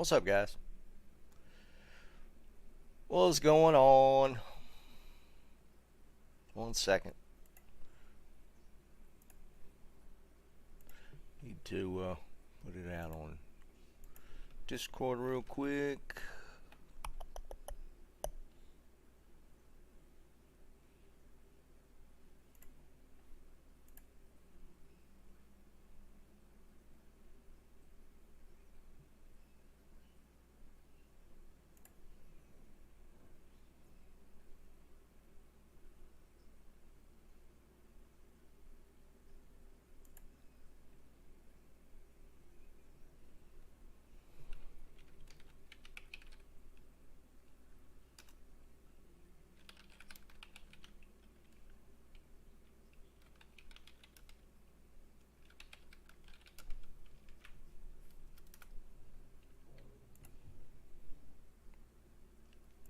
What's up, guys? What's going on? One second. Need to put it out on Discord real quick.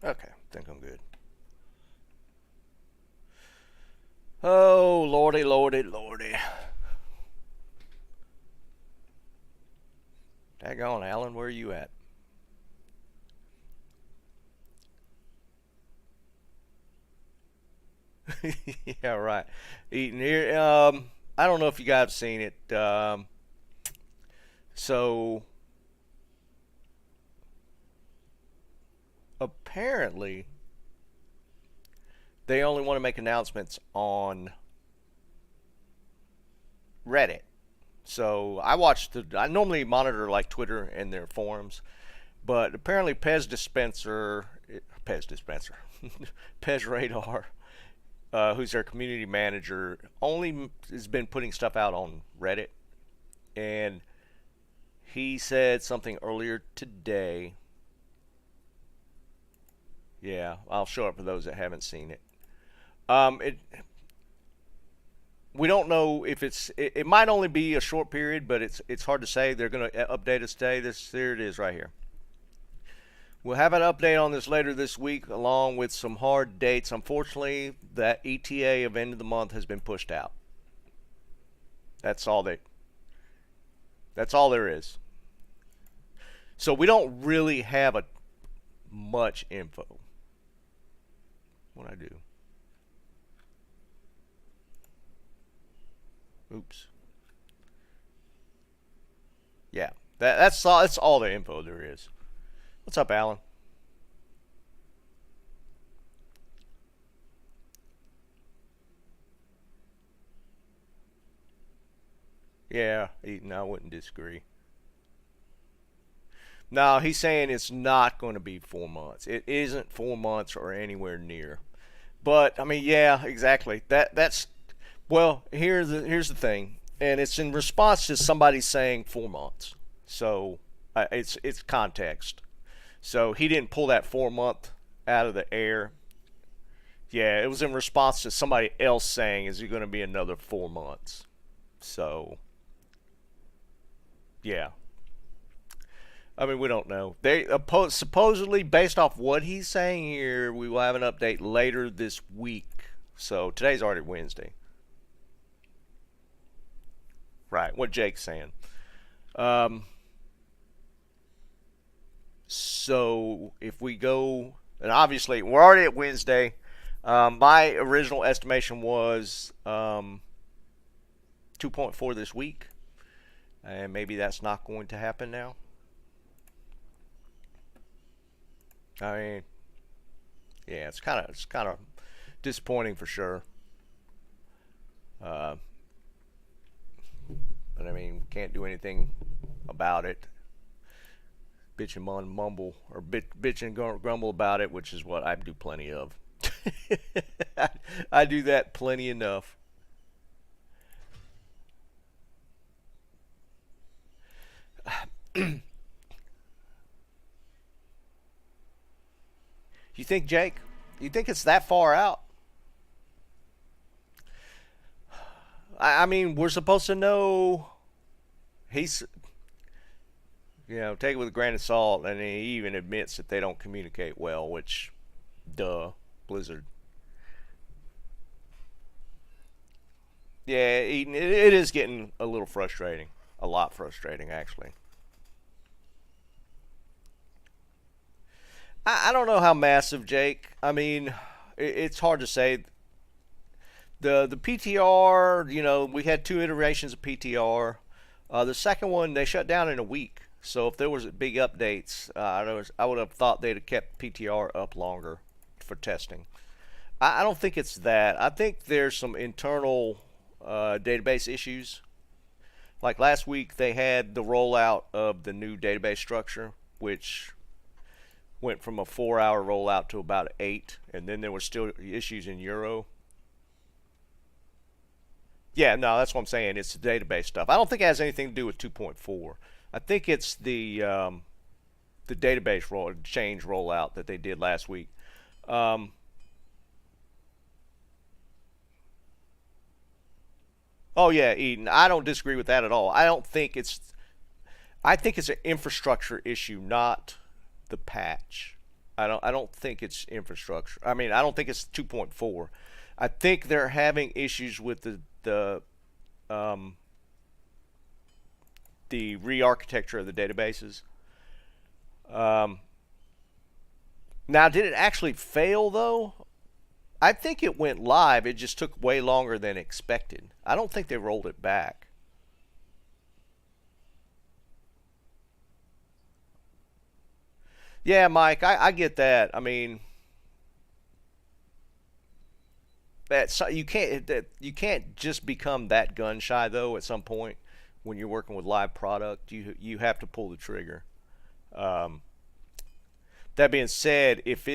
Okay, I think I'm good. Oh, lordy, lordy, lordy. Daggone, Alan, where are you at? Yeah, right. Eating here. I don't know if you guys have seen it. So apparently, they only want to make announcements on Reddit. So I normally monitor like Twitter and their forums, but apparently Pez Dispenser, Pez Radar, who's their community manager, only has been putting stuff out on Reddit, and he said something earlier today. Yeah, I'll show it for those that haven't seen it. It we don't know if it might only be a short period, but it's hard to say. They're going to update us today. There it is right here. We'll have an update on this later this week, along with some hard dates. Unfortunately, that ETA of end of the month has been pushed out. That's all they. That's all there is. So we don't really have a much info. What I do? Oops. Yeah, that's all the info there is. What's up, Alan? Yeah, Eaton, I wouldn't disagree. No, he's saying it's not going to be 4 months. It isn't 4 months or anywhere near. But I mean, yeah, exactly. That's well. Here's the thing, and it's in response to somebody saying 4 months. So it's context. So he didn't pull that 4 month out of the air. Yeah, it was in response to somebody else saying, "Is it going to be another 4 months?" So yeah, I mean we don't know. They supposedly based off what he's saying here, we will have an update later this week. So today's already Wednesday, right? What Jake's saying. Um, so if we go, and obviously we're already at Wednesday. My original estimation was 2.4 this week, and maybe that's not going to happen now. I mean, yeah, it's kind of disappointing for sure. Uh, but I mean, can't do anything about it. Bitch and mumble, or bitch and grumble about it, which is what I do plenty of. I do that plenty enough. You think, Jake? You think it's that far out? I mean, we're supposed to know. He's, take it with a grain of salt, and he even admits that they don't communicate well, which, duh, Blizzard. Yeah, it is getting a little frustrating. A lot frustrating, actually. I don't know how massive, Jake. I mean, it's hard to say. The PTR, we had two iterations of PTR. The second one they shut down in a week. So if there was big updates, I would have thought they'd have kept PTR up longer for testing. I don't think it's that. I think there's some internal database issues. Like last week, they had the rollout of the new database structure, which went from a 4-hour rollout to about 8, and then there were still issues in Euro. Yeah, no, that's what I'm saying. It's the database stuff. I don't think it has anything to do with 2.4. I think it's the database change rollout that they did last week. Um, oh yeah, Eden. I don't disagree with that at all. I don't think it's. I think it's an infrastructure issue, not the patch. I don't think it's infrastructure. I mean, I don't think it's 2.4. I think they're having issues with um, the re-architecture of the databases. Um, Now, did it actually fail though? I think it went live. It just took way longer than expected. I don't think they rolled it back. Yeah, Mike, I get that. I mean, you can't just become that gun shy though. At some point, when you're working with live product, you have to pull the trigger. Um, that being said, if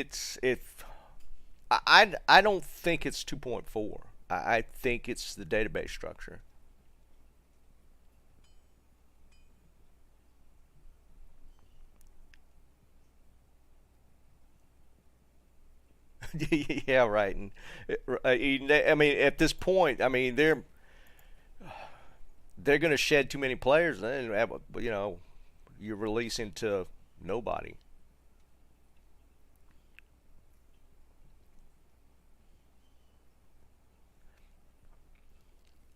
I don't think it's 2.4. I think it's the database structure. Yeah, right. And I mean, at this point, I mean, they're going to shed too many players. Then you're releasing to nobody.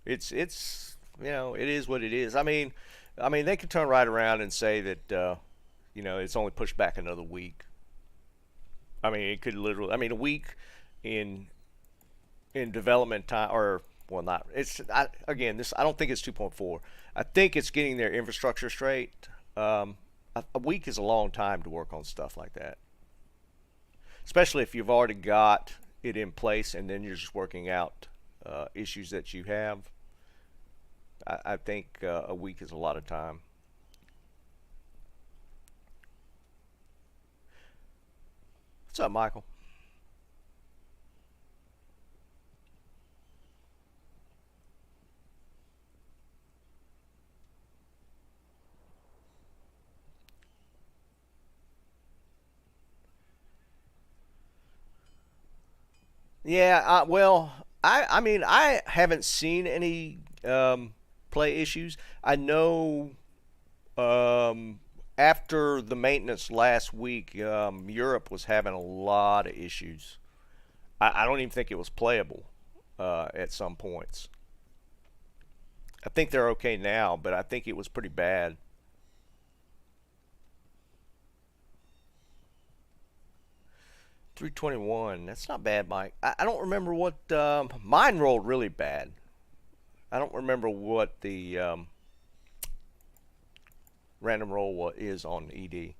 It's it is what it is. I mean they could turn right around and say that it's only pushed back another week. I mean it could literally. I mean a week in development time, or well, not. Again, this I don't think it's 2.4. I think it's getting their infrastructure straight. A week is a long time to work on stuff like that, especially if you've already got it in place and then you're just working out issues that you have. I think a week is a lot of time. What's up, Michael? Yeah, well, I mean, I haven't seen any play issues. I know after the maintenance last week, Europe was having a lot of issues. I don't even think it was playable at some points. I think they're okay now, but I think it was pretty bad. 321. That's not bad, Mike. I don't remember what mine rolled really bad. I don't remember what the random roll is on ED.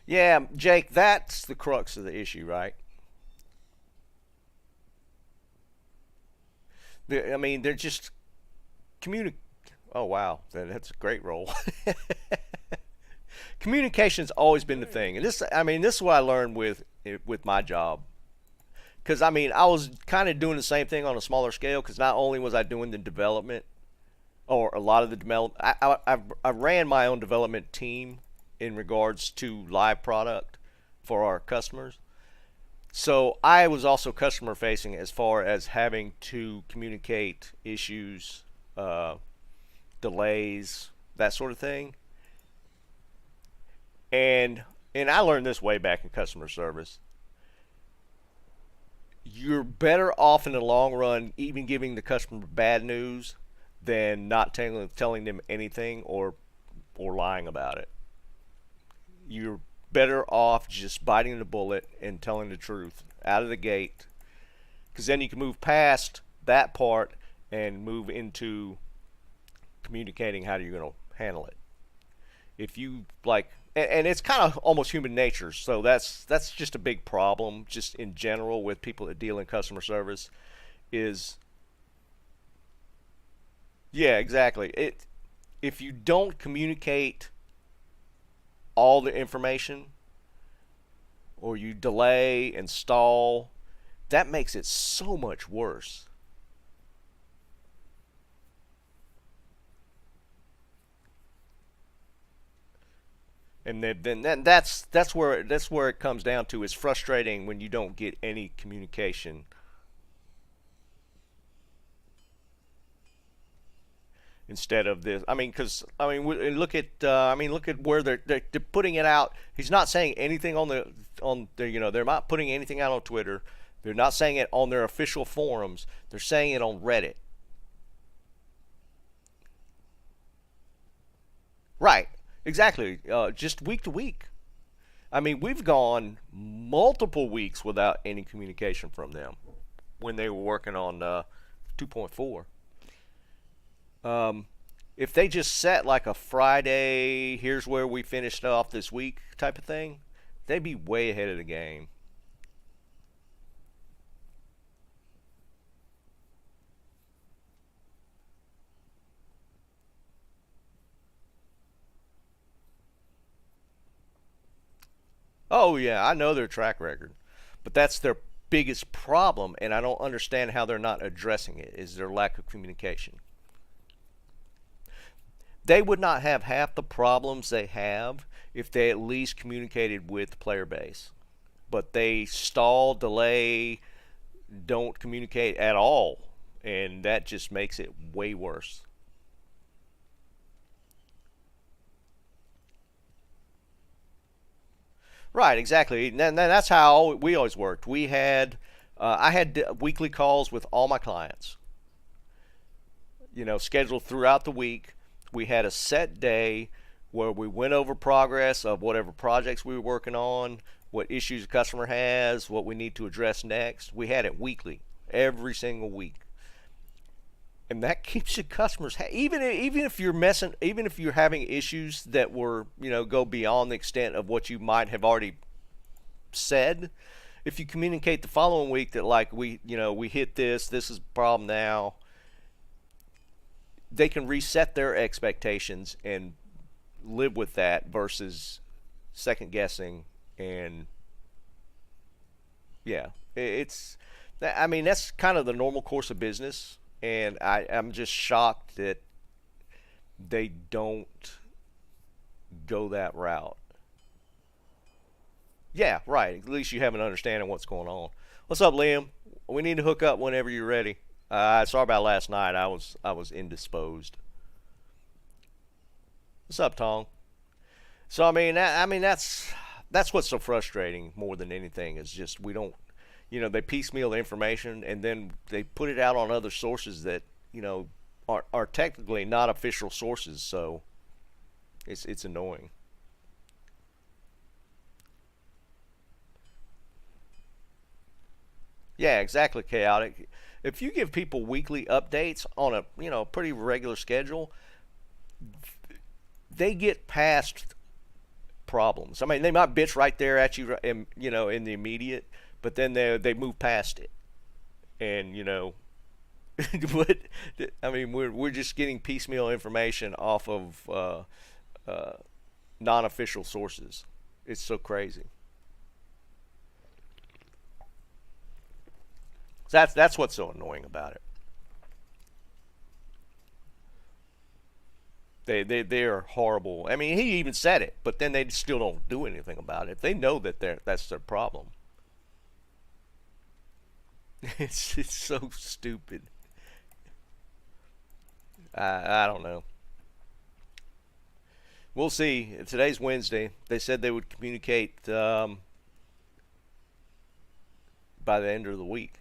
Yeah, Jake, that's the crux of the issue, right? I mean, they're just communi. Oh wow, that's a great roll. Communication's always been the thing, and this is what I learned with my job. Because I mean, I was kind of doing the same thing on a smaller scale. Because not only was I doing the development, or a lot of the development, I ran my own development team in regards to live product for our customers. So I was also customer facing as far as having to communicate issues, uh, delays, that sort of thing. And I learned this way back in customer service. You're better off in the long run even giving the customer bad news than not telling them anything or lying about it. you're better off just biting the bullet and telling the truth out of the gate, because then you can move past that part and move into communicating how you're going to handle it. If you like, and it's kind of almost human nature, so that's just a big problem just in general with people that deal in customer service is, yeah, exactly. If you don't communicate all the information, or you delay and stall, that makes it so much worse. And then that's where it comes down to. It's frustrating when you don't get any communication. Instead of this, I mean, because I mean, look at where they're putting it out. He's not saying anything on the they're not putting anything out on Twitter. They're not saying it on their official forums. They're saying it on Reddit. Right, exactly. Just week to week. I mean, we've gone multiple weeks without any communication from them when they were working on 2.4. If they just set like a Friday, here's where we finished off this week type of thing, they'd be way ahead of the game. Oh yeah, I know their track record, but that's their biggest problem, and I don't understand how they're not addressing it. Is their lack of communication. They would not have half the problems they have if they at least communicated with the player base. But they stall, delay, don't communicate at all, and that just makes it way worse. Right, exactly. And that's how we always worked. I had weekly calls with all my clients, scheduled throughout the week. We had a set day where we went over progress of whatever projects we were working on, what issues the customer has, what we need to address next. We had it weekly, every single week. And that keeps your customers even if you're messing, even if you're having issues that were, go beyond the extent of what you might have already said. If you communicate the following week that, like, we hit this is the problem now, they can reset their expectations and live with that versus second guessing. And yeah, it's I mean, that's kind of the normal course of business, and I'm just shocked that they don't go that route. Yeah, right. At least you have an understanding of what's going on. What's up, Liam? We need to hook up whenever you're ready. Sorry about last night. I was indisposed. What's up, Tong? So that's what's so frustrating more than anything is just we don't, they piecemeal the information and then they put it out on other sources that are technically not official sources. So it's annoying. Yeah, exactly, chaotic. If you give people weekly updates on a pretty regular schedule, they get past problems. I mean, they might bitch right there at you, in the immediate, but then they move past it, and but I mean, we're just getting piecemeal information off of uh, non-official sources. It's so crazy. So that's what's so annoying about it. They are horrible. I mean, he even said it, but then they still don't do anything about it. They know that that's their problem. It's so stupid. I don't know. We'll see. Today's Wednesday. They said they would communicate by the end of the week.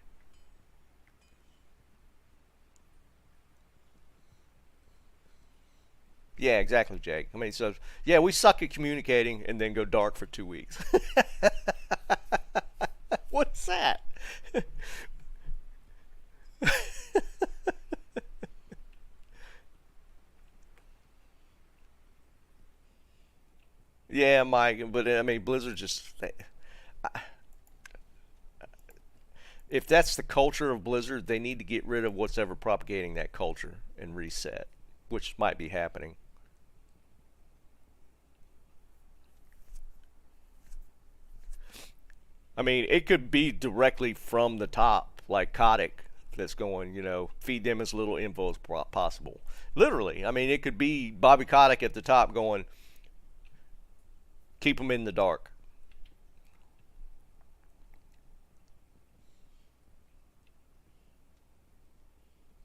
Yeah, exactly, Jake. I mean, so yeah, we suck at communicating and then go dark for 2 weeks. What's that? Yeah, Mike, but I mean, Blizzard just if that's the culture of Blizzard, they need to get rid of what's ever propagating that culture and reset, which might be happening. I mean, it could be directly from the top, like Kotick, that's going, feed them as little info as possible. Literally, I mean, it could be Bobby Kotick at the top going, keep them in the dark.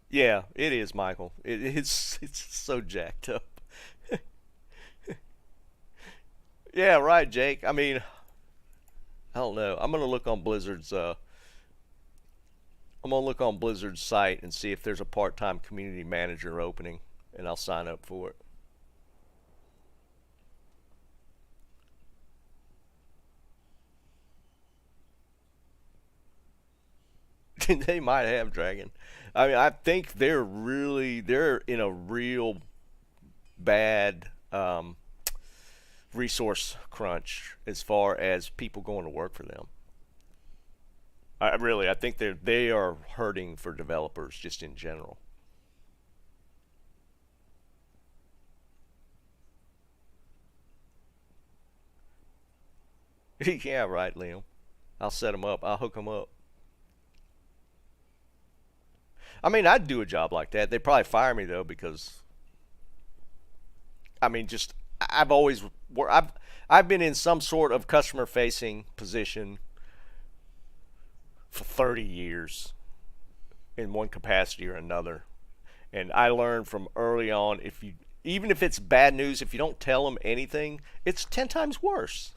Yeah, it is, Michael. It's so jacked up. Yeah, right, Jake. I mean, I don't know. I'm gonna look on Blizzard's site and see if there's a part-time community manager opening, and I'll sign up for it. They might have Dragon. I mean, I think they're in a real bad resource crunch as far as people going to work for them. I think they are hurting for developers just in general. Yeah, right, Liam. I'll set them up. I'll hook them up. I mean, I'd do a job like that. They'd probably fire me though because I mean, just I've always I've been in some sort of customer facing position for 30 years in one capacity or another. And I learned from early on, if you even if it's bad news, if you don't tell them anything, it's 10 times worse.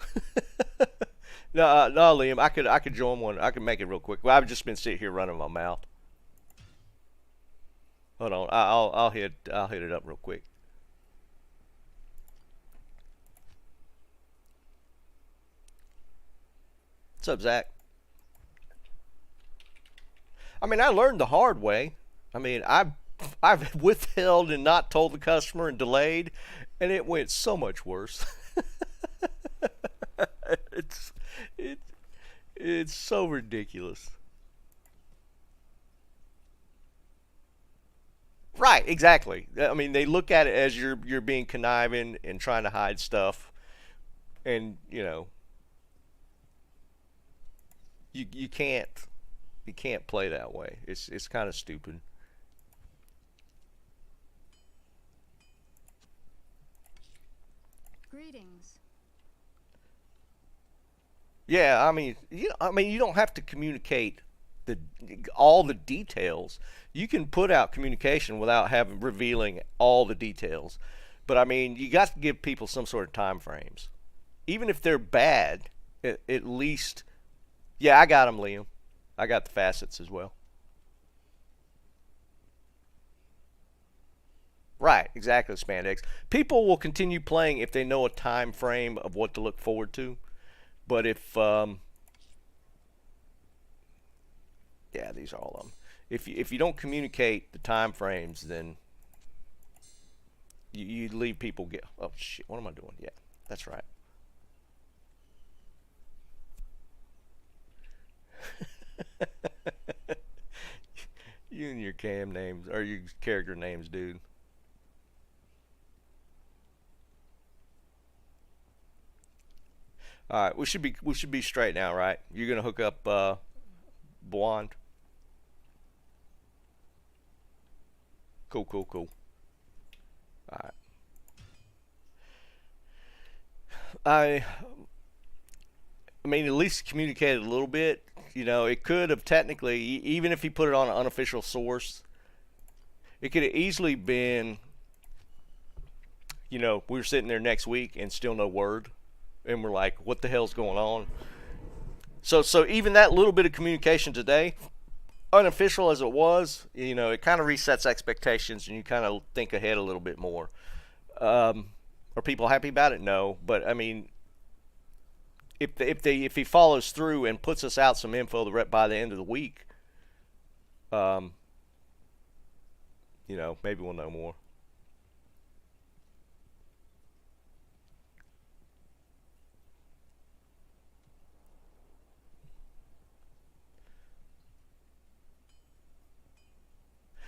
No, no, Liam, I could join one. I could make it real quick. Well, I've just been sitting here running my mouth. Hold on, I'll hit it up real quick. What's up, Zach? I mean, I learned the hard way. I mean, I've withheld and not told the customer and delayed, and it went so much worse. it's it, it's so ridiculous. Right, exactly. I mean, they look at it as you're being conniving and trying to hide stuff, and you can't play that way. It's kind of stupid. Greetings. Yeah, I mean, you don't have to communicate the all the details. You can put out communication without having revealing all the details. But I mean, you got to give people some sort of time frames, even if they're bad. At least, yeah, I got them, Liam. I got the facets as well. Right, exactly, spandex. People will continue playing if they know a time frame of what to look forward to. But if yeah, these are all of them. If you don't communicate the time frames, then you leave people get. Oh shit! What am I doing? Yeah, that's right. You and your cam names or your character names, dude. All right, we should be straight now, right? You're gonna hook up Blonde. Cool, cool, cool. All right. I I mean, at least communicated a little bit. It could have technically, even if he put it on an unofficial source, it could have easily been, we were sitting there next week and still no word, and we're like, what the hell's going on? So even that little bit of communication today, unofficial as it was, it kind of resets expectations, and you kind of think ahead a little bit more. Are people happy about it? No, but I mean, if he follows through and puts us out some info by the end of the week, um, maybe we'll know more.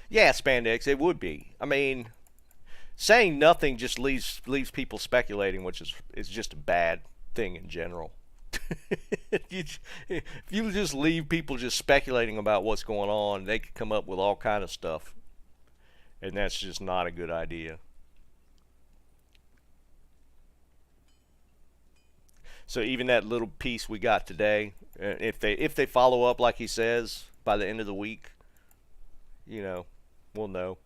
Yeah, spandex. It would be. I mean, saying nothing just leaves people speculating, which is just a bad thing in general. you, if you just leave people just speculating about what's going on, they could come up with all kind of stuff, and that's just not a good idea. So even that little piece we got today, if they follow up like he says by the end of the week, you know, we'll know.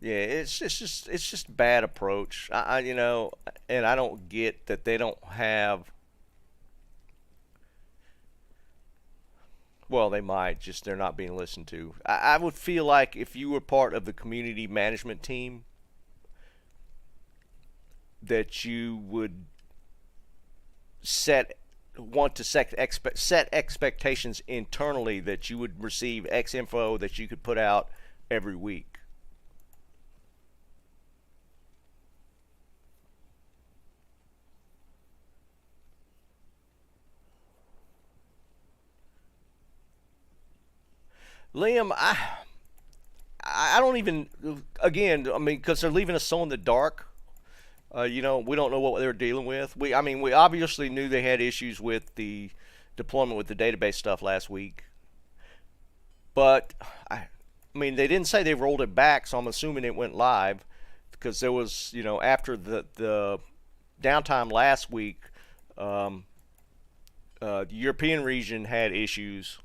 Yeah, it's just bad approach. And I don't get that they don't have. Well, they might just they're not being listened to. I would feel like if you were part of the community management team, that you would set want to set expectations internally that you would receive X info that you could put out every week. Liam, I don't even again. I mean, because they're leaving us so in the dark. We don't know what they're dealing with. We obviously knew they had issues with the deployment with the database stuff last week, but I mean, they didn't say they rolled it back, so I'm assuming it went live because there was, after the downtime last week, um, the European region had issues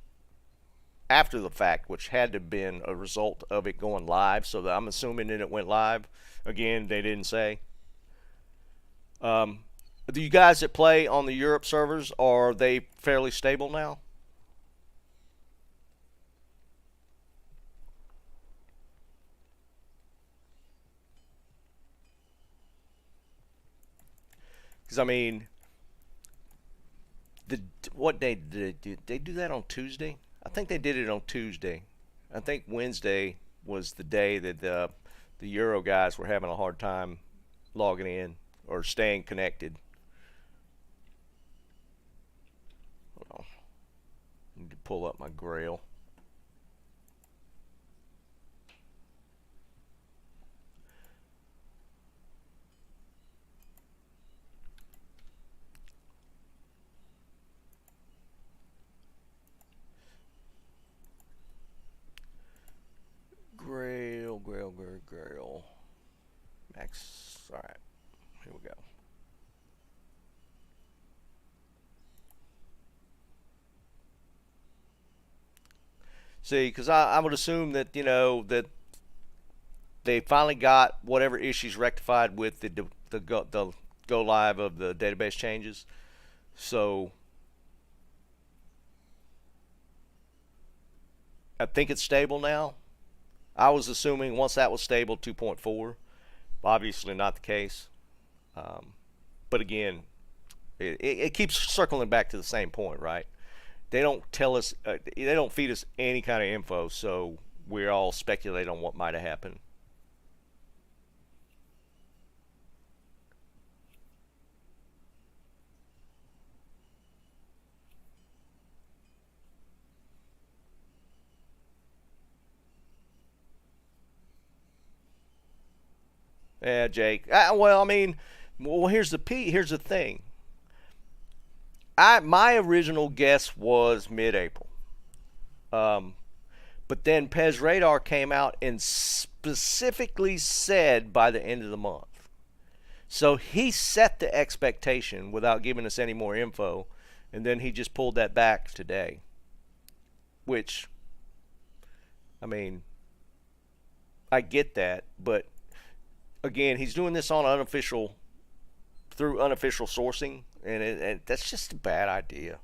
after the fact, which had to have been a result of it going live. So I'm assuming that it went live. Again, they didn't say. Um, do you guys that play on the Europe servers, are they fairly stable now? Because I mean, the what day did they do? They do that on Tuesday? I think they did it on Tuesday. I think Wednesday was the day that the Euro guys were having a hard time logging in or staying connected. Hold on. I need to pull up my Grail. Grail, Grail, Grail, Grail. Max. All right. Here we go. See, because I would assume that that they finally got whatever issues rectified with the go live of the database changes. So I think it's stable now. I was assuming once that was stable, 2.4. Obviously not the case. Um, but again, it keeps circling back to the same point, right? They don't tell us, they don't feed us any kind of info, so we're all speculating on what might have happened. Yeah, Jake. Well, I mean, well, here's the thing. My original guess was mid-April. Um, but then Pez Radar came out and specifically said by the end of the month. So he set the expectation without giving us any more info, and then he just pulled that back today. Which, I mean, I get that, but again, he's doing this on unofficial through unofficial sourcing, and that's just a bad idea.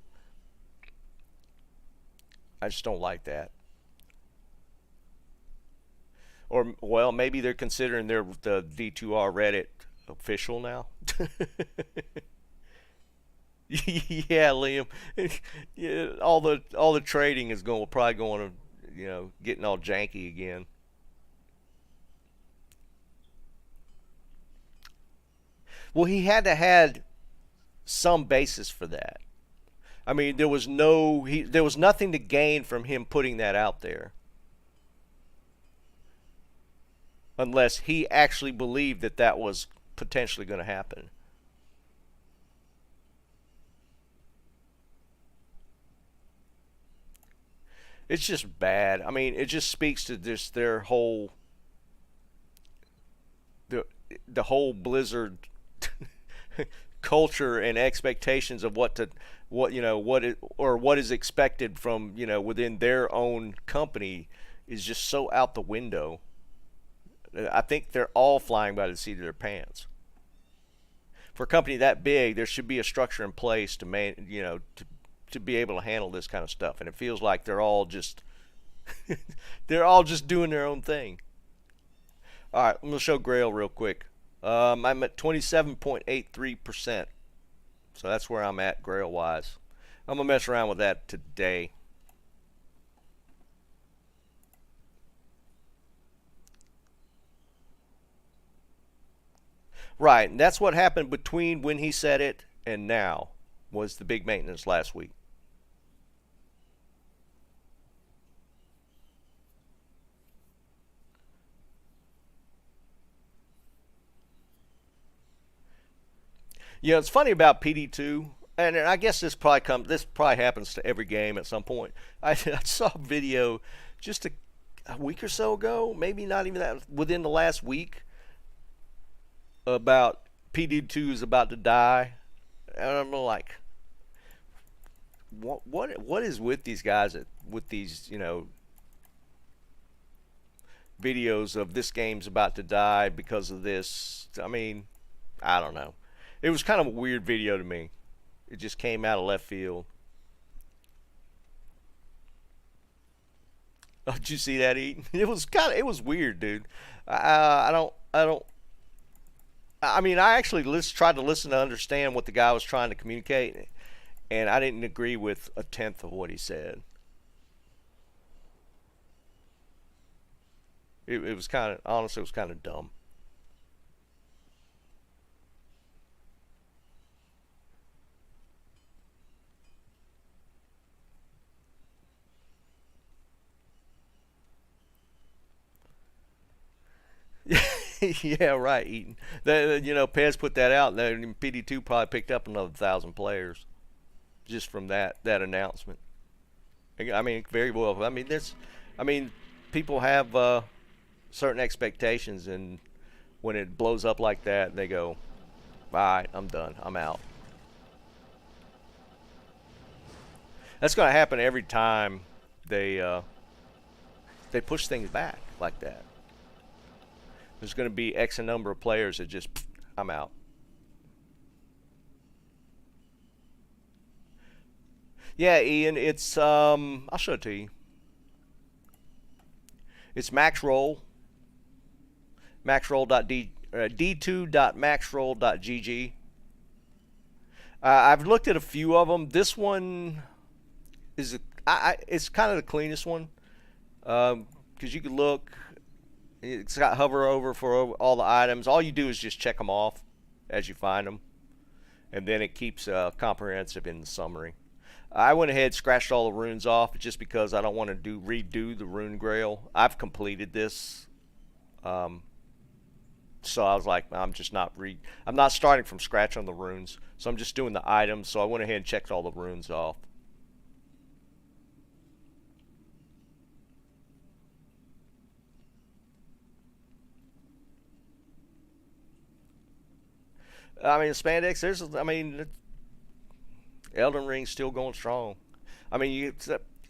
I just don't like that. Or well, maybe they're considering their the D2R Reddit official now. Yeah, Liam. Yeah, all the trading is going probably going to getting all janky again. Well, he had to had some basis for that. I mean, there was nothing to gain from him putting that out there unless he actually believed that that was potentially going to happen. It's just bad. I mean, it just speaks to just their whole the the whole Blizzard culture and expectations of what is expected from within their own company is just so out the window. I think they're all flying by the seat of their pants. For a company that big, there should be a structure in place to be able to handle this kind of stuff, and it feels like they're all just they're all just doing their own thing. All right, I'm gonna show Grail real quick. I'm at 27.83%, so that's where I'm at Grail wise. I'm gonna mess around with that today. Right, and that's what happened between when he said it and now was the big maintenance last week. It's funny about PD2, and I guess this probably happens to every game at some point. I saw a video just a week or so ago, maybe not even that, within the last week, about PD2 is about to die, and I'm like, what is with these guys with these videos of this game's about to die because of this? I mean, I don't know. It was kind of a weird video to me. It just came out of left field. Oh, did you see that, Eaton? It was weird, dude. I don't. I mean, I actually tried to listen to understand what the guy was trying to communicate, and I didn't agree with a tenth of what he said. It was kind of honestly, it was kind of dumb. Yeah, right, Eaton. Pez put that out, and PD2 probably picked up another 1,000 players just from that announcement. I mean, very well. I mean, I mean, people have certain expectations, and when it blows up like that, they go, "All right, I'm done. I'm out." That's going to happen every time they uh, they push things back like that. There's going to be X a number of players that just, I'm out. Yeah, Ian, it's I'll show it to you. It's maxroll, maxroll.d d2.maxroll.gg. I've looked at a few of them. This one is it's kind of the cleanest one because you can look. It's got hover over for all the items. All you do is just check them off as you find them, and then it keeps comprehensive in the summary. I went ahead and scratched all the runes off just because I don't want to redo the rune grail. I've completed this, um, so I was like, I'm not starting from scratch on the runes. So I'm just doing the items. So I went ahead and checked all the runes off. I mean, spandex. I mean, Elden Ring's still going strong. I mean,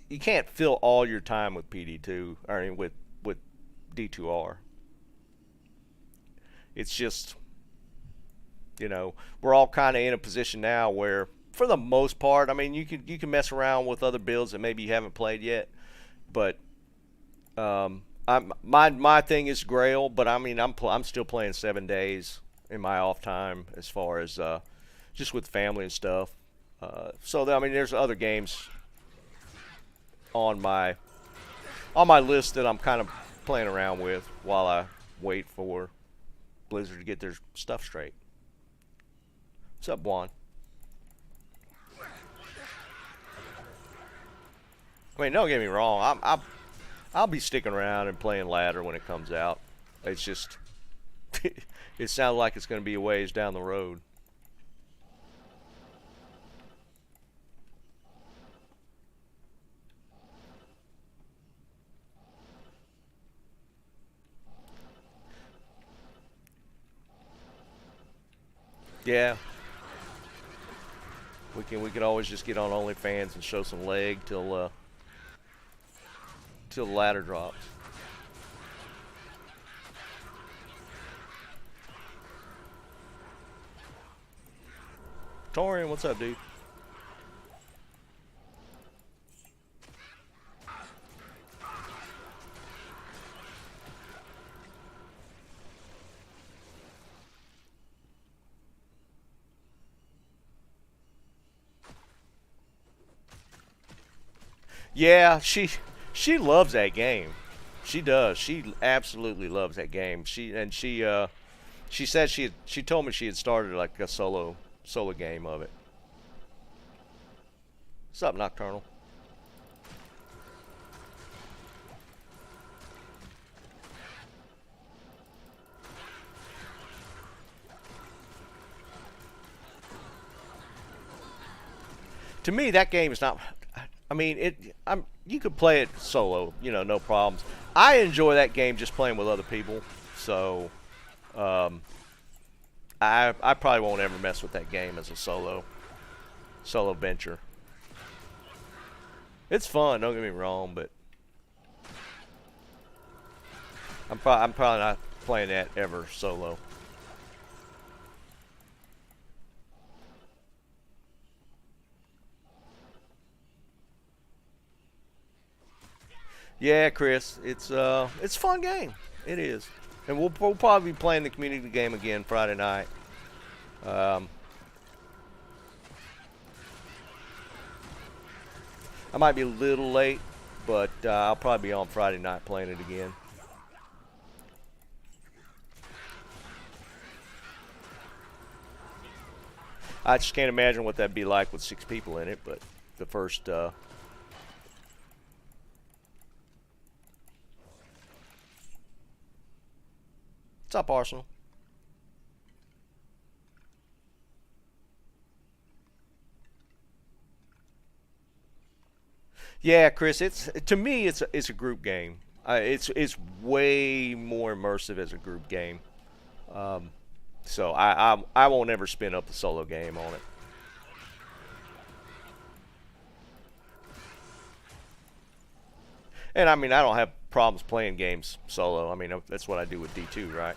you can't fill all your time with PD2 or I mean, with D2R. It's just we're all kind of in a position now where for the most part. I mean, you can mess around with other builds that maybe you haven't played yet, but my thing is Grail. But I mean, I'm still playing 7 days in my off time as far as just with family and stuff. I mean, there's other games on my list that I'm kind of playing around with while I wait for Blizzard to get their stuff straight. What's up, Juan? I mean, don't get me wrong. I'll be sticking around and playing ladder when it comes out. It's just it sounds like it's going to be a ways down the road. Yeah, we could always just get on OnlyFans and show some leg till the ladder drops. Torian, what's up, dude? Yeah, she loves that game. She does. She absolutely loves that game. She said she told me she had started like a solo game of it. What's up, Nocturnal? To me, that game is not. I mean, you could play it solo, no problems. I enjoy that game just playing with other people. So, um, I probably won't ever mess with that game as a solo venture. It's fun, don't get me wrong, but I'm probably not playing that ever solo. Yeah, Chris, it's a fun game. It is, and we'll probably be playing the community game again Friday night. Um, I might be a little late, but I'll probably be on Friday night playing it again. I just can't imagine what that'd be like with 6 people in it, but the first. What's up, Arsenal? Yeah, Chris. It's to me, it's a group game. It's way more immersive as a group game. Um, so I won't ever spin up the solo game on it. And I mean, I don't have problems playing games solo. I mean, that's what I do with D2, right?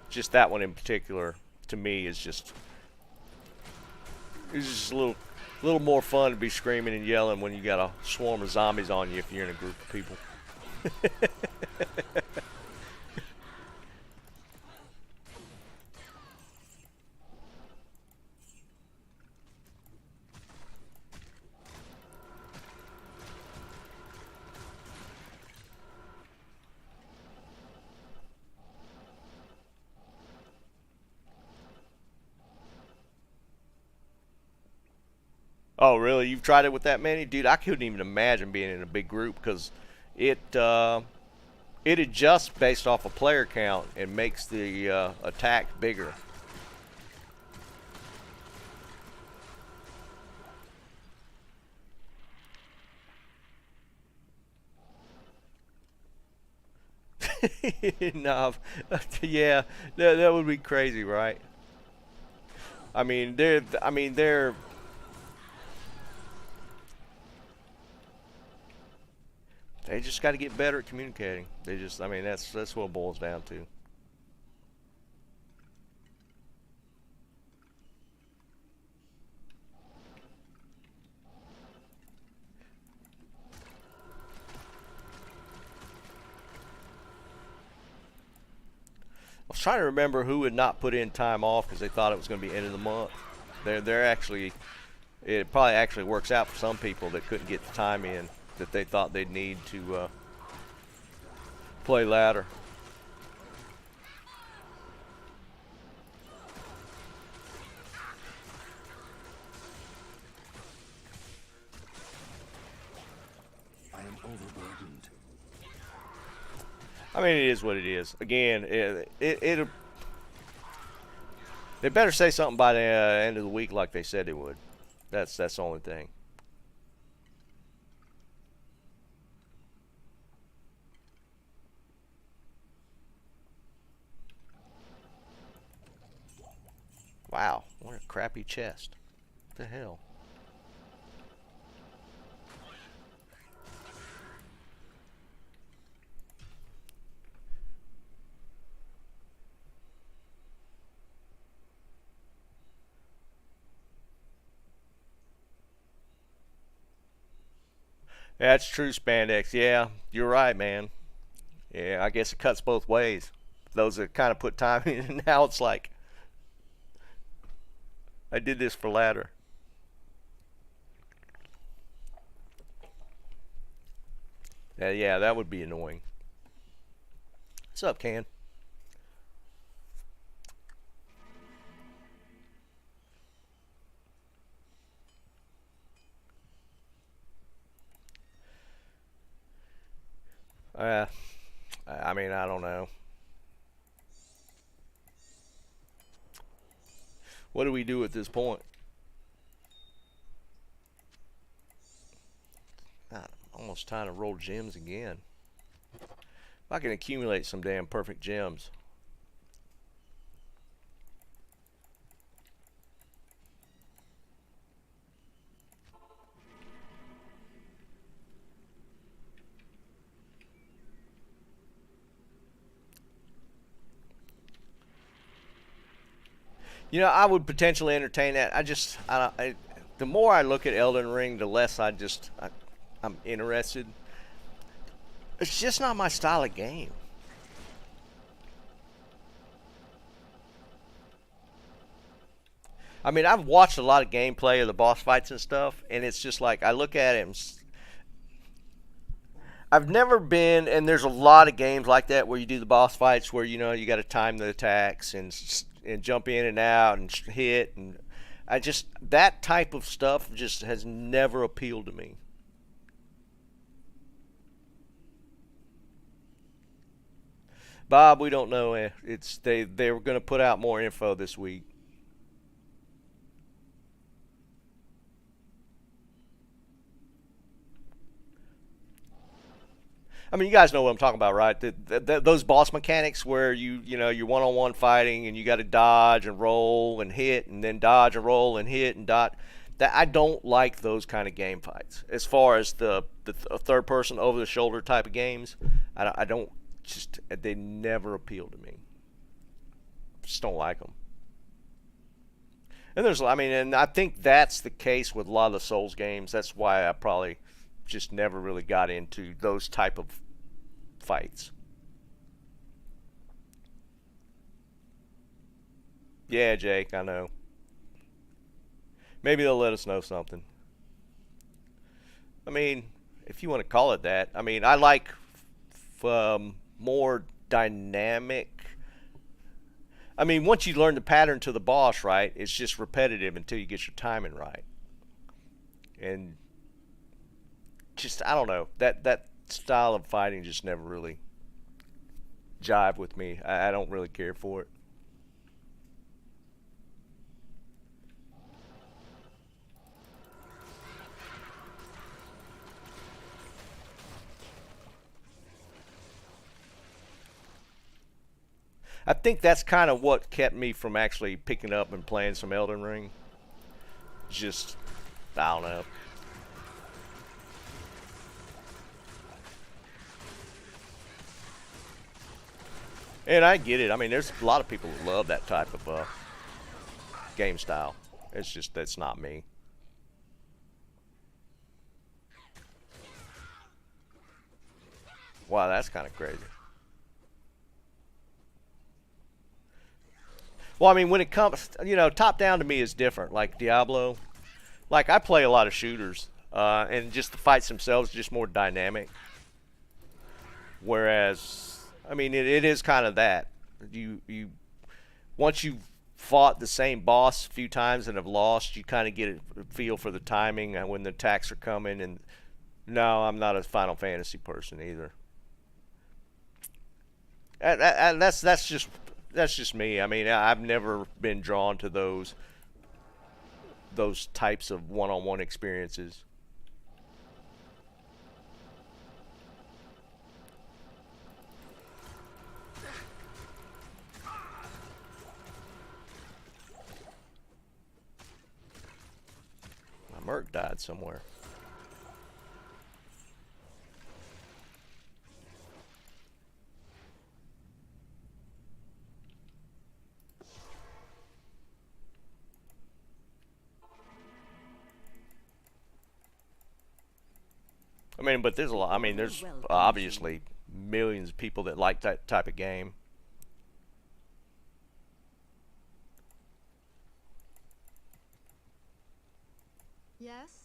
Just that one in particular, to me, is just it's just a little more fun to be screaming and yelling when you got a swarm of zombies on you if you're in a group of people. Oh, really? You've tried it with that many, dude? I couldn't even imagine being in a big group because it it adjusts based off a player count and makes the attack bigger. No, yeah, that would be crazy, right? I mean, they just got to get better at communicating. I mean, that's what it boils down to. trying to remember who had not put in time off because they thought it was going to be end of the month. They're actually, it probably actually works out for some people that couldn't get the time in that they thought they'd need to play ladder. I am overburdened. I mean, it is what it is. Again, they better say something by the end of the week like they said they would. That's the only thing. Wow, what a crappy chest. What the hell? That's true, Spandex. Yeah, you're right, man. Yeah, I guess it cuts both ways. Those that kind of put time in, and now it's like, I did this for ladder. Yeah, that would be annoying. What's up, Can? Uh, I mean, I don't know. What do we do at this point? God, I'm almost time to roll gems again. If I can accumulate some damn perfect gems. You know, I would potentially entertain that. The more I look at Elden Ring, the less I'm interested. It's just not my style of game. I mean, I've watched a lot of gameplay of the boss fights and stuff, and it's just like I look at it and I've never been, and there's a lot of games like that where you do the boss fights where you got to time the attacks and jump in and out and hit, and that type of stuff just has never appealed to me. Bob, we don't know. It's they were going to put out more info this week. I mean, you guys know what I'm talking about, right? Those boss mechanics where you're one-on-one fighting and you got to dodge and roll and hit and then dodge and roll and hit and dot. That I don't like those kind of game fights. As far as the third-person over-the-shoulder type of games, I don't just they never appeal to me. Just don't like them. And I think that's the case with a lot of the Souls games. That's why I probably just never really got into those type of fights. Yeah, Jake, I know. Maybe they'll let us know something. I mean, if you want to call it that. I mean, I like more dynamic. I mean, once you learn the pattern to the boss, right, it's just repetitive until you get your timing right. And just I don't know, that style of fighting just never really jive with me. I don't really care for it. I think that's kind of what kept me from actually picking up and playing some Elden Ring. Just I don't know. And I get it. I mean, there's a lot of people who love that type of game style. It's just that's not me. Wow, that's kind of crazy. Well, I mean, when it comes, top down to me is different. Like Diablo, like I play a lot of shooters, and just the fights themselves are just more dynamic. Whereas, I mean, it is kind of that. You once you've fought the same boss a few times and have lost, you kind of get a feel for the timing and when the attacks are coming. And no, I'm not a Final Fantasy person either. And that's just me. I mean, I've never been drawn to those types of one-on-one experiences. My Merc died somewhere. I mean, but there's a lot. I mean, there's obviously millions of people that like that type of game. Yes?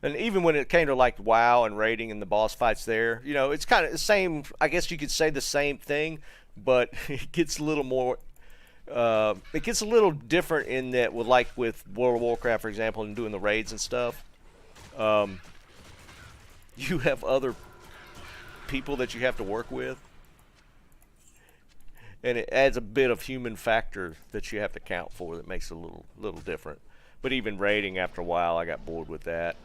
And even when it came to like WoW and raiding and the boss fights there, it's kind of the same. I guess you could say the same thing, but it gets a little more. It gets a little different in that, with World of Warcraft, for example, and doing the raids and stuff. Um, you have other people that you have to work with, and it adds a bit of human factor that you have to count for that makes it a little different. But even raiding, after a while, I got bored with that.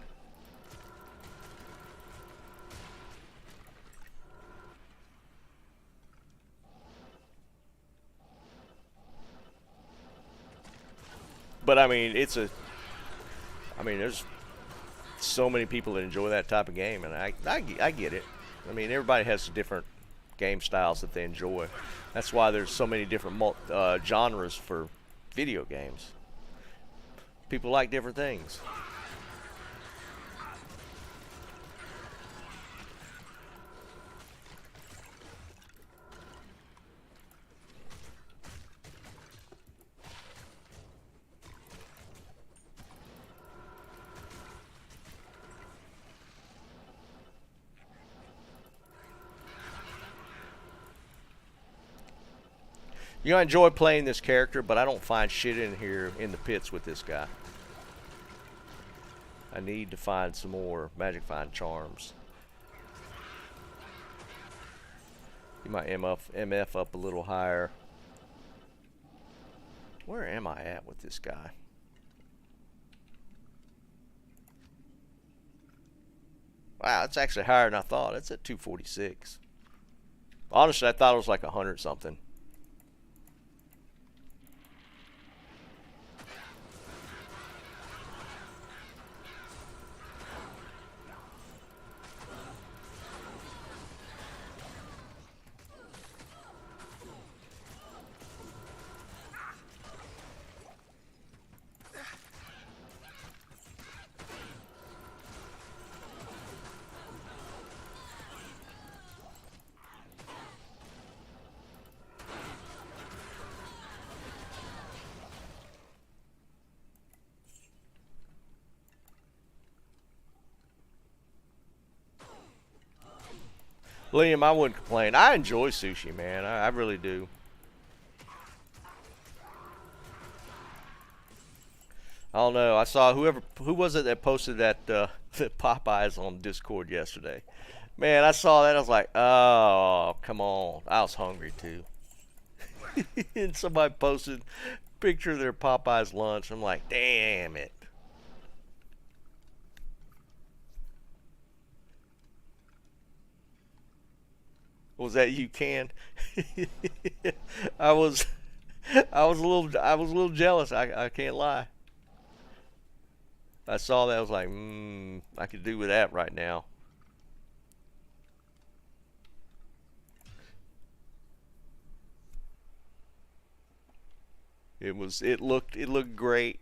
But I mean, there's so many people that enjoy that type of game, and I get it. I mean, everybody has different game styles that they enjoy. That's why there's so many different genres for video games. People like different things. I enjoy playing this character, but I don't find shit in here in the pits with this guy. I need to find some more magic find charms. You might MF up a little higher. Where am I at with this guy? Wow, it's actually higher than I thought. It's at 246. Honestly, I thought it was like 100 something. Liam, I wouldn't complain. I enjoy sushi, man. I really do. I don't know. I saw who was it that posted that that Popeyes on Discord yesterday. Man, I saw that. I was like, oh, come on. I was hungry too. And somebody posted a picture of their Popeyes lunch. I'm like, damn it. Was that you, Can? I was I was a little jealous. I can't lie. I saw that. I was like, I could do with that right now. It looked great.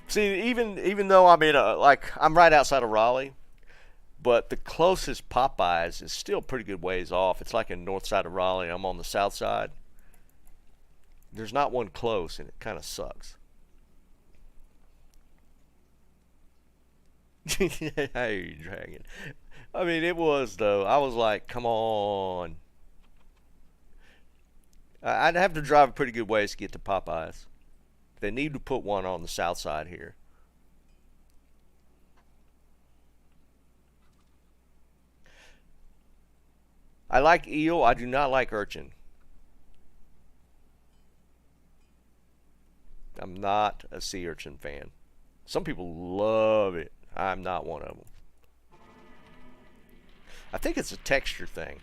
See, even though I'm in I'm right outside of Raleigh, but the closest Popeyes is still a pretty good ways off. It's like in north side of Raleigh. I'm on the south side. There's not one close, and it kind of sucks. Hey, Dragon. I mean, it was though. I was like, come on. I'd have to drive a pretty good ways to get to Popeyes. They need to put one on the south side here. I like eel. I do not like urchin. I'm not a sea urchin fan. Some people love it. I'm not one of them. I think it's a texture thing.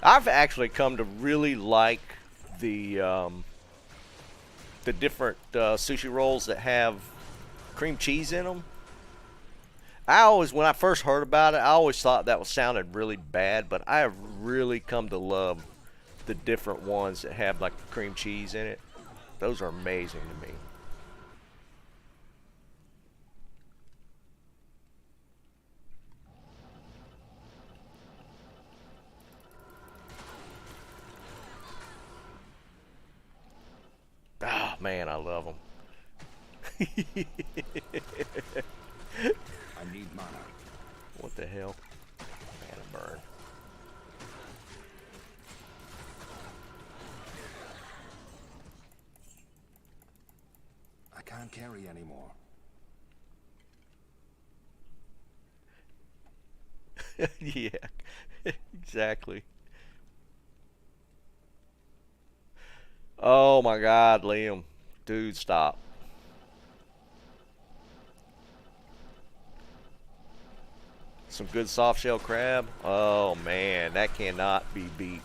I've actually come to really like the different sushi rolls that have cream cheese in them. When I first heard about it, I always thought that sounded really bad, but I have really come to love the different ones that have like cream cheese in it. Those are amazing to me. Oh man, I love them. I need mana. What the hell? Mana burn. I can't carry anymore. Yeah, exactly. Oh my God, Liam. Dude, stop. Some good soft shell crab. Oh man, that cannot be beat.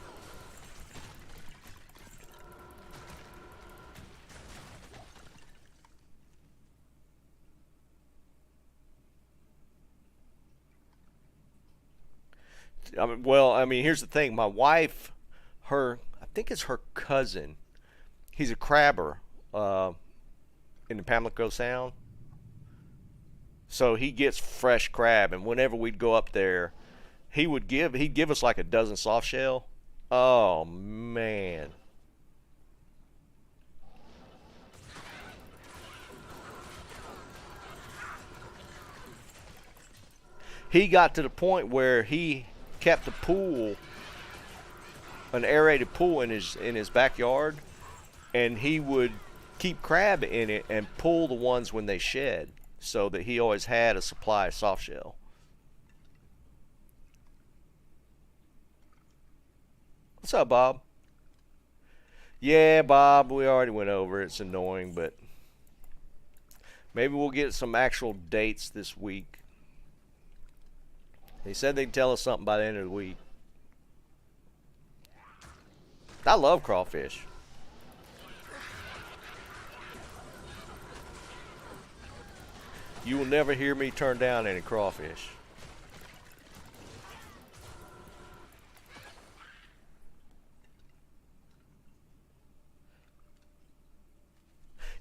I mean, here's the thing. My wife, I think it's her cousin. He's a crabber in the Pamlico Sound. So he gets fresh crab, and whenever we'd go up there, he'd give us like a dozen soft shell. Oh man. He got to the point where he kept a pool, an aerated pool in his backyard, and he would keep crab in it and pull the ones when they shed, so that he always had a supply of soft shell. What's up, Bob? Yeah, Bob, we already went over it. It's annoying, but maybe we'll get some actual dates this week. He said they'd tell us something by the end of the week. I love crawfish. You will never hear me turn down any crawfish.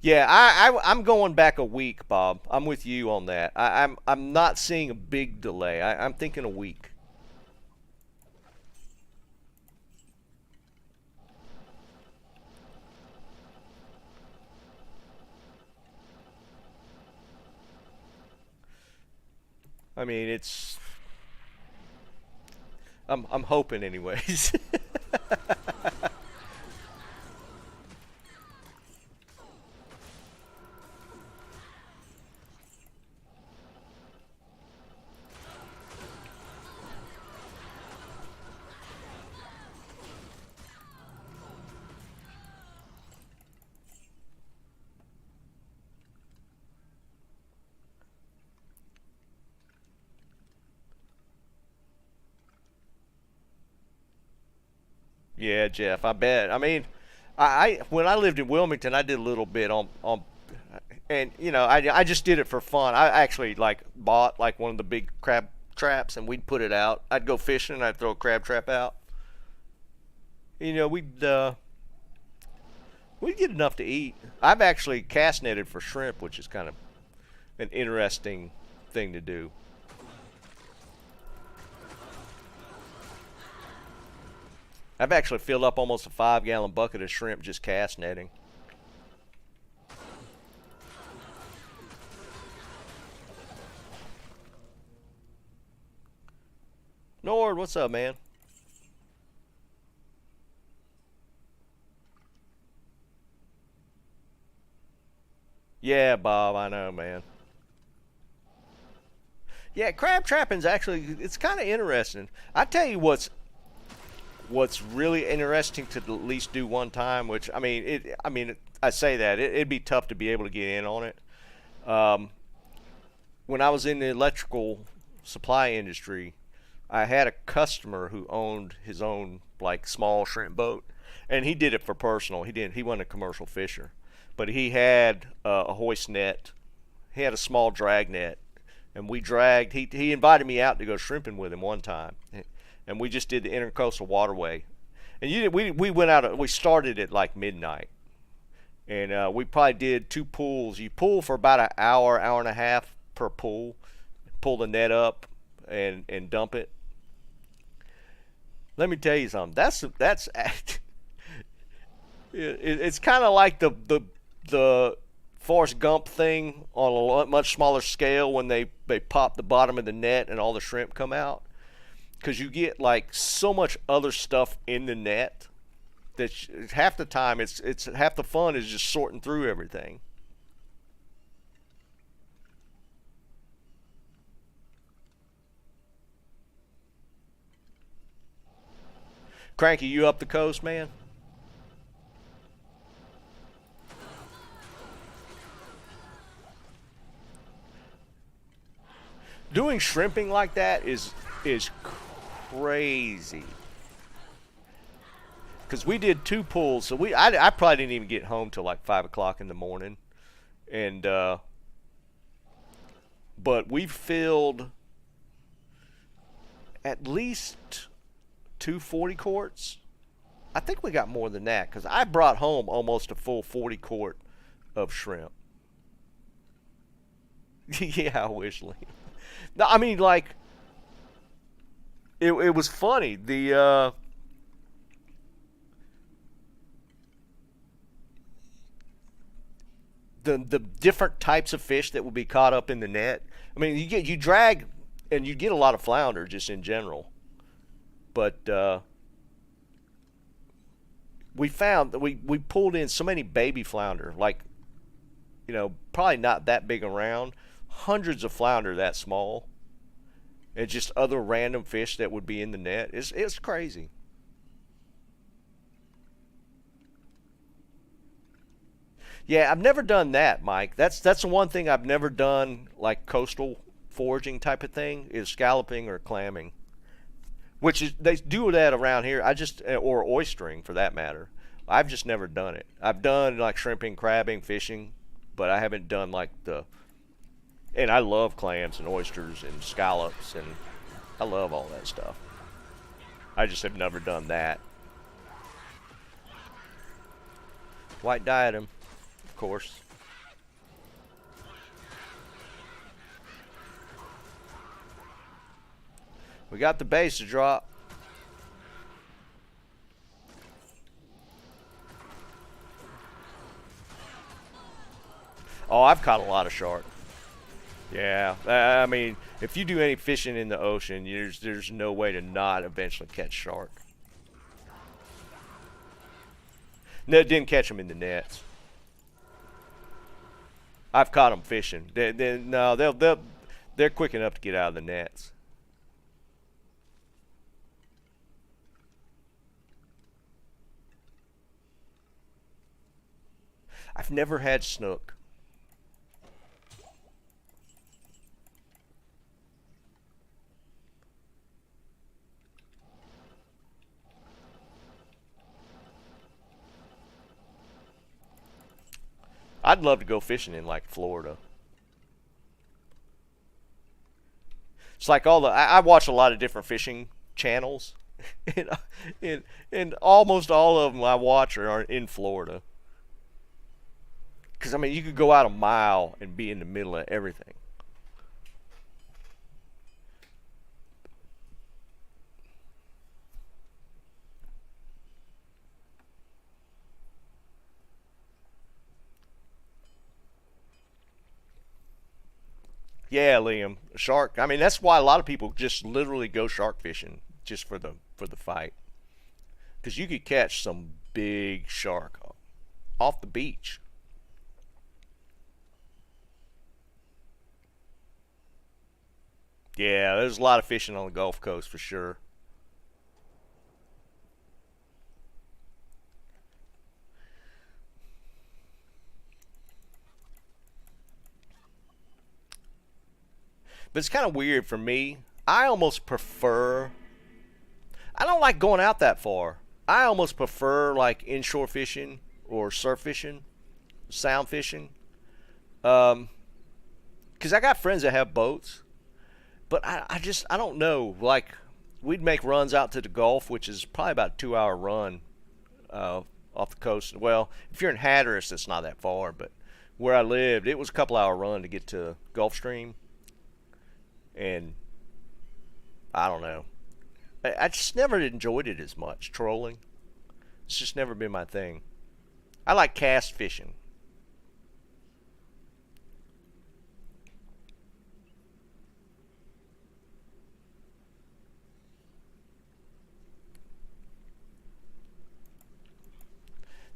Yeah, I'm going back a week, Bob. I'm with you on that. I'm not seeing a big delay. I'm thinking a week. I mean, I'm hoping anyways. Yeah, Jeff. I bet. I mean, I when I lived in Wilmington, I did a little bit on, and you know, I just did it for fun. I actually like bought like one of the big crab traps, and we'd put it out. I'd go fishing, and I'd throw a crab trap out. You know, we'd get enough to eat. I've actually cast netted for shrimp, which is kind of an interesting thing to do. I've actually filled up almost a 5-gallon bucket of shrimp just cast netting. Nord, what's up, man? Yeah, Bob, I know, man. Yeah, crab trapping's actually it's kind of interesting. I tell you what's really interesting to at least do one time, which I say that it'd be tough to be able to get in on it. Um, when I was in the electrical supply industry, I had a customer who owned his own like small shrimp boat, and he did it for personal. He wasn't a commercial fisher, but he had a hoist net. He had a small drag net, and we dragged. He invited me out to go shrimping with him one time, and we just did the intercoastal waterway. And we went out. We started at like midnight, and we probably did 2 pulls. You pull for about an hour, hour and a half per pull. Pull the net up and dump it. Let me tell you something. That's it's kind of like the Forrest Gump thing on a much smaller scale when they pop the bottom of the net and all the shrimp come out, because you get like so much other stuff in the net that half the time it's half the fun is just sorting through everything. Cranky, you up the coast, man? Doing shrimping like that is crazy. Because we did 2 pulls, so I probably didn't even get home till like 5 o'clock in the morning, and but we filled at least 2 quarts. I think we got more than that because I brought home almost a full 40 quart of shrimp. Yeah, I wish, Liam. No, I mean, like, it was funny. The different types of fish that would be caught up in the net. I mean, you drag and you get a lot of flounder just in general, but we found that we pulled in so many baby flounder, like, you know, probably not that big around, hundreds of flounder that small, and just other random fish that would be in the net. It's crazy. Yeah, I've never done that, Mike. That's the one thing I've never done, like coastal foraging type of thing, is scalloping or clamming. Which is they do that around here. Or oystering for that matter. I've just never done it. I've done like shrimping, crabbing, fishing, but I haven't done like the. And I love clams and oysters and scallops, and I love all that stuff. I just have never done that. White diadem, of course. We got the base to drop. Oh, I've caught a lot of shark. Yeah, I mean, if you do any fishing in the ocean, there's no way to not eventually catch shark. No, didn't catch them in the nets. I've caught them fishing. No, they're quick enough to get out of the nets. I've never had snook. I'd love to go fishing in like Florida. It's like I watch a lot of different fishing channels, and, and almost all of them I watch are in Florida. Because I mean, you could go out a mile and be in the middle of everything. Yeah, Liam, shark. I mean, that's why a lot of people just literally go shark fishing just for the fight, because you could catch some big shark off the beach. Yeah, there's a lot of fishing on the Gulf Coast for sure. But it's kind of weird for me. I almost prefer. I don't like going out that far. I almost prefer like inshore fishing or surf fishing, sound fishing. Because I got friends that have boats, but I don't know. Like, we'd make runs out to the Gulf, which is probably about a 2 hour run off the coast. Well, if you're in Hatteras, it's not that far, but where I lived, it was a couple hour run to get to Gulf Stream. And I don't know. I just never enjoyed it as much, trolling. It's just never been my thing. I like cast fishing.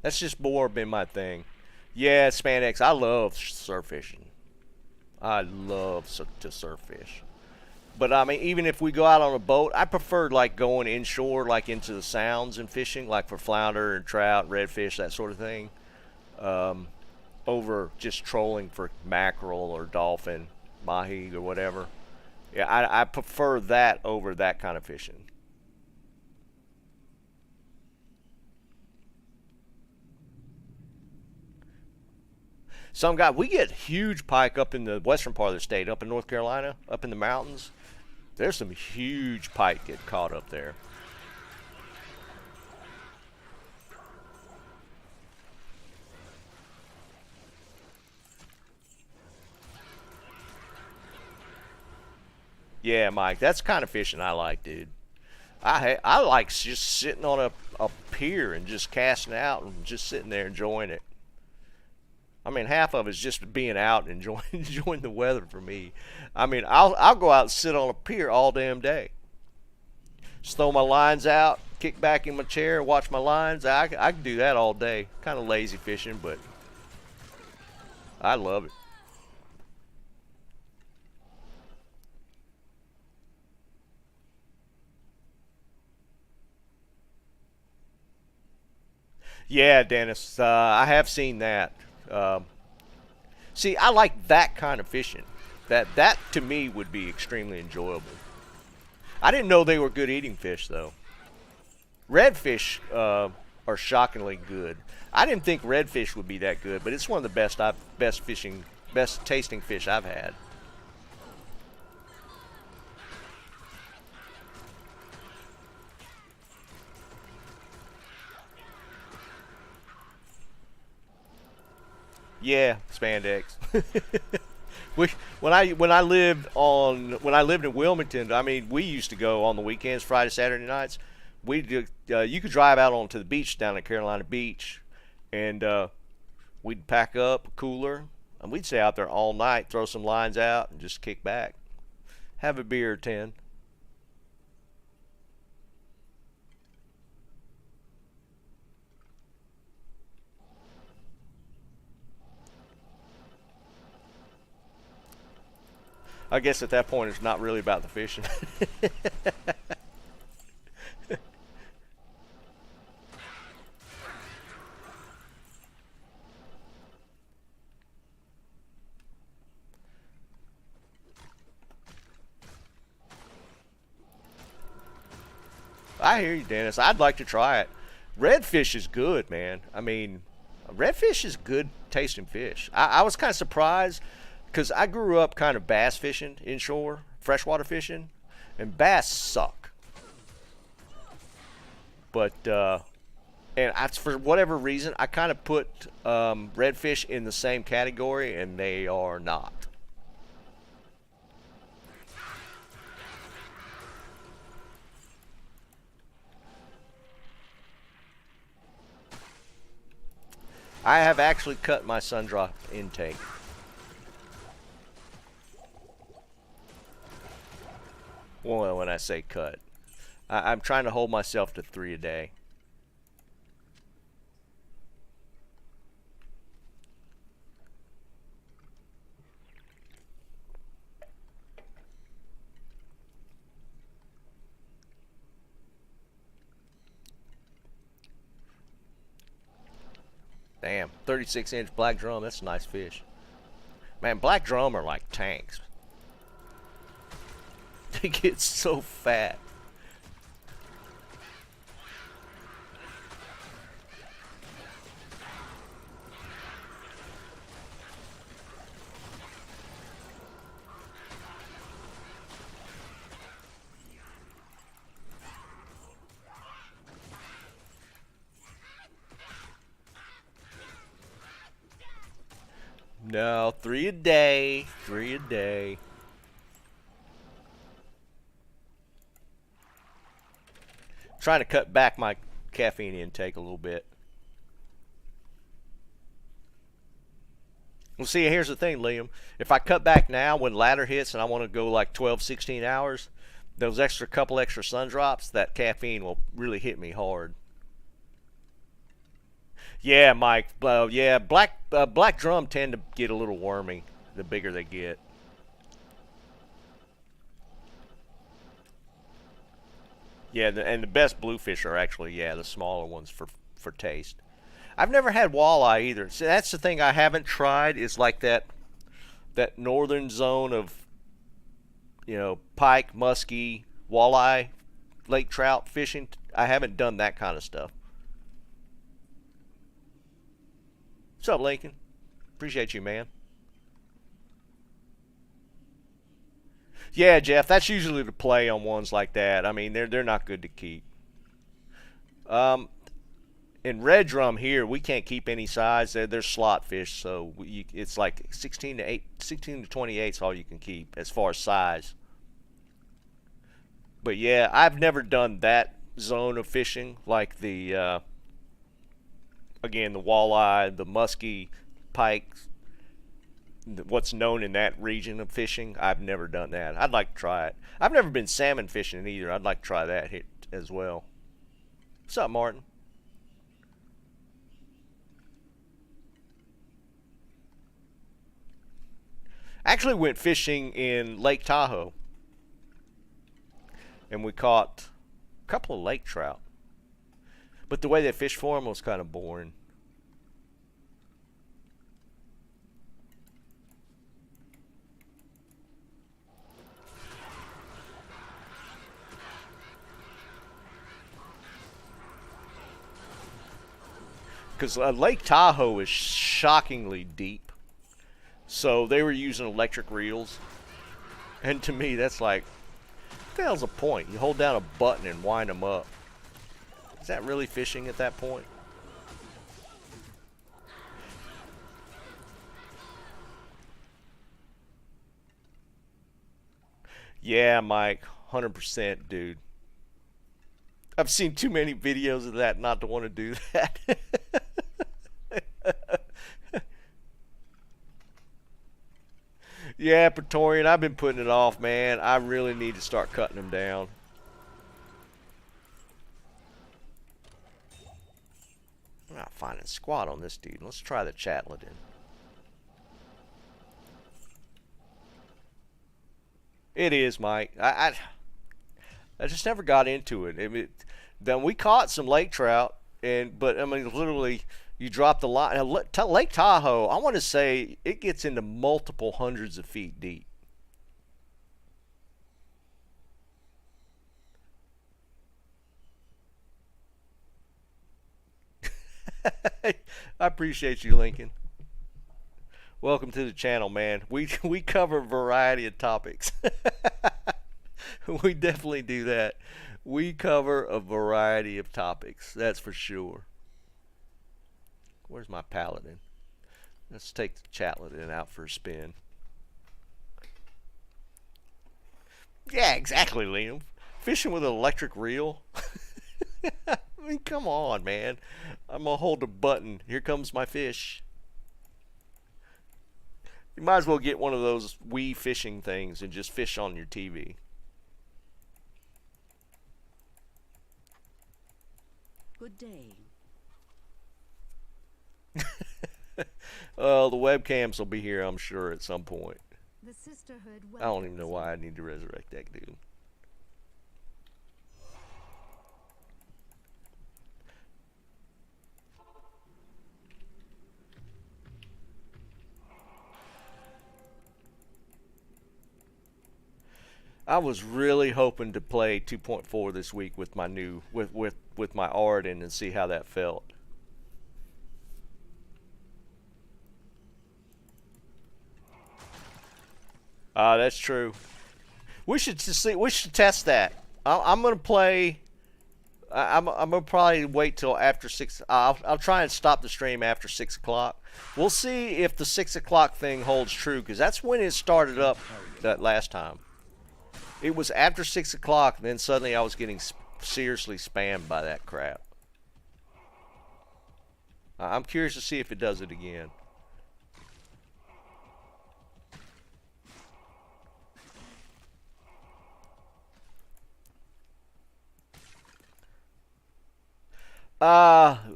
That's just more been my thing. Yeah, spandex. I love surf fishing. I love to surf fish. But I mean, even if we go out on a boat, I prefer like going inshore, like into the sounds and fishing, like for flounder and trout, redfish, that sort of thing, over just trolling for mackerel or dolphin, mahi or whatever. Yeah, I prefer that over that kind of fishing. Some guy, we get huge pike up in the western part of the state, up in North Carolina, up in the mountains. There's some huge pike get caught up there. Yeah, Mike, that's the kind of fishing I like, dude. I like just sitting on a pier and just casting out and just sitting there enjoying it. I mean, half of it's just being out and enjoying the weather for me. I mean, I'll go out and sit on a pier all damn day. Just throw my lines out, kick back in my chair, watch my lines. I can do that all day. Kind of lazy fishing, but I love it. Yeah, Dennis, I have seen that. Um, See, I like that kind of fishing. That to me would be extremely enjoyable. I didn't know they were good eating fish though. Redfish are shockingly good. I didn't think redfish would be that good, but it's one of the best tasting fish I've had. Yeah, spandex. Which when I lived in Wilmington, I mean, we used to go on the weekends, Friday, Saturday nights. You could drive out onto the beach down at Carolina Beach, and we'd pack up a cooler, and we'd stay out there all night, throw some lines out, and just kick back, have a beer or 10. I guess at that point it's not really about the fishing. I hear you, Dennis. I'd like to try it. Redfish is good, man. I mean, redfish is good tasting fish. I was kind of surprised because I grew up kind of bass fishing inshore, freshwater fishing, and bass suck. But for whatever reason, I kind of put redfish in the same category, and they are not. I have actually cut my sundrop intake. Well, when I say cut, I'm trying to hold myself to 3 a day. Damn, 36-inch black drum, that's a nice fish. Man, black drum are like tanks. They get so fat. No, 3 a day. 3 a day. Trying to cut back my caffeine intake a little bit. Well, see, here's the thing, Liam. If I cut back now when ladder hits and I want to go like 12, 16 hours, those couple extra sun drops, that caffeine will really hit me hard. Yeah, Mike. Yeah, black drum tend to get a little wormy the bigger they get. Yeah, and the best bluefish are actually, yeah, the smaller ones for taste. I've never had walleye either. So that's the thing I haven't tried is like that northern zone of, pike, muskie, walleye, lake trout fishing. I haven't done that kind of stuff. What's up, Lincoln? Appreciate you, man. Yeah, Jeff, that's usually the play on ones like that. I mean, they're not good to keep. In red drum here, we can't keep any size. They're slot fish, so it's like 16 to 28 is all you can keep as far as size. But yeah, I've never done that zone of fishing like the again, the walleye, the muskie, pike, what's known in that region of fishing. I've never done that. I'd like to try it. I've never been salmon fishing either. I'd like to try that hit as well. What's up, Martin? Actually went fishing in Lake Tahoe, and we caught a couple of lake trout. But the way they fished for them was kind of boring. Because Lake Tahoe is shockingly deep. So they were using electric reels. And to me, that's like, what the hell's the point? You hold down a button and wind them up. Is that really fishing at that point? Yeah, Mike, 100%, dude. I've seen too many videos of that not to want to do that. Yeah, Praetorian, I've been putting it off, man. I really need to start cutting them down. I'm not finding squat on this dude. Let's try the Chatladen. It is, Mike. I just never got into it. Then we caught some lake trout, but I mean, literally, you drop the line. Lake Tahoe, I want to say it gets into multiple hundreds of feet deep. I appreciate you, Lincoln. Welcome to the channel, man. We cover a variety of topics. We definitely do that. We cover a variety of topics. That's for sure. Where's my paladin? Let's take the Chatladin out for a spin. Yeah, exactly, Liam. Fishing with an electric reel? I mean, come on, man. I'm going to hold the button. Here comes my fish. You might as well get one of those Wii fishing things and just fish on your TV. Good day. Well, the webcams will be here, I'm sure, at some point. The sisterhood I don't even know why I need to resurrect that dude. I was really hoping to play 2.4 this week with my new with my Arden and see how that felt. That's true. We should see. We should test that. I'm gonna play. I'm gonna probably wait till after 6. I'll try and stop the stream after 6 o'clock. We'll see if the 6 o'clock thing holds true, because that's when it started up that last time. It was after 6 o'clock, and then suddenly I was getting seriously spammed by that crap. I'm curious to see if it does it again.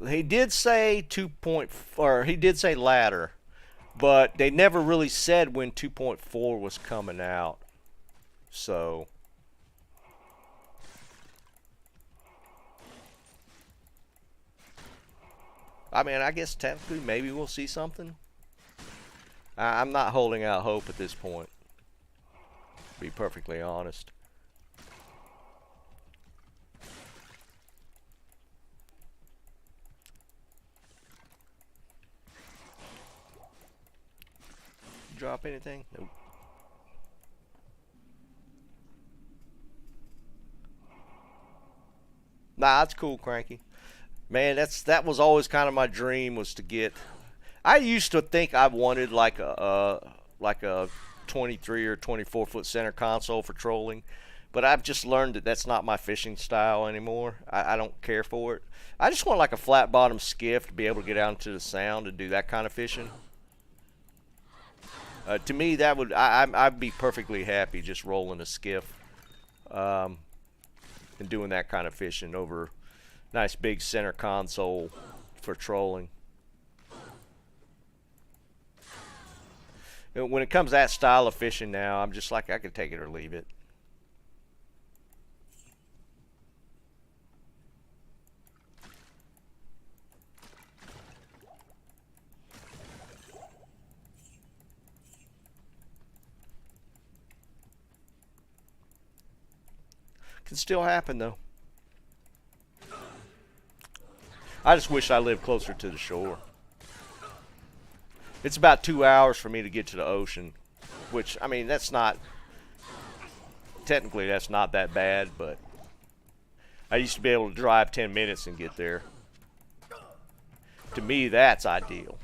He did say 2.4, he did say ladder, but they never really said when 2.4 was coming out. So I mean, I guess technically maybe we'll see something. I'm not holding out hope at this point, to be perfectly honest. Drop anything? Nope. Nah, that's cool, Cranky. Man, that was always kind of my dream, was to get. I used to think I wanted like a 23 or 24 foot center console for trolling, but I've just learned that that's not my fishing style anymore. I don't care for it. I just want like a flat bottom skiff to be able to get out into the sound and do that kind of fishing. To me, that would I'd be perfectly happy just rolling a skiff. And doing that kind of fishing over nice big center console for trolling. When it comes to that style of fishing now, I'm just like, I can take it or leave it. Can still happen though. I just wish I lived closer to the shore. It's about 2 hours for me to get to the ocean, which, I mean, that's not, technically that's not that bad, but I used to be able to drive 10 minutes and get there. To me, that's ideal.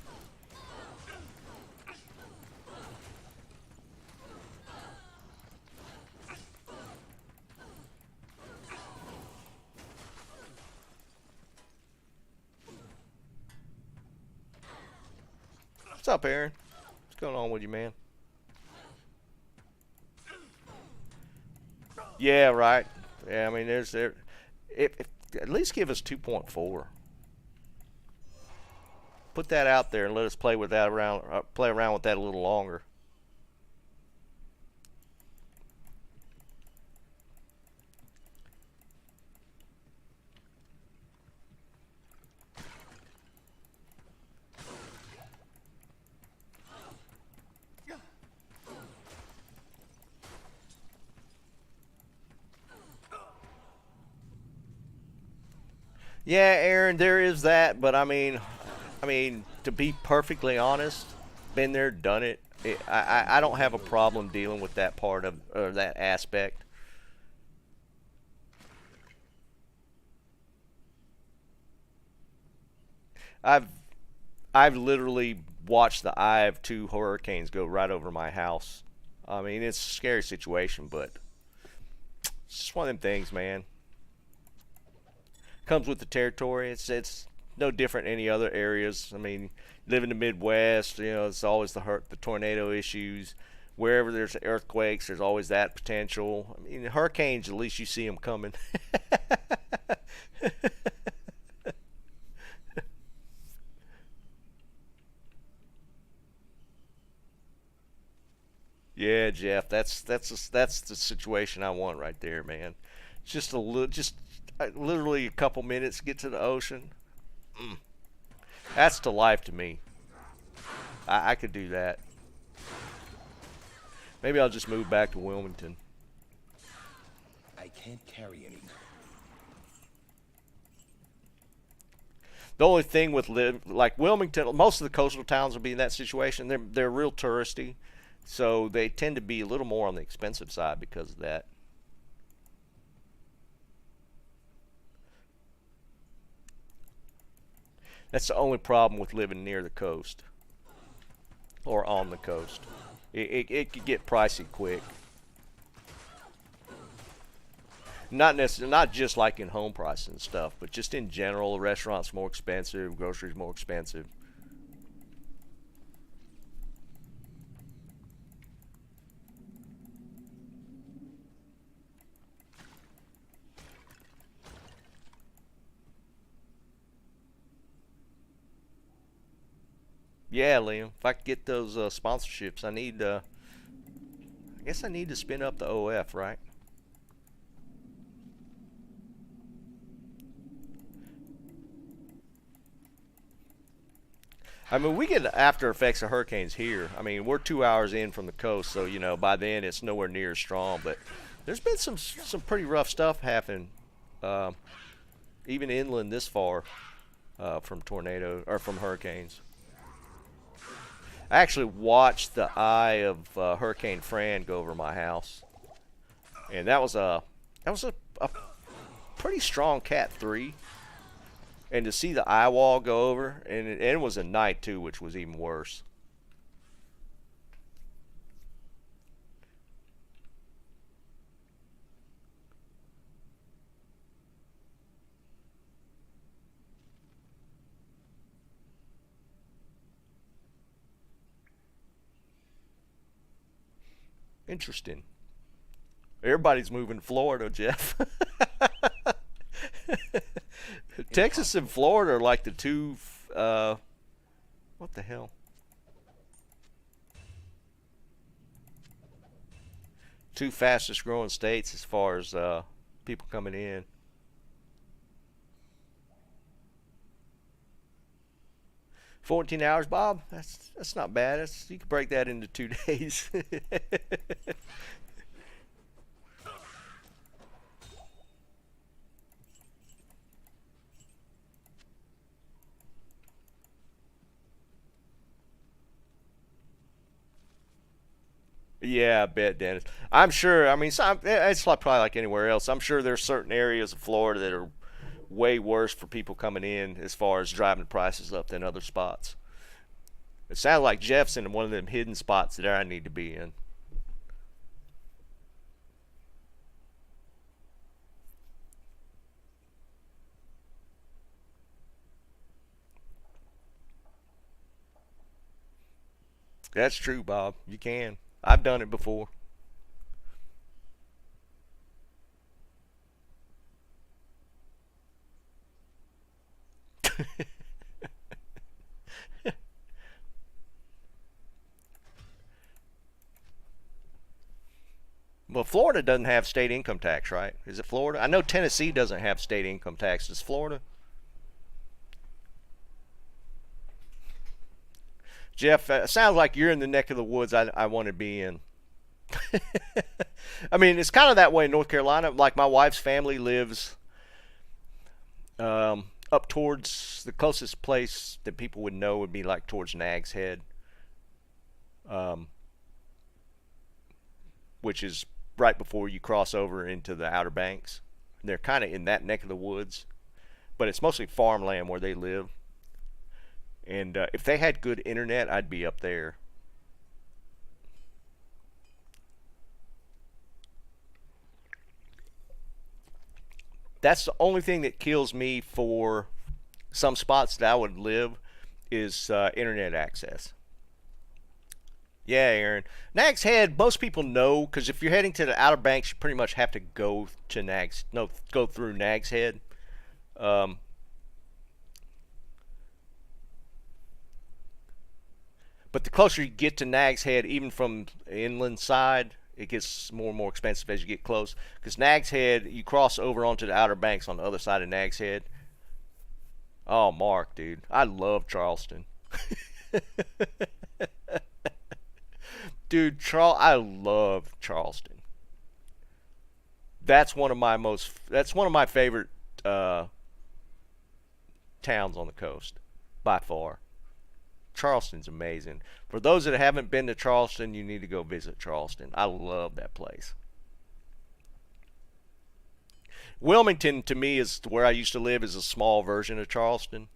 What's up, Aaron? What's going on with you, man? Yeah, right. Yeah, I mean, if at least give us 2.4. Put that out there and let us play with that play around with that a little longer. Yeah, Aaron, there is that, but I mean, I mean, to be perfectly honest, been there, done it. I don't have a problem dealing with that part of or that aspect. I've I've literally watched the eye of two hurricanes go right over my house. I mean, it's a scary situation, but it's just one of them things, man. Comes with the territory. It's no different than any other areas. I mean, live in the Midwest, it's always the tornado issues. Wherever there's earthquakes, there's always that potential. I mean, hurricanes, at least you see them coming. Yeah, Jeff, that's the situation I want right there, man. Just a little, just literally a couple minutes, get to the ocean. Mm. That's the life to me. I could do that. Maybe I'll just move back to Wilmington. I can't carry anymore. The only thing with like Wilmington, most of the coastal towns will be in that situation. They're real touristy, so they tend to be a little more on the expensive side because of that. That's the only problem with living near the coast or on the coast. It could get pricey quick. Not necessarily, not just like in home prices and stuff, but just in general, the restaurants more expensive, groceries more expensive. Yeah, Liam. If I could get those sponsorships, I guess I need to spin up the OF, right? I mean, we get after effects of hurricanes here. I mean, we're 2 hours in from the coast, so by then it's nowhere near as strong. But there's been some pretty rough stuff happening, even inland this far from tornado or from hurricanes. I actually watched the eye of Hurricane Fran go over my house, and that was a pretty strong Cat 3. And to see the eye wall go over, and it was a night too, which was even worse. Interesting. Everybody's moving to Florida, Jeff. Texas and Florida are like the two, what the hell? Two fastest growing states as far as people coming in. $14, Bob. That's not bad. You can break that into 2 days. Yeah, I bet, Dennis. I'm sure. I mean, it's probably like anywhere else. I'm sure there's certain areas of Florida that are way worse for people coming in as far as driving prices up than other spots. It sounds like Jeff's in one of them hidden spots that I need to be in. That's true, Bob. You can. I've done it before. Well, Florida doesn't have state income tax, right? Is it Florida? I know Tennessee doesn't have state income tax. Does Florida? Jeff, sounds like you're in the neck of the woods I want to be in. I mean, it's kind of that way in North Carolina. Like my wife's family lives up towards the closest place that people would know would be like towards Nag's Head, um, which is right before you cross over into the Outer Banks. They're kind of in that neck of the woods, but it's mostly farmland where they live. And if they had good internet, I'd be up there. That's the only thing that kills me for some spots that I would live is internet access. Yeah, Aaron. Nag's Head, most people know because if you're heading to the Outer Banks, you pretty much have to go to go through Nag's Head. Um, but the closer you get to Nag's Head, even from the inland side, it gets more and more expensive as you get close. Because Nag's Head, you cross over onto the Outer Banks on the other side of Nag's Head. Oh, Mark, dude, I love Charleston. Dude, I love Charleston. That's one of my favorite towns on the coast, by far. Charleston's amazing. For those that haven't been to Charleston, you need to go visit Charleston. I love that place. Wilmington, to me, is where I used to live, is a small version of Charleston.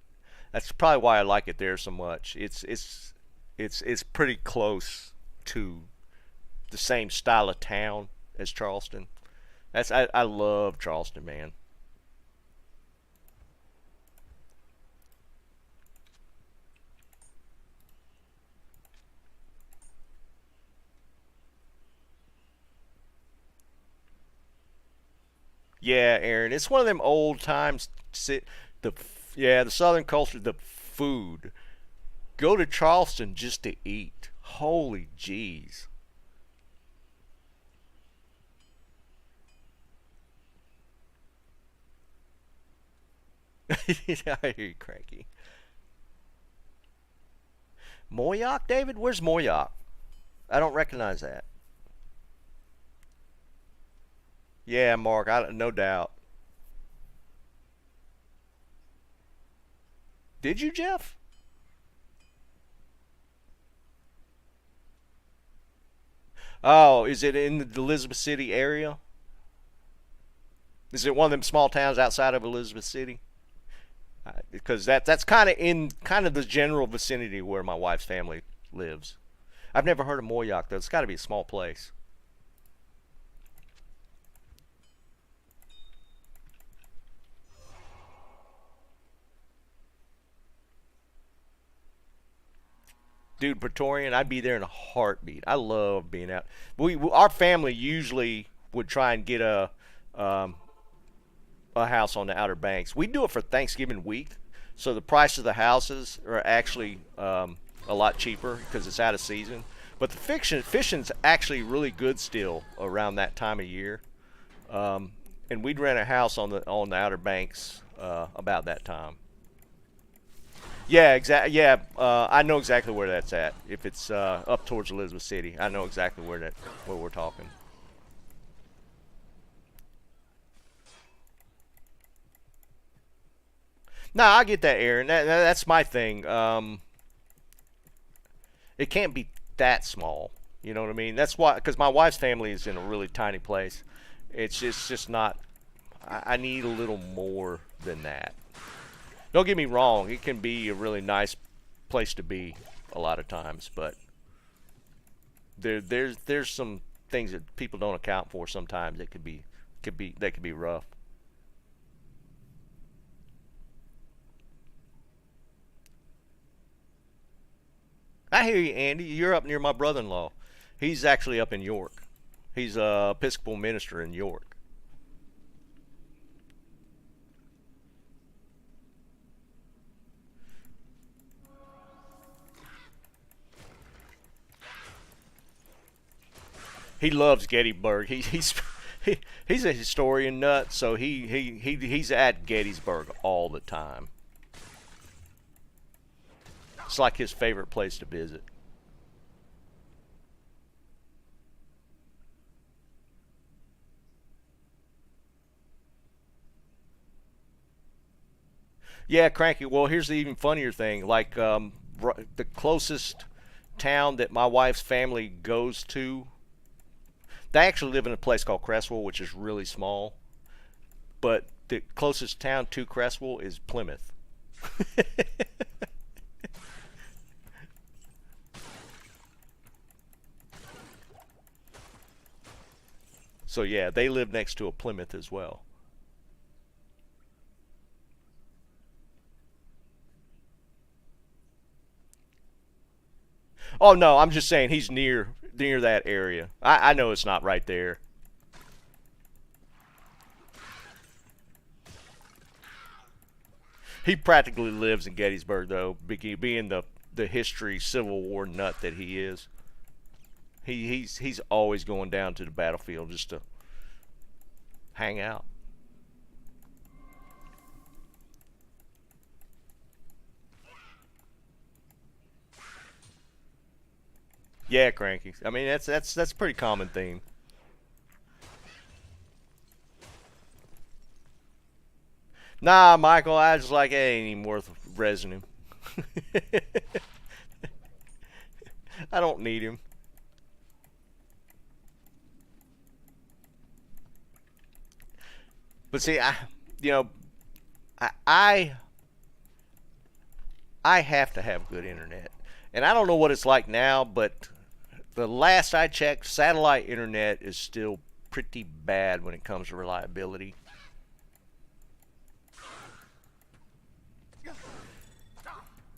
That's probably why I like it there so much. It's pretty close to the same style of town as Charleston. I love Charleston, man. Yeah, Aaron, it's one of them old times. The Southern culture, the food. Go to Charleston just to eat. Holy jeez. I hear you, Cranky. Moyock, David? Where's Moyock? I don't recognize that. Yeah, Mark, no doubt. Did you, Jeff? Oh, is it in the Elizabeth City area? Is it one of them small towns outside of Elizabeth City? Because that's kind of in kind of the general vicinity where my wife's family lives. I've never heard of Moyock though. It's got to be a small place. Dude, Praetorian, I'd be there in a heartbeat. I love being out. Our family usually would try and get a house on the Outer Banks. We do it for Thanksgiving week, so the price of the houses are actually a lot cheaper because it's out of season. But the fishing's actually really good still around that time of year, and we'd rent a house on the Outer Banks about that time. Yeah, exactly. Yeah, I know exactly where that's at. If it's up towards Elizabeth City, I know exactly where we're talking. No, I get that, Aaron. That's my thing. It can't be that small. You know what I mean? That's why, because my wife's family is in a really tiny place. It's just not. I need a little more than that. Don't get me wrong, it can be a really nice place to be a lot of times, but there's some things that people don't account for sometimes that could be rough. I hear you, Andy. You're up near my brother-in-law. He's actually up in York. He's a Episcopal minister in York. He loves Gettysburg. He's a historian nut, so he's at Gettysburg all the time. It's like his favorite place to visit. Yeah, cranky. Well, here's the even funnier thing. Like the closest town that my wife's family goes to, they actually live in a place called Cresswell, which is really small. But the closest town to Cresswell is Plymouth. So yeah, they live next to a Plymouth as well. Oh no, I'm just saying he's near that area. I know it's not right there. He practically lives in Gettysburg though, being the history Civil War nut that he is. He's always going down to the battlefield just to hang out. Yeah, cranky. I mean that's a pretty common theme. Nah, Michael, I just like it ain't even worth resing him. I don't need him. But see, you know, I, I, I have to have good internet, and I don't know what it's like now, but the last I checked, satellite internet is still pretty bad when it comes to reliability.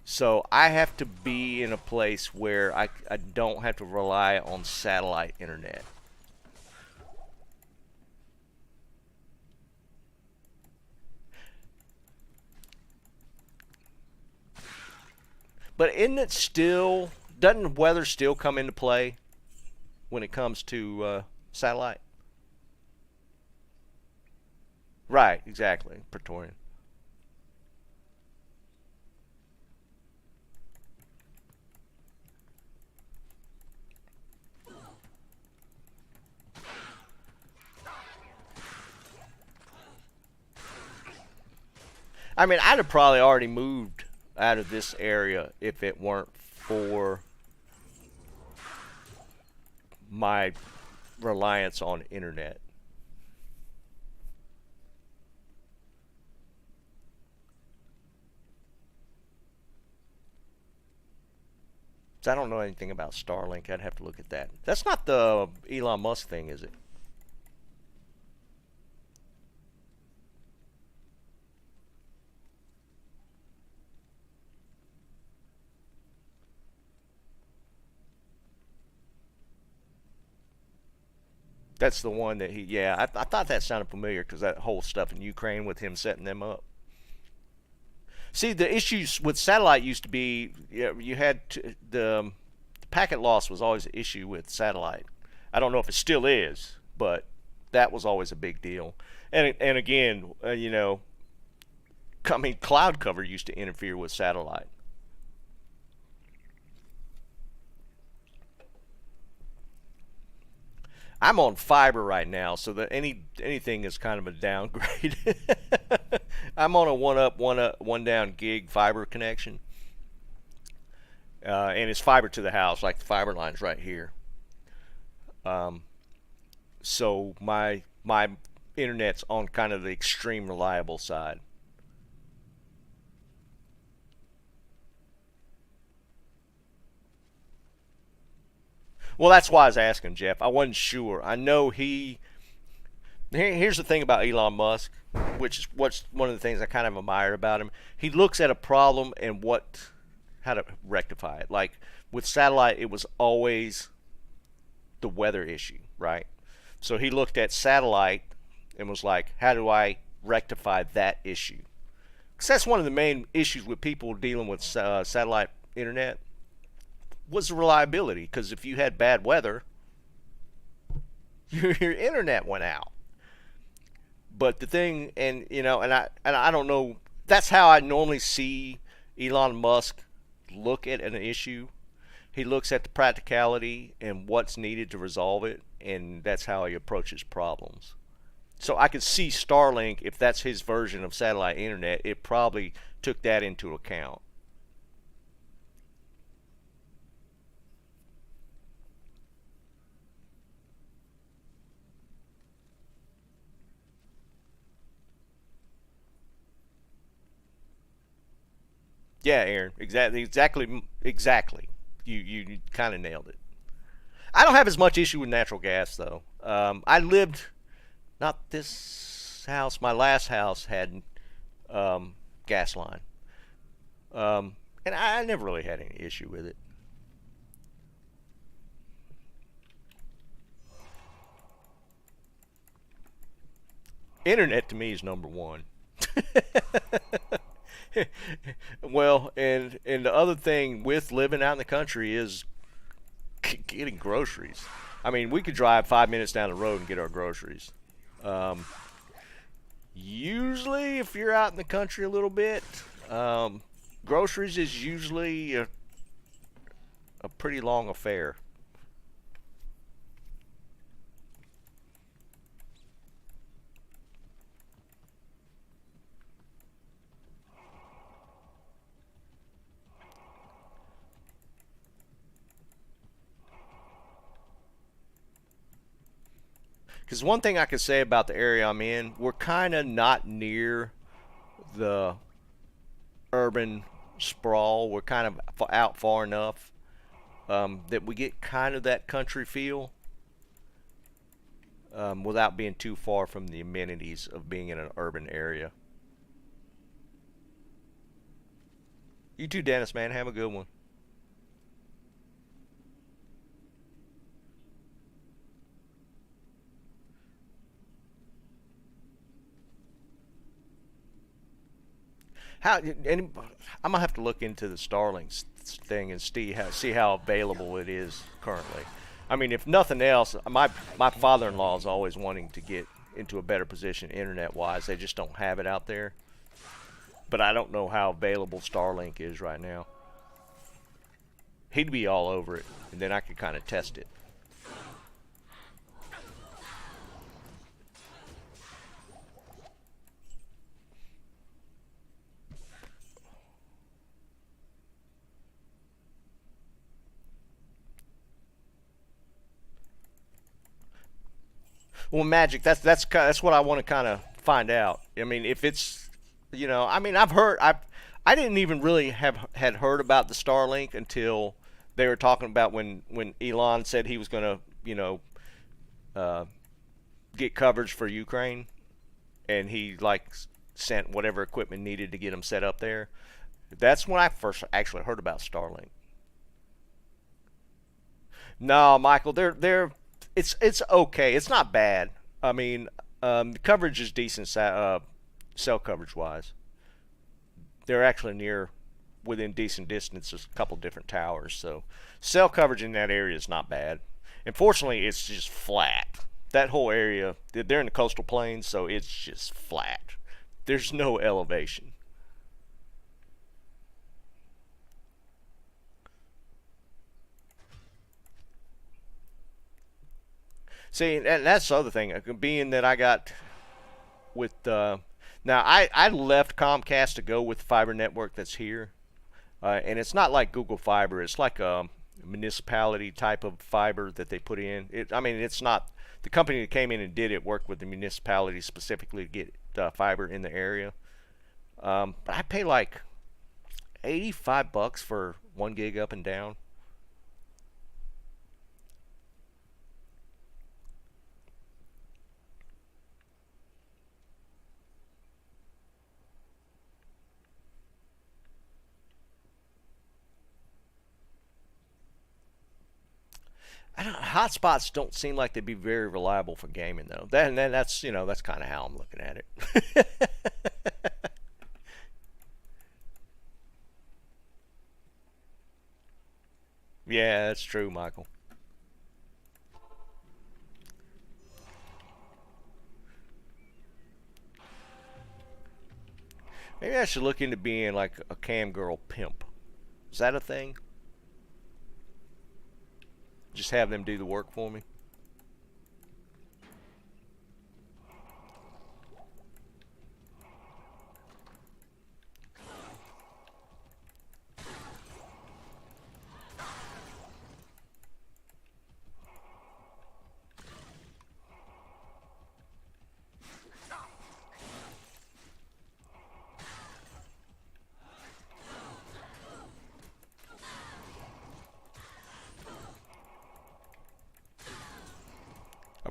So I have to be in a place where I don't have to rely on satellite internet. But isn't it still, doesn't weather still come into play when it comes to satellite? Right, exactly. Praetorian. I mean, I'd have probably already moved out of this area if it weren't for my reliance on internet. So I don't know anything about Starlink. I'd have to look at that. That's not the Elon Musk thing, is it? That's the one that he, yeah, I thought that sounded familiar because that whole stuff in Ukraine with him setting them up. See, the issues with satellite used to be, you had the packet loss was always an issue with satellite. I don't know if it still is, but that was always a big deal. And again, I mean, cloud cover used to interfere with satellite. I'm on fiber right now, so that anything is kind of a downgrade. I'm on a one down gig fiber connection, and it's fiber to the house, like the fiber line's right here. Um, so my internet's on kind of the extreme reliable side. Well, that's why I was asking Jeff. I wasn't sure. I know he. Here's the thing about Elon Musk, which is what's one of the things I kind of admire about him. He looks at a problem and how to rectify it. Like with satellite, it was always the weather issue, right? So he looked at satellite and was like, how do I rectify that issue? Because that's one of the main issues with people dealing with satellite internet was the reliability. Because if you had bad weather, your internet went out. But the thing, and I don't know. That's how I normally see Elon Musk look at an issue. He looks at the practicality and what's needed to resolve it, and that's how he approaches problems. So I could see Starlink, if that's his version of satellite internet, it probably took that into account. Yeah, Aaron, exactly. You kind of nailed it. I don't have as much issue with natural gas though. I lived, not this house, my last house had gas line, and I never really had any issue with it. Internet to me is number one. Well, and the other thing with living out in the country is getting groceries. I mean, we could drive 5 minutes down the road and get our groceries. Um, Usually, if you're out in the country a little bit, groceries is usually a pretty long affair. Because one thing I could say about the area I'm in, we're kind of not near the urban sprawl. We're kind of out far enough that we get kind of that country feel without being too far from the amenities of being in an urban area. You too, Dennis, man. Have a good one. How and I'm gonna have to look into the Starlink thing and see how available it is currently. I mean, if nothing else, my father-in-law is always wanting to get into a better position internet-wise. They just don't have it out there. But I don't know how available Starlink is right now. He'd be all over it, and then I could kind of test it. Well, Magic, that's what I want to kind of find out. I mean, if it's, I mean, I didn't even really had heard about the Starlink until they were talking about when Elon said he was going to, uh, get coverage for Ukraine, and he like sent whatever equipment needed to get them set up there. That's when I first actually heard about Starlink. No, Michael, it's okay. It's not bad. I mean, the coverage is decent, cell coverage wise. They're actually within decent distance of a couple different towers, so cell coverage in that area is not bad. Unfortunately, it's just flat. That whole area, they're in the coastal plains, so it's just flat. There's no elevation. See, and that's the other thing. Being that I got with now I left Comcast to go with the fiber network that's here, and it's not like Google Fiber. It's like a municipality type of fiber that they put in. I mean, it's not the company that came in and did it worked with the municipality specifically to get fiber in the area. But I pay like $85 for 1 gig up and down. Hotspots don't seem like they'd be very reliable for gaming though. That's kind of how I'm looking at it. Yeah, that's true, Michael. Maybe I should look into being like a cam girl pimp. Is that a thing? Just have them do the work for me.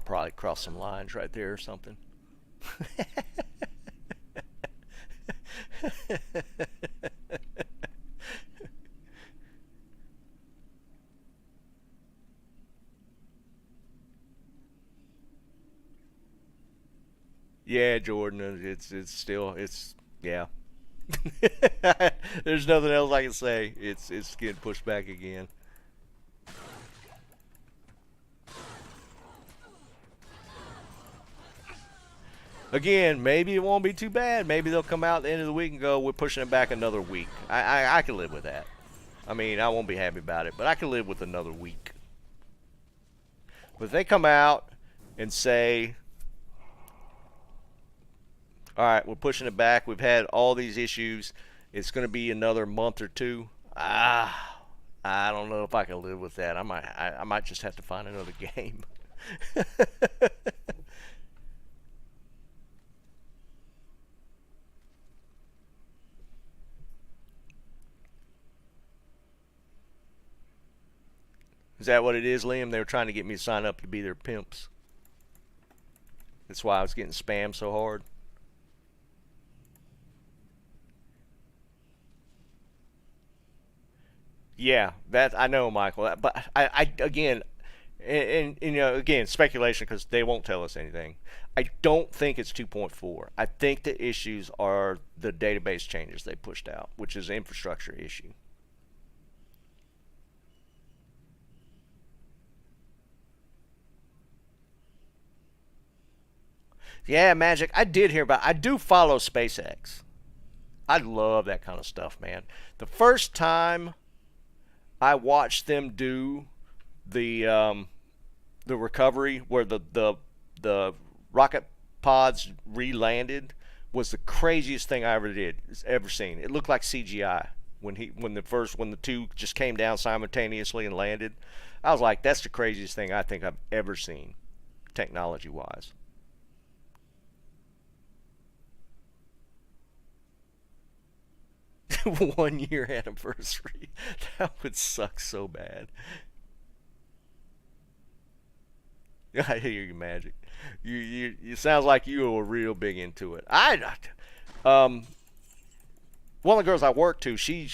probably cross some lines right there or something. Yeah, Jordan, it's still yeah. There's nothing else I can say. It's getting pushed back again. Again, maybe it won't be too bad. Maybe they'll come out at the end of the week and go, we're pushing it back another week. I can live with that. I mean, I won't be happy about it, but I can live with another week. But if they come out and say, all right, we're pushing it back. We've had all these issues. It's going to be another month or two. I don't know if I can live with that. I might just have to find another game. Is that what it is, Liam? They were trying to get me to sign up to be their pimps. That's why I was getting spammed so hard. Yeah, that I know, Michael. But I again, and you know, again, speculation because they won't tell us anything. I don't think it's 2.4. I think the issues are the database changes they pushed out, which is an infrastructure issue. Yeah, Magic. I did hear about. I do follow SpaceX. I love that kind of stuff, man. The first time I watched them do the recovery where the rocket pods re-landed was the craziest thing I ever seen. It looked like CGI when the two just came down simultaneously and landed. I was like, that's the craziest thing I think I've ever seen, technology wise. 1 year anniversary. That would suck so bad. I hear you, Magic. You sounds like you were real big into it. Um one of the girls I worked to, she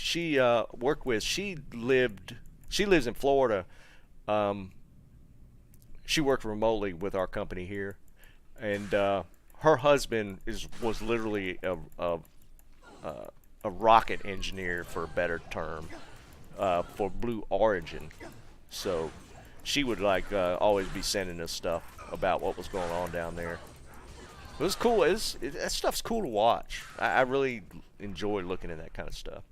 worked with, she lives in Florida. She worked remotely with our company here, and her husband was literally a rocket engineer, for a better term, for Blue Origin. So she would always be sending us stuff about what was going on down there. It was cool. That stuff's cool to watch. I really enjoy looking at that kind of stuff.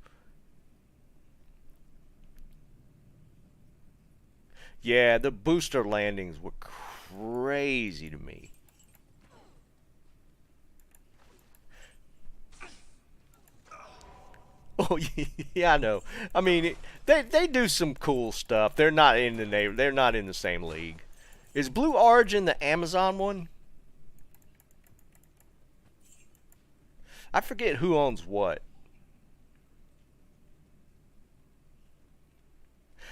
Yeah, the booster landings were crazy to me. Oh yeah, I know. I mean, they do some cool stuff. They're not in the same league. Is Blue Origin the Amazon one? I forget who owns what.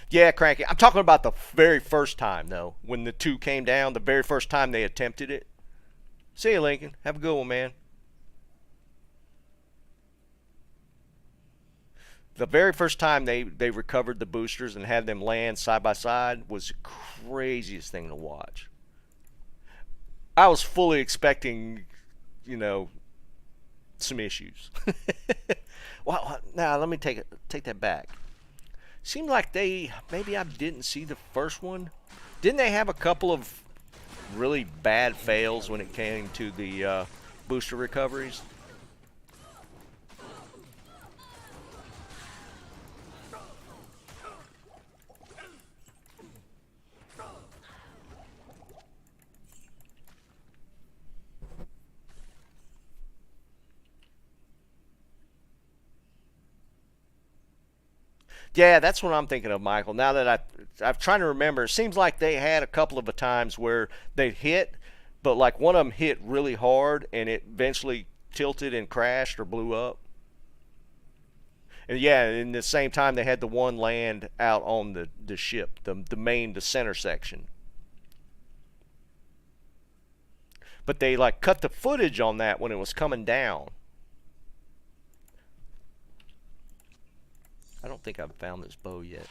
Yeah, Cranky. I'm talking about the very first time though, when the two came down. The very first time they attempted it. See you, Lincoln. Have a good one, man. The very first time they recovered the boosters and had them land side by side was the craziest thing to watch. I was fully expecting, some issues. Well, now let me take that back. Seemed like maybe I didn't see the first one. Didn't they have a couple of really bad fails when it came to the booster recoveries? Yeah, that's what I'm thinking of, Michael. Now that I'm trying to remember, it seems like they had a couple of times where they hit, but like one of them hit really hard and it eventually tilted and crashed or blew up. And yeah, in the same time they had the one land out on the ship, the center section. but they like cut the footage on that when it was coming down. I don't think I've found this bow yet.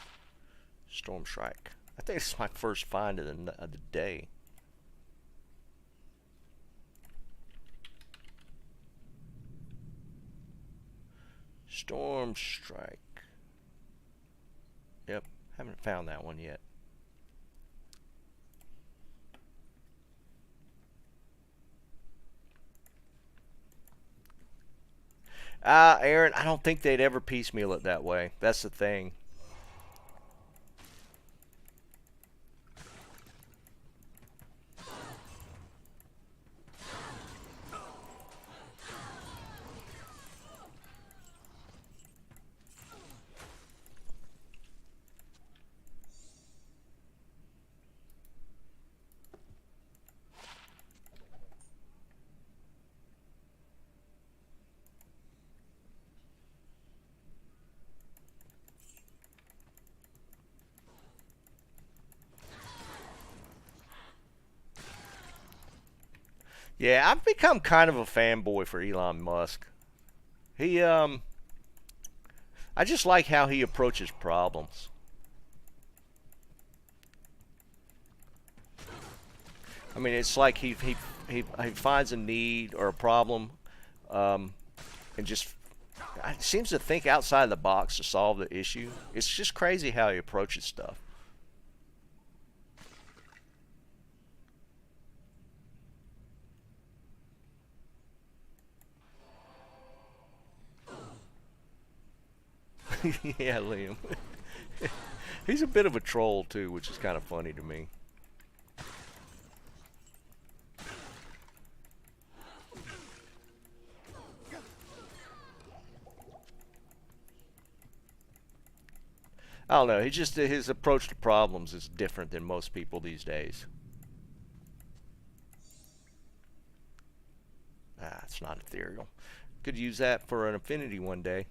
Storm Strike. I think it's my first find of the day. Storm Strike. Yep, haven't found that one yet. Aaron, I don't think they'd ever piecemeal it that way. That's the thing. Yeah, I've become kind of a fanboy for Elon Musk. He, I just like how he approaches problems. I mean, it's like he finds a need or a problem, and just seems to think outside the box to solve the issue. It's just crazy how he approaches stuff. Yeah, Liam. He's a bit of a troll too, which is kind of funny to me. I don't know. He just his approach to problems is different than most people these days. It's not ethereal. Could use that for an affinity one day.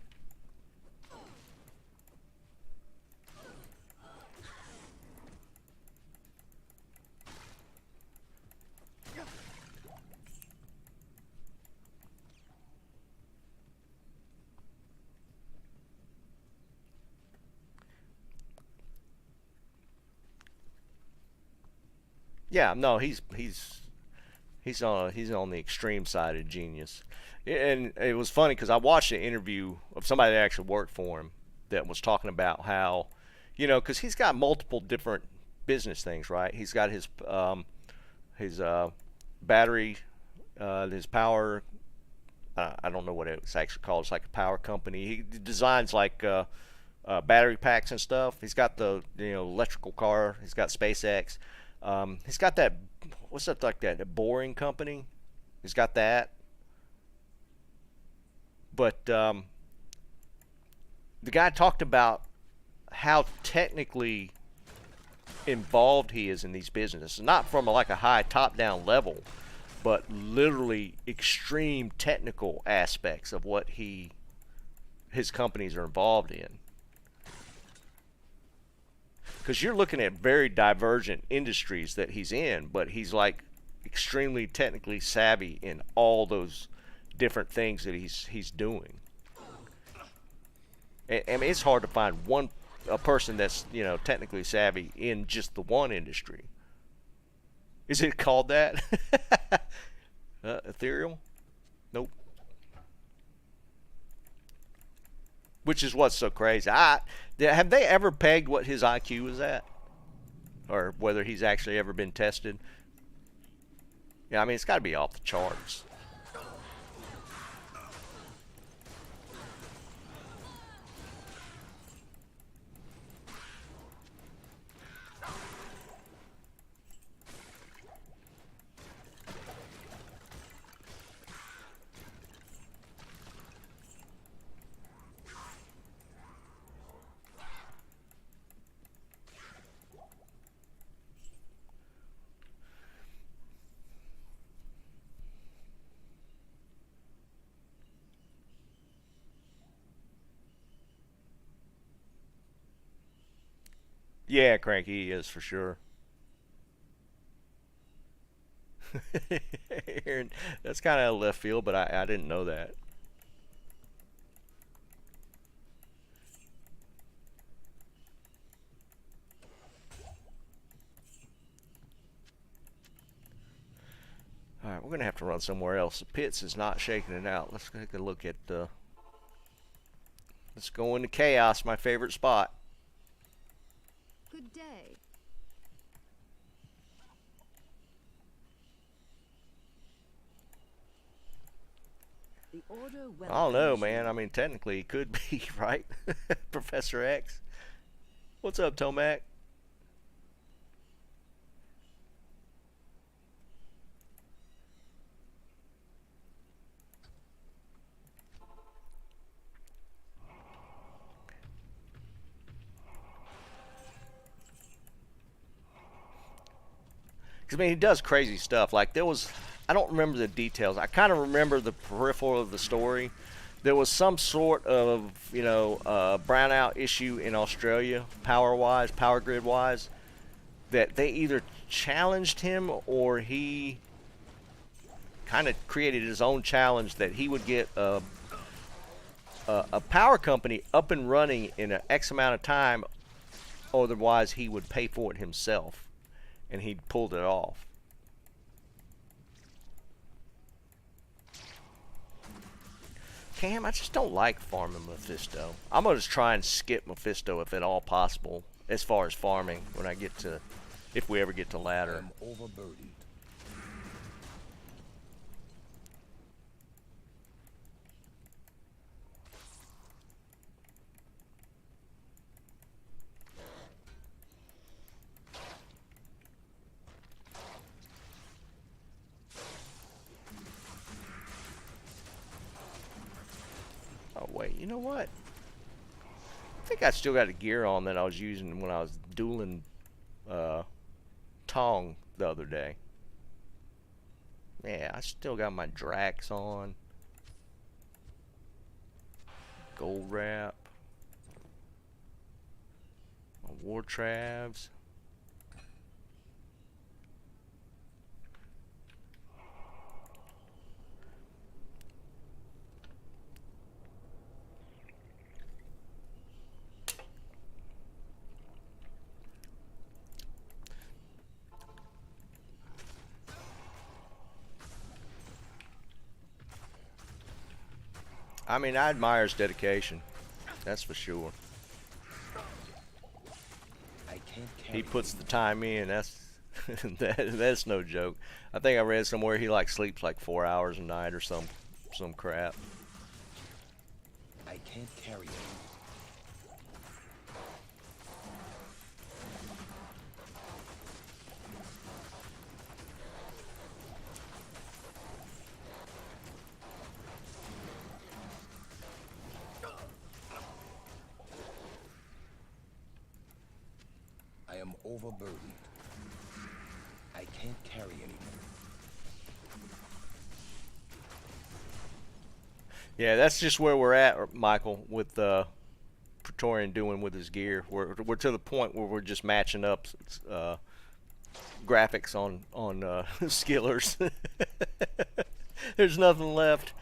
Yeah, no, he's on the extreme side of genius, and it was funny because I watched an interview of somebody that actually worked for him that was talking about how, because he's got multiple different business things, right? He's got his battery, his power. I don't know what it's actually called. It's like a power company. He designs like battery packs and stuff. He's got the electrical car. He's got SpaceX. He's got that, what's that like that boring company? He's got that. But the guy talked about how technically involved he is in these businesses, not from like a high top-down level, but literally extreme technical aspects of what his companies are involved in. Because you're looking at very divergent industries that he's in, but he's like extremely technically savvy in all those different things that he's doing. I mean, it's hard to find a person that's technically savvy in just the one industry. Is it called that? Ethereal? Nope. Which is what's so crazy. Have they ever pegged what his IQ is at? Or whether he's actually ever been tested? Yeah, I mean, it's got to be off the charts. Yeah, cranky he is for sure. Aaron, that's kind of left field, but I didn't know that. Alright, we're going to have to run somewhere else. The pits is not shaking it out. Let's take a look at... let's go into chaos, my favorite spot. Good day. The order I don't know, man. I mean, technically it could be, right? Professor X. What's up, Tomac? I mean, he does crazy stuff. Like, there was... I don't remember the details. I kind of remember the peripheral of the story. There was some sort of, you know, brownout issue in Australia, power-wise, power grid-wise, that they either challenged him or he kind of created his own challenge that he would get a power company up and running in an X amount of time, otherwise he would pay for it himself, and he pulled it off. Cam, I just don't like farming Mephisto. I'm going to just try and skip Mephisto if at all possible, as far as farming, when I get to, if we ever get to ladder. I'm overburdened. Oh, wait, you know what? I think I still got a gear on that I was using when I was dueling Tong the other day. Yeah, I still got my Drax on. Gold wrap. My War Travs. I mean, I admire his dedication. That's for sure. I can't carry He puts the time in. That's that's no joke. I think I read somewhere he like sleeps like 4 hours a night or some crap. I can't carry it. I am overburdened. I can't carry anymore. Yeah, that's just where we're at, Michael, with Praetorian doing with his gear. We're to the point where we're just matching up graphics on skillers. There's nothing left,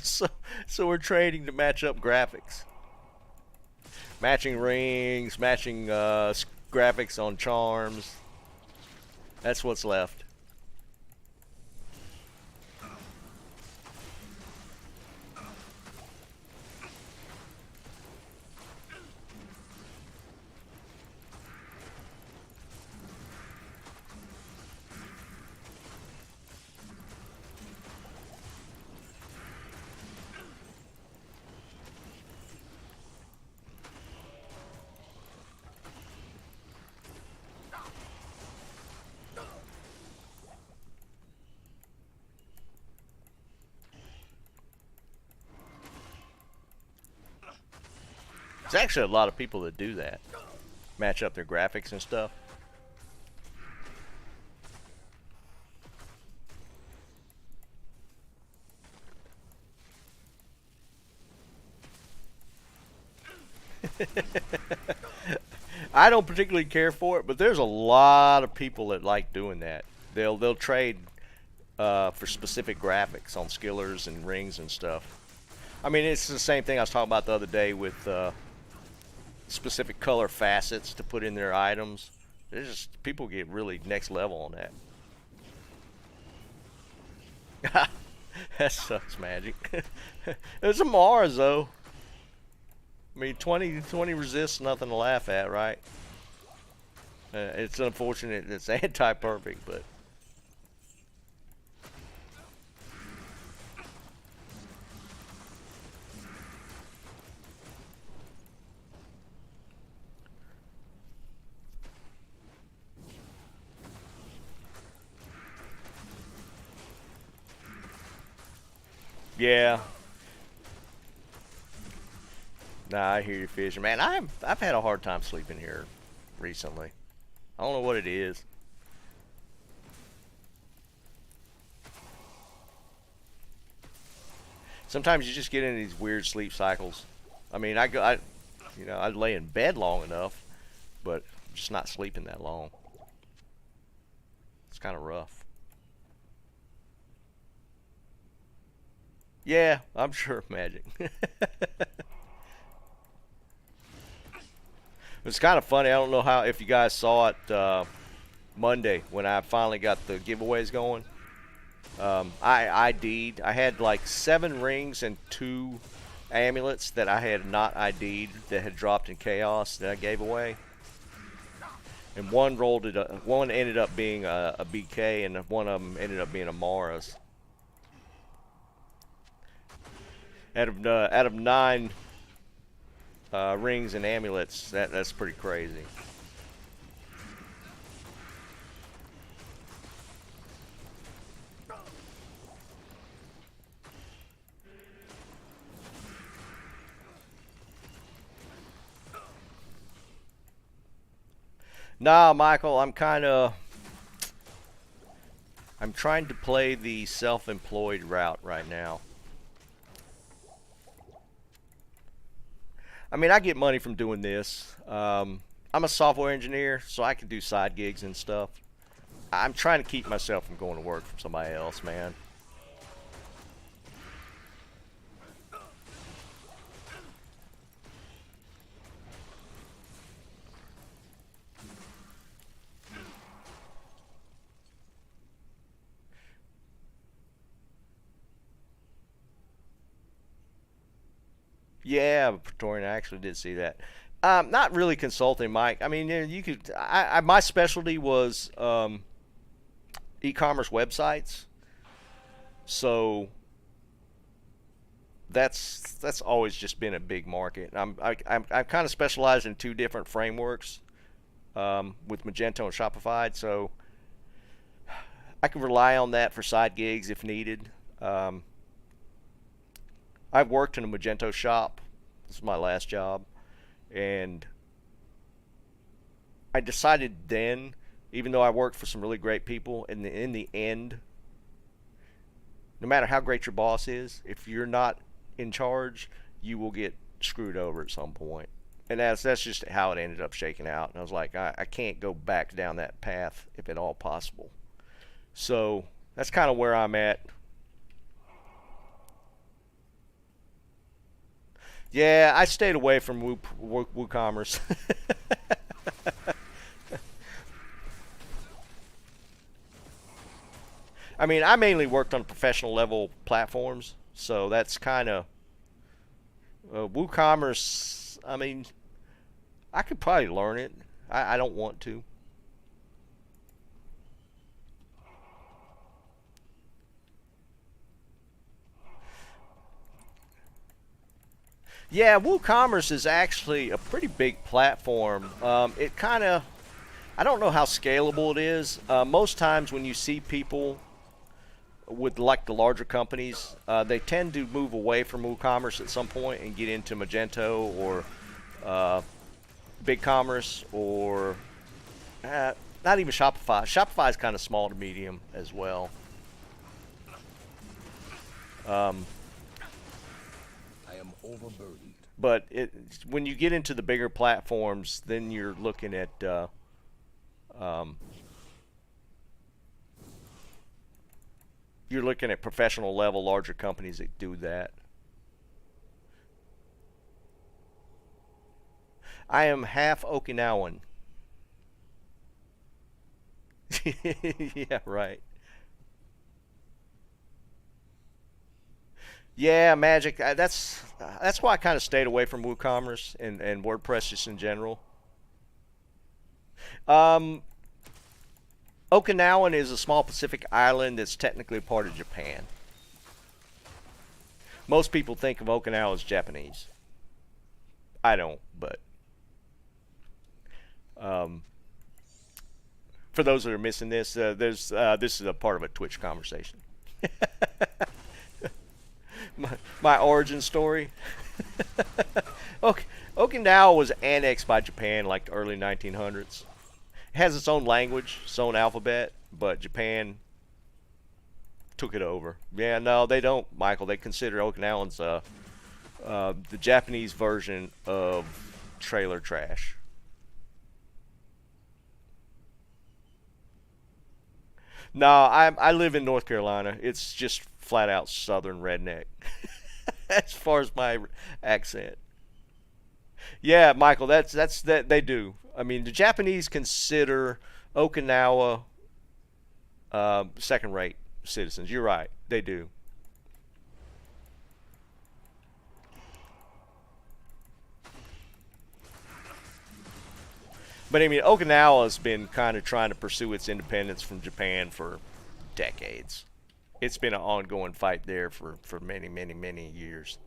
so we're trading to match up graphics, matching rings, matching graphics on charms. That's what's left. There's actually a lot of people that do that, match up their graphics and stuff. I don't particularly care for it, but there's a lot of people that like doing that. They'll trade for specific graphics on skillers and rings and stuff. I mean, it's the same thing I was talking about the other day with specific color facets to put in their items. There's just people get really next level on that. That sucks, Magic. There's a Mars though. I mean, 20 resists, nothing to laugh at, right? It's unfortunate it's anti-perfect, but yeah. Nah, I hear you, Fisher. Man, I've had a hard time sleeping here recently. I don't know what it is. Sometimes you just get into these weird sleep cycles. I mean, I lay in bed long enough, but just not sleeping that long. It's kind of rough. Yeah, I'm sure, Magic. It's kind of funny. I don't know if you guys saw it Monday when I finally got the giveaways going. I ID'd. I had like 7 rings and 2 amulets that I had not ID'd that had dropped in chaos that I gave away. And one ended up being a BK, and one of them ended up being a Mars. Out of 9 rings and amulets, that's pretty crazy. Nah, Michael, I'm trying to play the self-employed route right now. I mean, I get money from doing this. I'm a software engineer, so I can do side gigs and stuff. I'm trying to keep myself from going to work for somebody else, man. Yeah, Praetorian, I actually did see that. Not really consulting, Mike. I mean, you could. My specialty was e-commerce websites, so that's always just been a big market. I'm kind of specialized in 2 different frameworks with Magento and Shopify, so I can rely on that for side gigs if needed. I've worked in a Magento shop. This is my last job. And I decided then, even though I worked for some really great people, in the end, no matter how great your boss is, if you're not in charge, you will get screwed over at some point. And that's just how it ended up shaking out. And I was like, I can't go back down that path if at all possible. So that's kind of where I'm at. Yeah, I stayed away from WooCommerce. I mean, I mainly worked on professional level platforms, so that's kind of WooCommerce. I mean, I could probably learn it. I don't want to. Yeah, WooCommerce is actually a pretty big platform. It kind of, I don't know how scalable it is. Most times when you see people with like the larger companies, they tend to move away from WooCommerce at some point and get into Magento or BigCommerce or not even Shopify. Shopify is kind of small to medium as well. I am overburdened. But when you get into the bigger platforms, then you're looking at You're looking at professional level, larger companies that do that. I am half Okinawan. Yeah, right. Yeah, Magic. That's why I kind of stayed away from WooCommerce and WordPress just in general. Um, Okinawan is a small Pacific island that's technically part of Japan. Most people think of Okinawa as Japanese. I don't, but um, for those that are missing this, this is a part of a Twitch conversation. my origin story. Okinawa was annexed by Japan like the early 1900s. It has its own language, its own alphabet, but Japan took it over. Yeah, no, they don't, Michael. They consider Okinawans the Japanese version of trailer trash. No, I live in North Carolina. It's just flat out southern redneck as far as my accent. Yeah, Michael, that's that they do. I mean, the Japanese consider Okinawa second-rate citizens. You're right, they do. But I mean, Okinawa has been kind of trying to pursue its independence from Japan for decades. It's been an ongoing fight there for many, many, many years.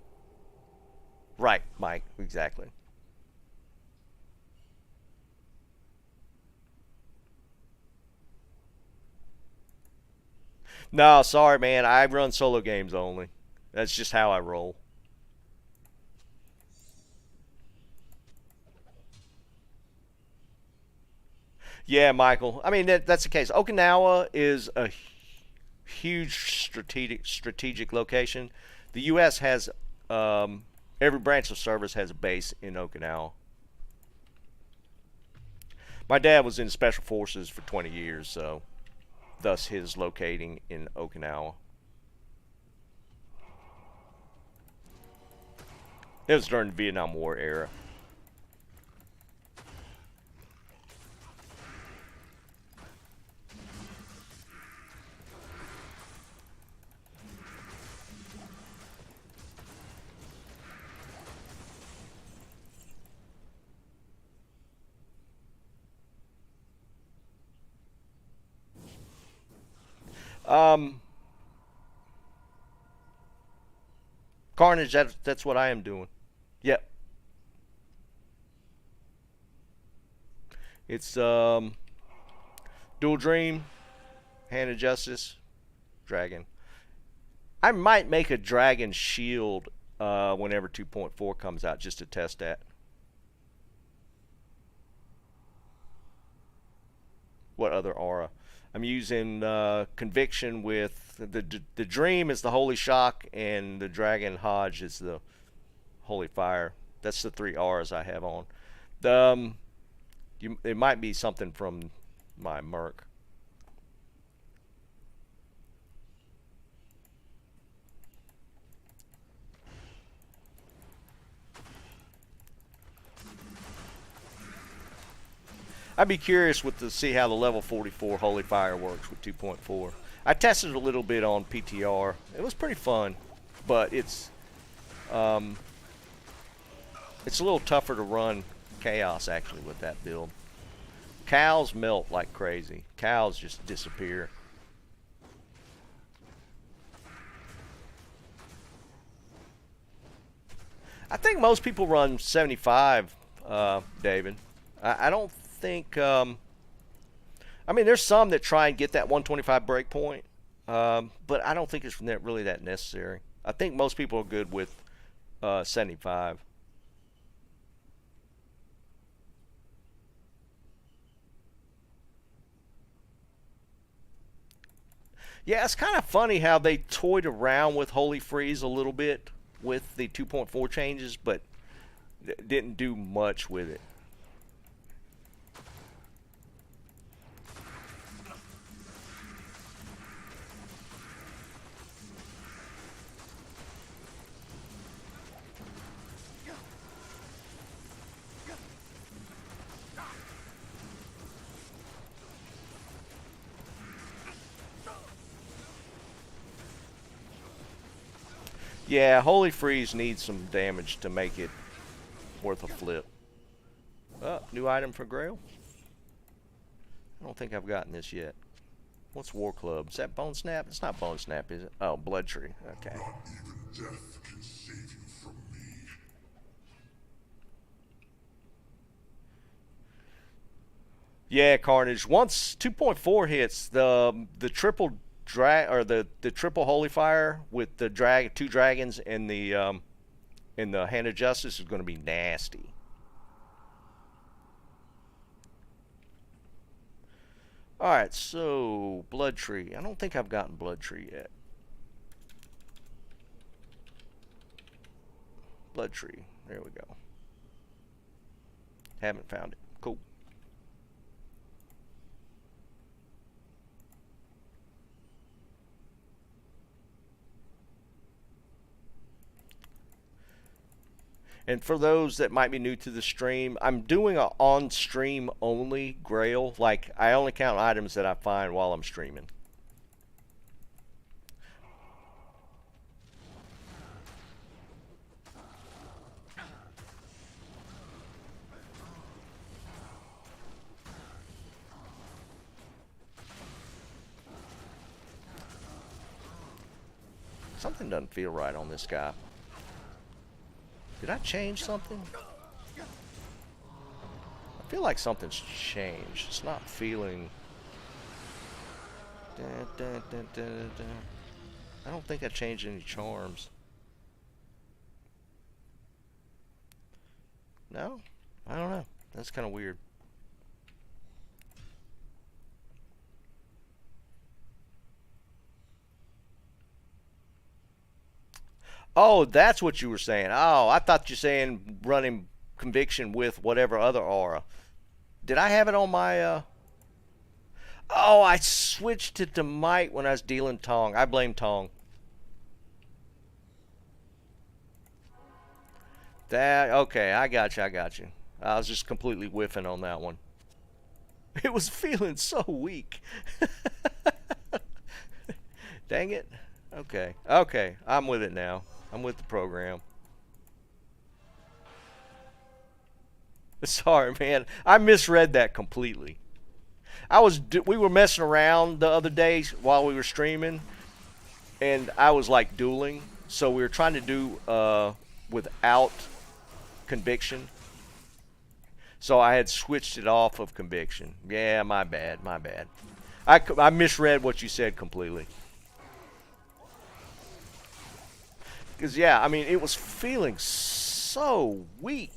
Right, Mike, exactly. No, sorry, man. I run solo games only. That's just how I roll. Yeah, Michael. I mean, that's the case. Okinawa is a huge strategic location. The U.S. has every branch of service has a base in Okinawa. My dad was in Special Forces for 20 years, so thus his locating in Okinawa. It was during the Vietnam War era. Um, Carnage, that's what I am doing. Yep. It's Dual Dream, Hand of Justice, Dragon. I might make a Dragon Shield whenever 2.4 comes out just to test that. What other aura? I'm using Conviction with the Dream is the Holy Shock and the Dragon Hodge is the Holy Fire. That's the three auras I have on. The it might be something from my Merc. I'd be curious with to see how the level 44 Holy Fire works with 2.4. I tested a little bit on PTR. It was pretty fun, but um, it's a little tougher to run Chaos actually with that build. Cows melt like crazy. Cows just disappear. I think most people run 75, David. I don't think. I mean, there's some that try and get that 125 break point, but I don't think it's really that necessary. I think most people are good with 75. Yeah, it's kind of funny how they toyed around with Holy Freeze a little bit with the 2.4 changes, but didn't do much with it. Yeah, Holy Freeze needs some damage to make it worth a flip. Oh, new item for Grail? I don't think I've gotten this yet. What's War Club? Is that Bone Snap? It's not Bone Snap, is it? Oh, Blood Tree. Okay. Not even death can save you from me. Yeah, Carnage. Once 2.4 hits, the triple the triple Holy Fire with the two dragons and the Hand of Justice is going to be nasty. Alright, so Blood Tree. I don't think I've gotten Blood Tree yet. Blood Tree. There we go. Haven't found it. Cool. And for those that might be new to the stream, I'm doing a on-stream only Grail. Like, I only count items that I find while I'm streaming. Something doesn't feel right on this guy. Did I change something? I feel like something's changed. It's not feeling... I don't think I changed any charms. No? I don't know. That's kind of weird. Oh, that's what you were saying. Oh, I thought you were saying running Conviction with whatever other aura. Did I have it on my... Oh, I switched it to Might when I was dealing Tong. I blame Tong. Okay, I got you, I got you. I was just completely whiffing on that one. It was feeling so weak. Dang it. Okay, okay, I'm with it now. I'm with the program. Sorry, man. I misread that completely. We were messing around the other day while we were streaming, and I was like dueling. So we were trying to do without Conviction. So I had switched it off of Conviction. Yeah, my bad, my bad. I misread what you said completely. Because, yeah, I mean, it was feeling so weak.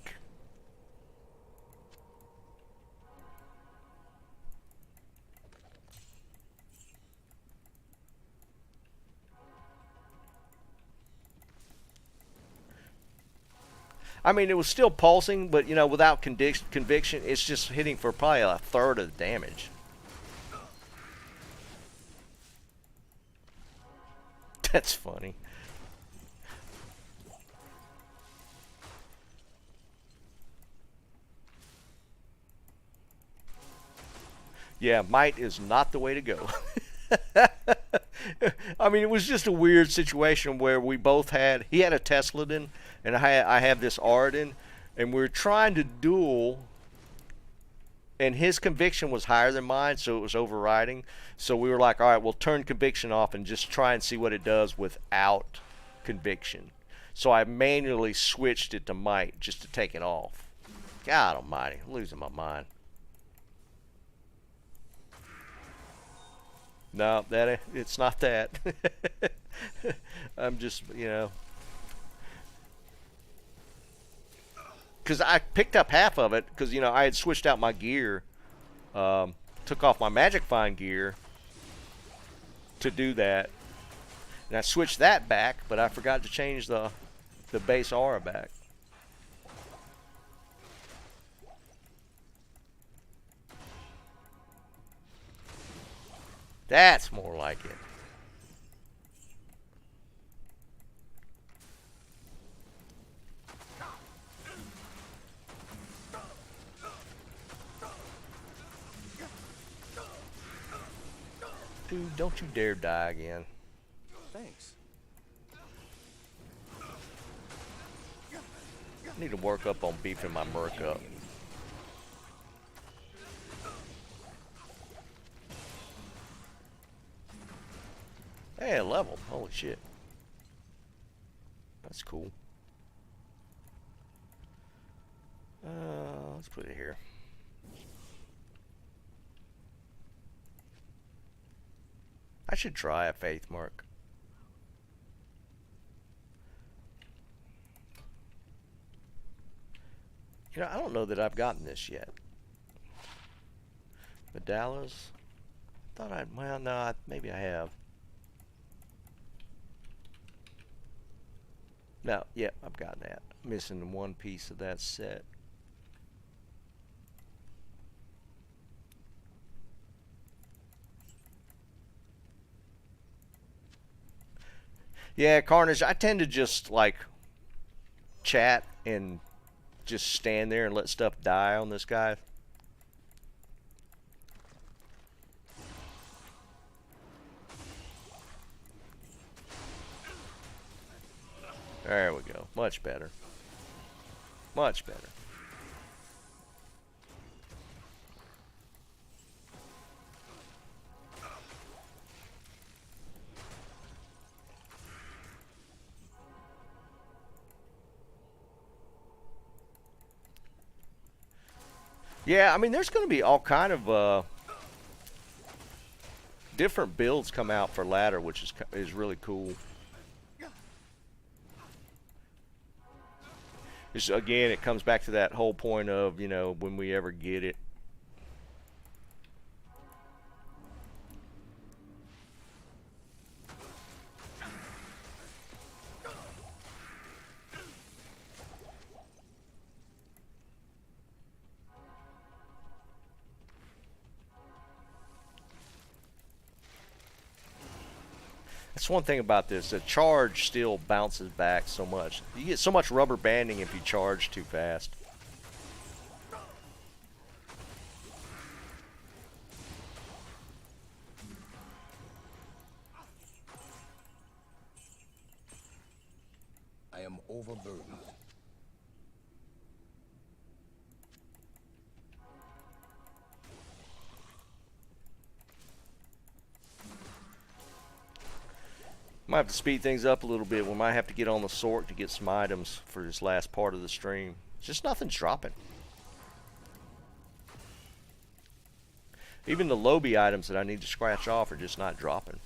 I mean, it was still pulsing, but, you know, without conviction, it's just hitting for probably a third of the damage. That's funny. Yeah, Might is not the way to go. I mean, it was just a weird situation where we both had... He had a Tesladin, and I have this Ardyn, and we were trying to duel, and his conviction was higher than mine, so it was overriding. So we were like, all right, we'll turn conviction off and just try and see what it does without conviction. So I manually switched it to Might just to take it off. God almighty, I'm losing my mind. No, it's not that. I'm just, you know. Because I picked up half of it, because, you know, I had switched out my gear. Took off my Magic Find gear to do that. And I switched that back, but I forgot to change the base aura back. That's more like it. Dude, don't you dare die again. Thanks. I need to work up on beefing my merc up. Hey, a level. Holy shit. That's cool. Let's put it here. I should try a faith mark. You know, I don't know that I've gotten this yet. Medallas. Thought I'd, well, no, maybe I have. No, yeah, I've got that. Missing one piece of that set. Yeah, Carnage, I tend to just, like, chat and just stand there and let stuff die on this guy. There we go. Much better. Much better. Yeah, I mean, there's going to be all kind of different builds come out for ladder, which is really cool. Just, again, it comes back to that whole point of, you know, when we ever get it. That's one thing about this. The charge still bounces back so much. You get so much rubber banding if you charge too fast. I am overburdened. Might have to speed things up a little bit. We might have to get on the sort to get some items for this last part of the stream. Just nothing's dropping. Even the lobby items that I need to scratch off are just not dropping.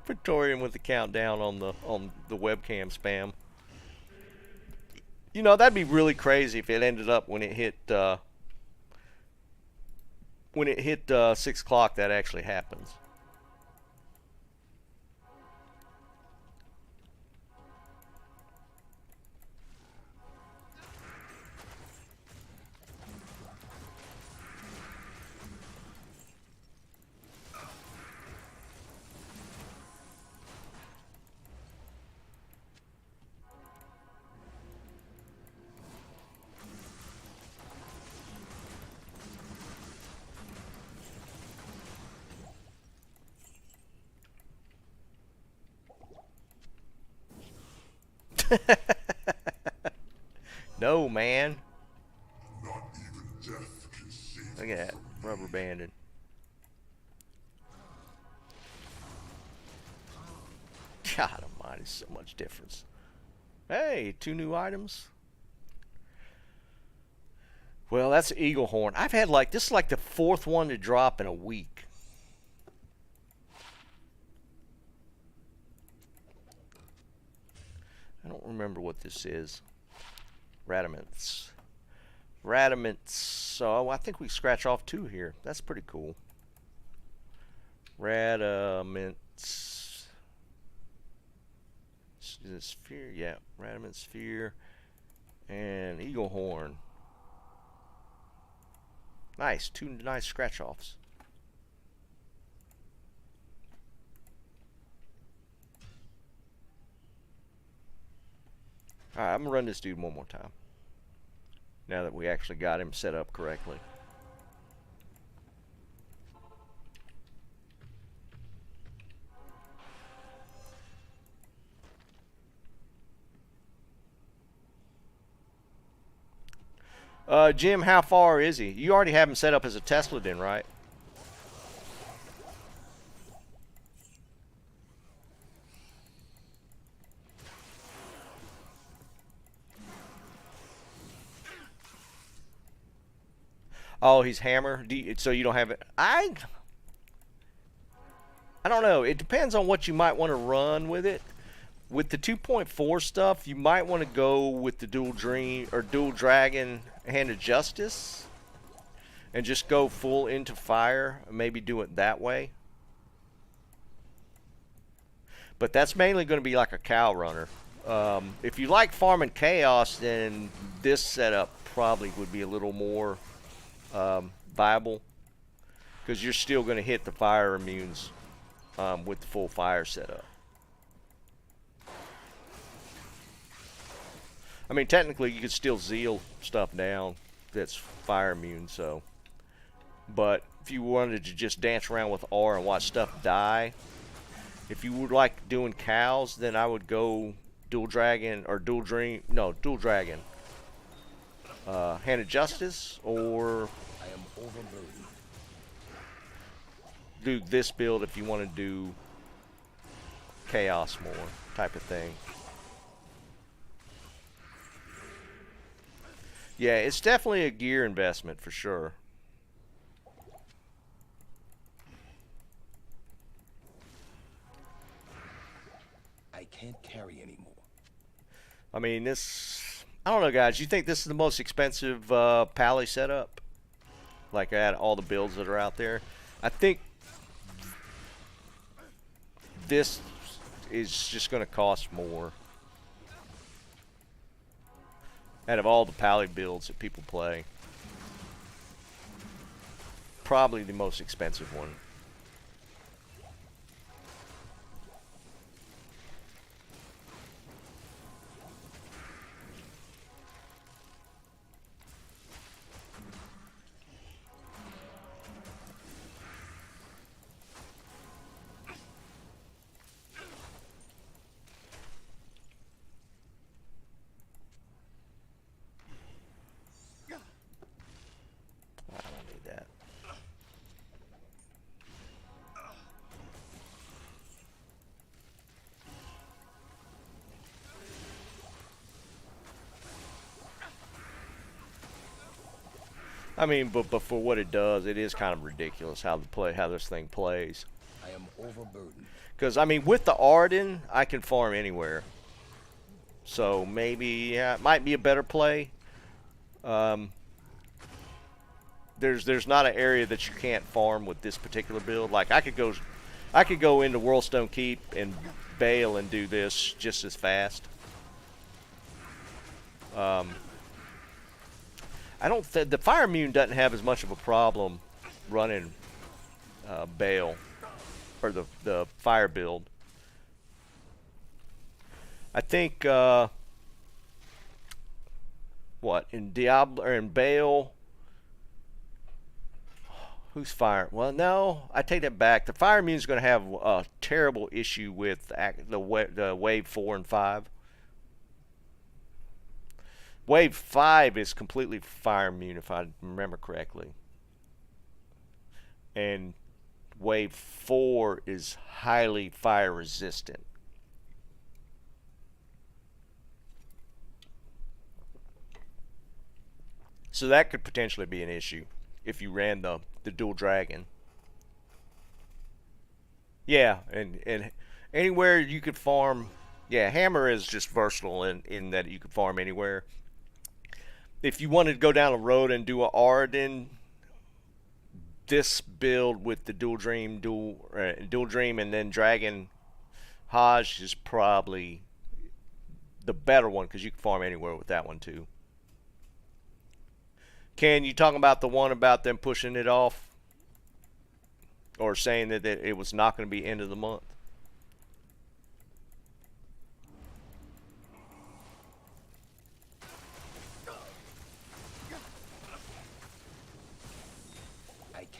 Praetorian with the countdown on the webcam spam. You know, that'd be really crazy if it ended up when it hit 6 o'clock that actually happens. No, man. Not even death can save Look you at that. from Rubber banded. God almighty, so much difference. Hey, 2 new items. Well, that's Eagle Horn. I've had like, this is like the 4th one to drop in a week. I don't remember what this is. Radamants. Radamants. So I think we scratch off 2 here. That's pretty cool. Radamants. Is it Sphere? Yeah. Radamant Sphere. And Eagle Horn. Nice. 2 nice scratch offs. Alright, I'm going to run this dude one more time. Now that we actually got him set up correctly. Jim, how far is he? You already have him set up as a Tesla then, right? Oh, he's hammer. So you don't have it. I don't know. It depends on what you might want to run with it. With the 2.4 stuff, you might want to go with the dual dream or dual dragon hand of justice, and just go full into fire. Maybe do it that way. But that's mainly going to be like a cow runner. If you like farming chaos, then this setup probably would be a little more viable, because you're still going to hit the fire immunes with the full fire setup. I mean, technically you could still zeal stuff down that's fire immune, so. But if you wanted to just dance around with R and watch stuff die, if you would like doing cows, then I would go dual dragon or dual dream. No, dual dragon. Hand of justice, or I am overburdened. do this build if you want to do chaos more type of thing. Yeah, it's definitely a gear investment for sure. I can't carry anymore. I mean, this... I don't know, guys. You think this is the most expensive Pally setup? Like, at all the builds that are out there? I think this is just going to cost more. Out of all the Pally builds that people play. Probably the most expensive one. I mean, but for what it does, it is kind of ridiculous how this thing plays. I am overburdened. Because I mean, with the Arden, I can farm anywhere. So maybe, yeah, it might be a better play. There's not an area that you can't farm with this particular build. Like I could go into Worldstone Keep and bail and do this just as fast. I don't think the Fire Immune doesn't have as much of a problem running Bale or the fire build. I think what in Diablo or in Bale, who's fire? Well, no, I take that back. The Fire Immune is going to have a terrible issue with the wave 4 and 5. Wave 5 is completely fire immune, if I remember correctly. And Wave 4 is highly fire resistant. So that could potentially be an issue if you ran the dual dragon. Yeah, and anywhere you could farm. Yeah, hammer is just versatile in that you could farm anywhere. If you wanted to go down a road and do a Arden, this build with the dual dream and then dragon Hajj is probably the better one, because you can farm anywhere with that one too. Ken, you talking about the one about them pushing it off, or saying that it was not going to be end of the month?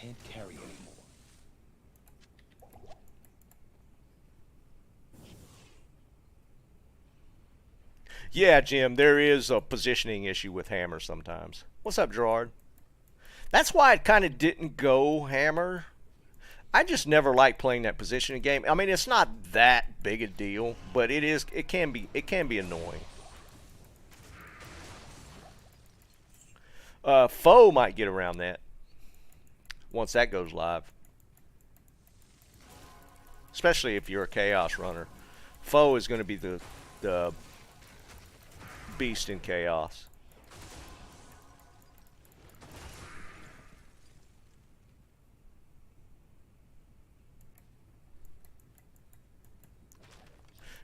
can't carry anymore. Yeah, Jim, there is a positioning issue with hammer sometimes. What's up, Gerard? That's why it kind of didn't go hammer. I just never liked playing that positioning game. I mean, it's not that big a deal, but it is. It can be annoying. Foe might get around that once that goes live, especially if you're a chaos runner. Foe is going to be the beast in chaos.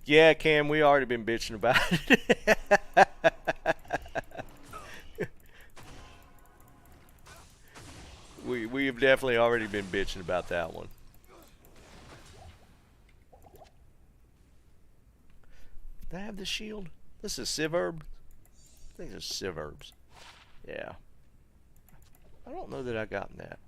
Yeah, Cam, we already been bitching about it. we have definitely already been bitching about that one. Did I have the shield? This is Civerb? I think it's Civerbs. Yeah. I don't know that I gotten that.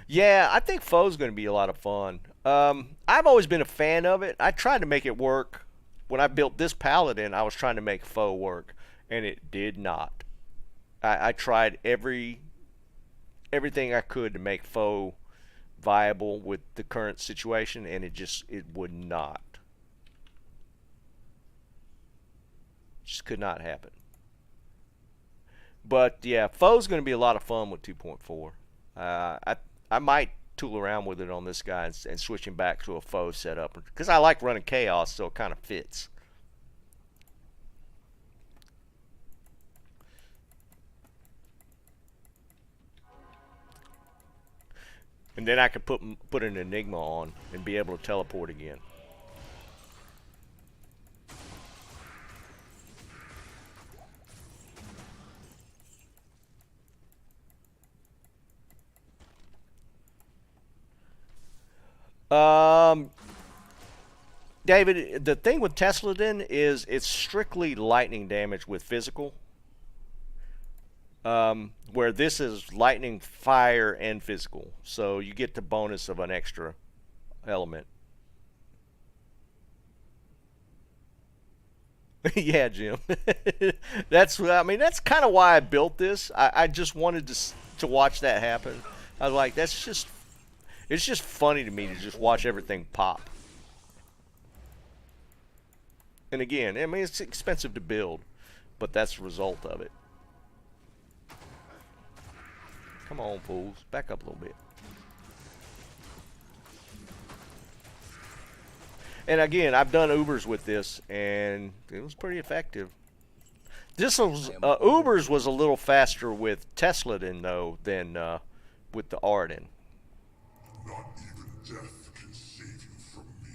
Yeah, I think Foe's going to be a lot of fun. I've always been a fan of it. I tried to make it work. When I built this Paladin, I was trying to make Foe work, and it did not. I tried everything I could to make Foe viable with the current situation, and it would not. Just could not happen. But yeah, Foe's going to be a lot of fun with 2.4. I might tool around with it on this guy and switch him back to a Foe setup because I like running chaos, so it kind of fits. And then I could put an Enigma on and be able to teleport again. David, the thing with Tesladin is it's strictly lightning damage with physical. Where this is lightning, fire, and physical. So you get the bonus of an extra element. Yeah, Jim. That's kind of why I built this. I just wanted to watch that happen. I was like, it's just funny to me to just watch everything pop. And again, I mean, it's expensive to build, but that's the result of it. Come on, fools. Back up a little bit. And again, I've done Ubers with this, and it was pretty effective. This was Ubers was a little faster with Tesladin though than with the Arden. Not even death can save you from me.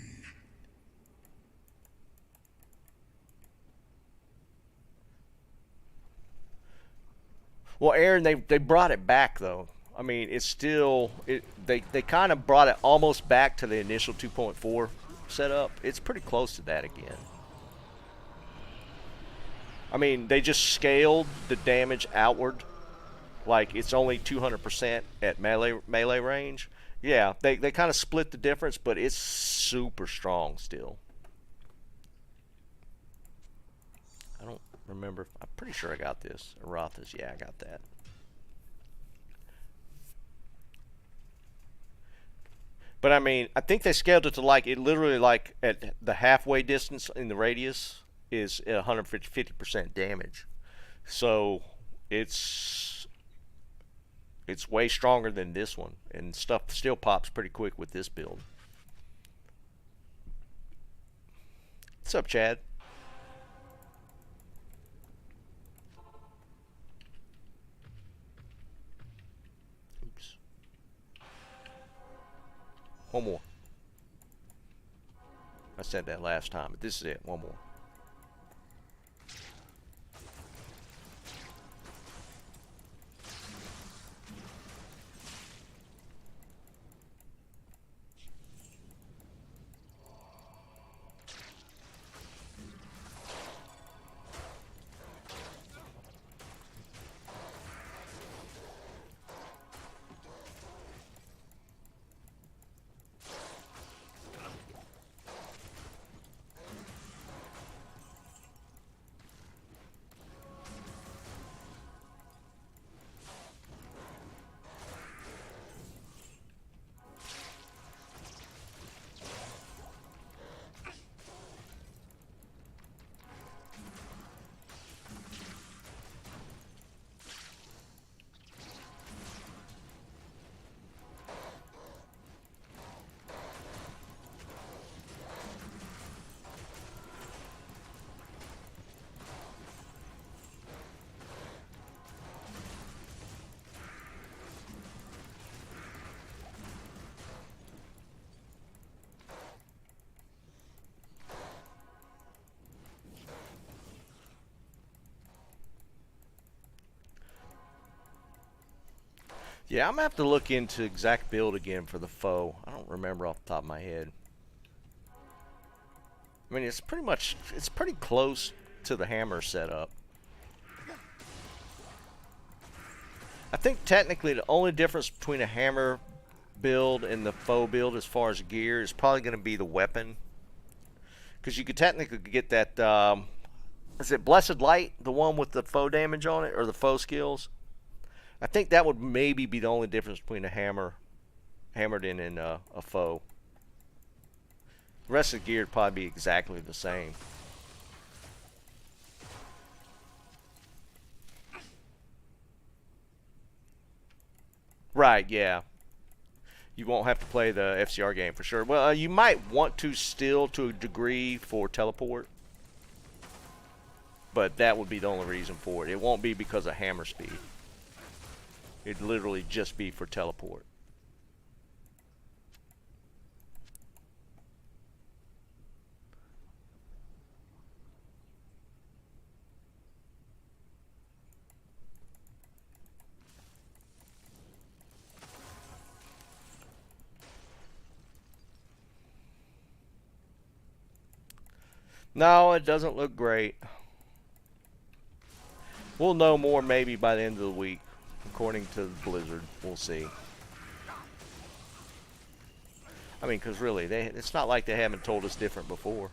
Well, Aaron, they brought it back though. I mean, it's still they kind of brought it almost back to the initial 2.4 setup. It's pretty close to that again. I mean, they just scaled the damage outward, like it's only 200% at melee range. Yeah, they kind of split the difference, but it's super strong still. I don't remember. I'm pretty sure I got this. Arathas, yeah, I got that. But I mean, I think they scaled it to like it literally like at the halfway distance in the radius is 150% damage. So it's way stronger than this one, and stuff still pops pretty quick with this build. What's up, Chad? Oops. One more. I said that last time, but this is it. One more. Yeah, I'm gonna have to look into exact build again for the foe. I don't remember off the top of my head. I mean, it's pretty close to the hammer setup. I think technically the only difference between a hammer build and the foe build as far as gear is probably going to be the weapon. Because you could technically get that, is it Blessed Light, the one with the foe damage on it, or the foe skills? I think that would maybe be the only difference between a hammered in and a foe. The rest of the gear would probably be exactly the same. Right, yeah. You won't have to play the FCR game for sure. Well, you might want to still to a degree for teleport. But that would be the only reason for it. It won't be because of hammer speed. It'd literally just be for teleport. No, it doesn't look great. We'll know more maybe by the end of the week, according to Blizzard. We'll see. I mean, because really, it's not like they haven't told us different before.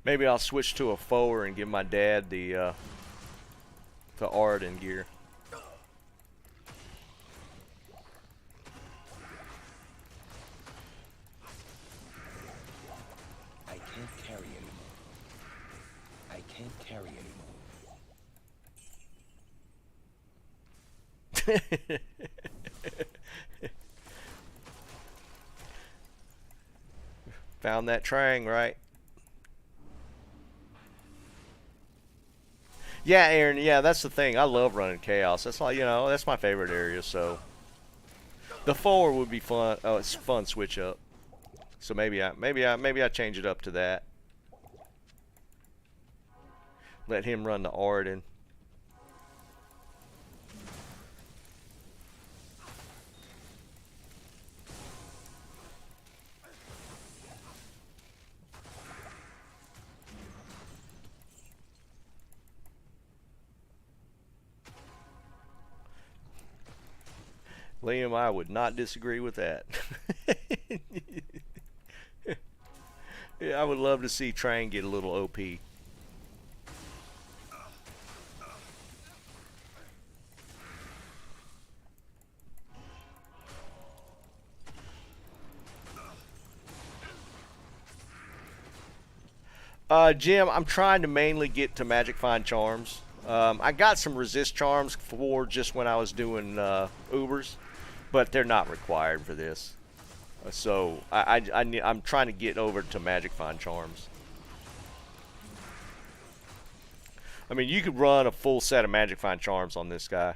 Maybe I'll switch to a forward and give my dad the Arden gear. I can't carry anymore. I can't carry anymore. Found that trang, right? Yeah, Aaron, yeah, that's the thing. I love running Chaos. That's like, that's my favorite area, so. The forward would be fun. Oh, it's fun switch up. So maybe I change it up to that. Let him run the Arden. Liam, I would not disagree with that. Yeah, I would love to see Trang get a little OP. Jim, I'm trying to mainly get to Magic Find Charms. I got some resist charms for just when I was doing Ubers, but they're not required for this. So I'm trying to get over to Magic Find Charms. I mean, you could run a full set of Magic Find Charms on this guy.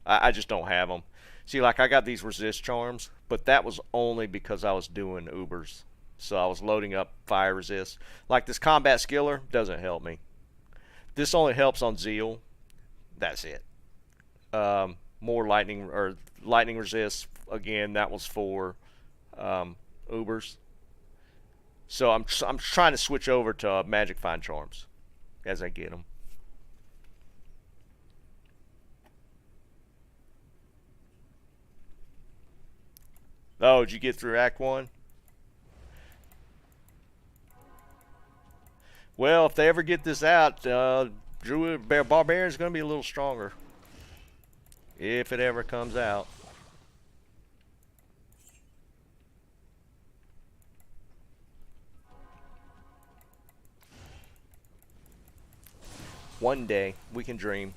I just don't have them. See, like I got these resist charms, but that was only because I was doing Ubers. So I was loading up fire resist. Like this combat skiller doesn't help me. This only helps on Zeal. That's it. More lightning resist. Again, that was for Ubers. So I'm trying to switch over to Magic Find Charms as I get them. Oh, did you get through Act 1? Well, if they ever get this out, Druid Barbarian's going to be a little stronger. If it ever comes out. One day we can dream.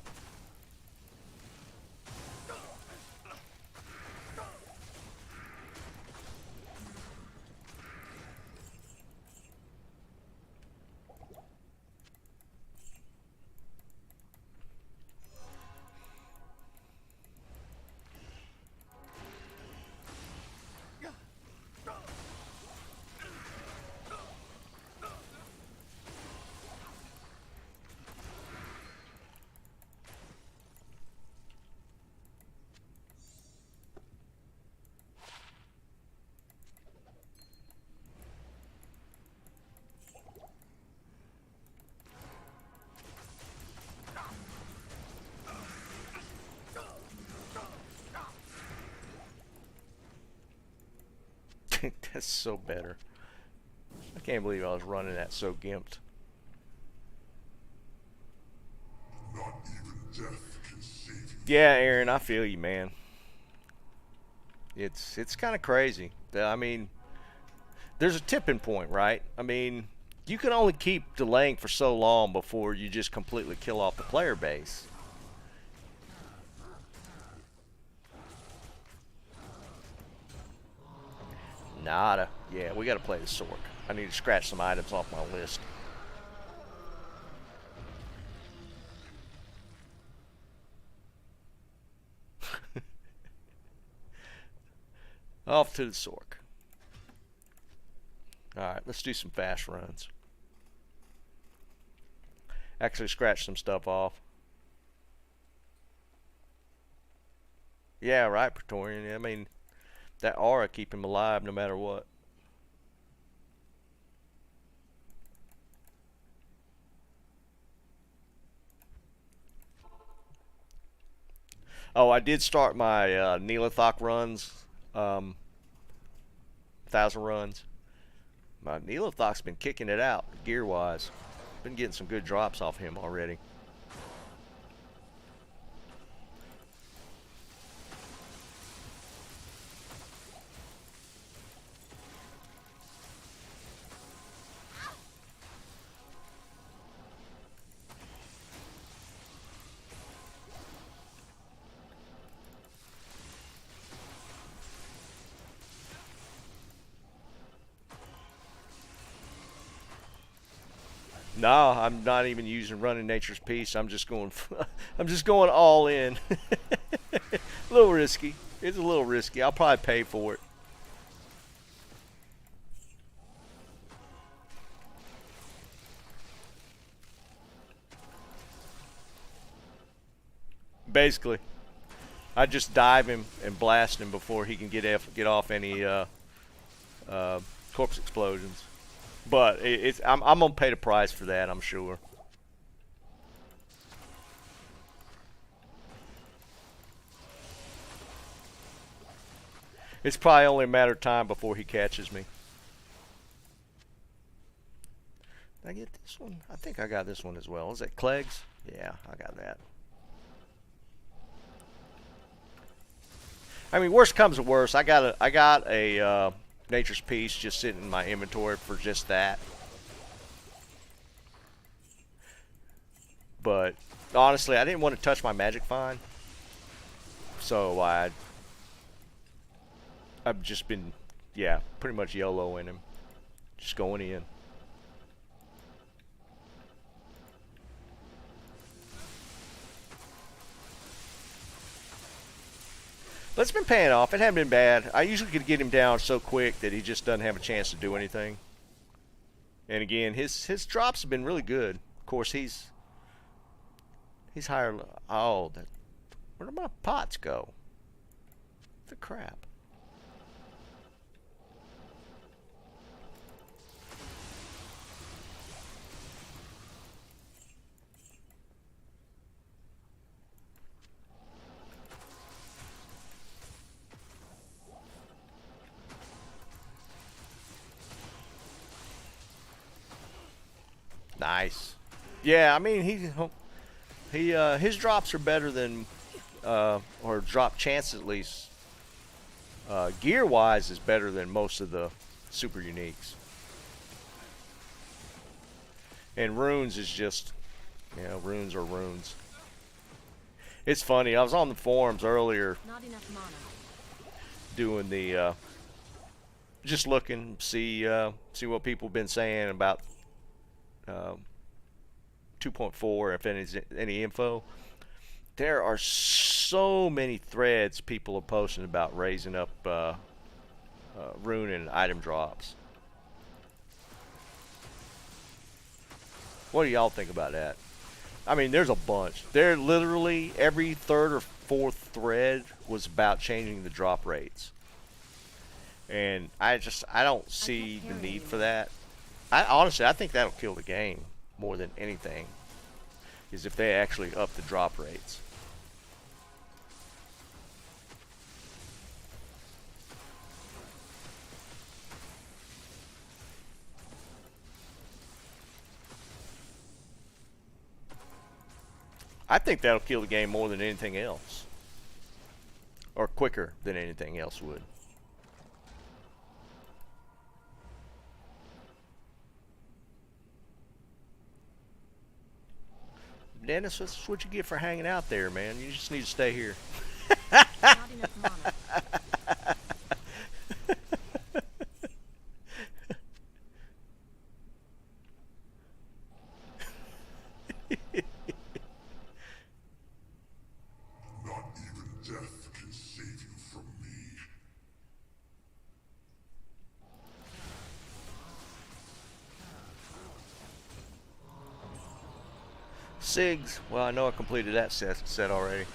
That's so better. I can't believe I was running that so gimped. Not even death can save you. Yeah, Aaron, I feel you, man. It's kind of crazy. I mean, there's a tipping point, right? I mean, you can only keep delaying for so long before you just completely kill off the player base. Nada. Yeah, we got to play the Sork. I need to scratch some items off my list. Off to the Sork. Alright, let's do some fast runs. Actually scratch some stuff off. Yeah, right, Praetorian. I mean, that aura keep him alive no matter what. Oh, I did start my Neelithok runs. 1,000 runs. My Neelithok's been kicking it out gear-wise. Been getting some good drops off him already. No, I'm not even using running nature's peace. I'm just going I'm just going all in. A little risky. It's a little risky. I'll probably pay for it. Basically, I just dive him and blast him before he can get off any corpse explosions. But I'm gonna pay the price for that, I'm sure. It's probably only a matter of time before he catches me. Did I get this one? I think I got this one as well. Is that Clegs? Yeah, I got that. I mean, worst comes to worst, I got a nature's peace just sitting in my inventory for just that. But honestly, I didn't want to touch my magic find, so I've just been, yeah, pretty much YOLOing him, just going in. But it's been paying off. It hasn't been bad. I usually could get him down so quick that he just doesn't have a chance to do anything. And again, his drops have been really good. Of course, he's higher. Oh, where did my pots go? The crap. Nice. Yeah, I mean his drops are better than or drop chance at least. Gear wise is better than most of the super uniques. And runes is just Yeah, runes are runes. It's funny. I was on the forums earlier Not enough mana. doing the just looking, see what people have been saying about 2.4, if any info. There are so many threads people are posting about raising up rune and item drops. What do y'all think about that? I mean, there's a bunch. There literally every third or fourth thread was about changing the drop rates. And I don't see the need for that. Honestly, I think that'll kill the game more than anything, is if they actually up the drop rates. I think that'll kill the game more than anything else. Or quicker than anything else would. Dennis, that's what you get for hanging out there, man. You just need to stay here. Not enough mana. Not even death can save you from me. Sigs. Well, I know I completed that set already.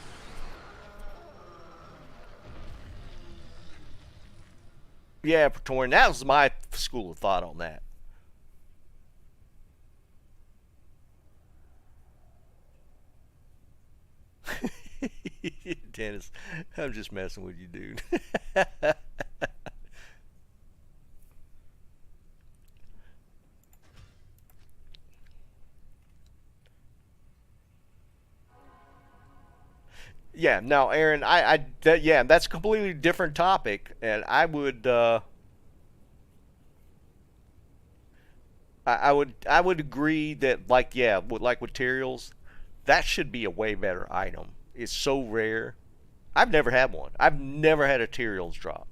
Yeah, Praetorian. That was my school of thought on that. Dennis, I'm just messing with you, dude. Yeah, no, Aaron, yeah, that's a completely different topic, and I would, I would agree that, like, yeah, like with Tyraels, that should be a way better item. It's so rare. I've never had one. I've never had a Tyraels drop.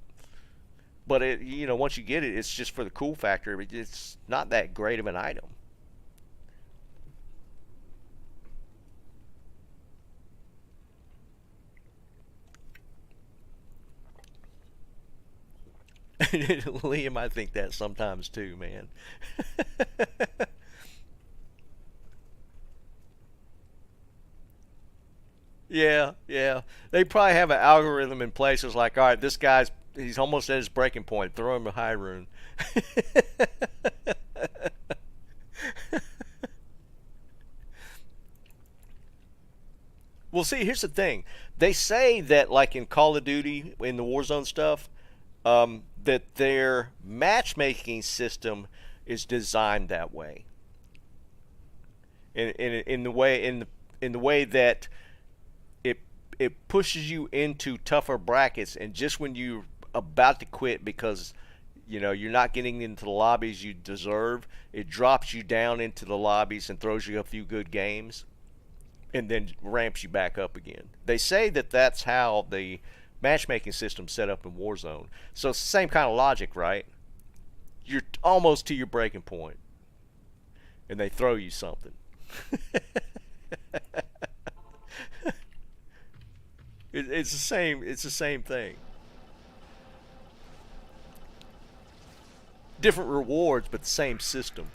But it, once you get it, it's just for the cool factor. It's not that great of an item. Liam, I think that sometimes too, man. Yeah, yeah. They probably have an algorithm in place. It's like, all right, he's almost at his breaking point. Throw him a high rune. Well, see, here's the thing. They say that, like in Call of Duty, in the Warzone stuff, that their matchmaking system is designed that way. In the way that it pushes you into tougher brackets, and just when you're about to quit because you're not getting into the lobbies you deserve, it drops you down into the lobbies and throws you a few good games, and then ramps you back up again. They say that that's how the matchmaking system set up in Warzone. So it's the same kind of logic, right? You're almost to your breaking point, and they throw you something. It's the same. It's the same thing. Different rewards, but the same system.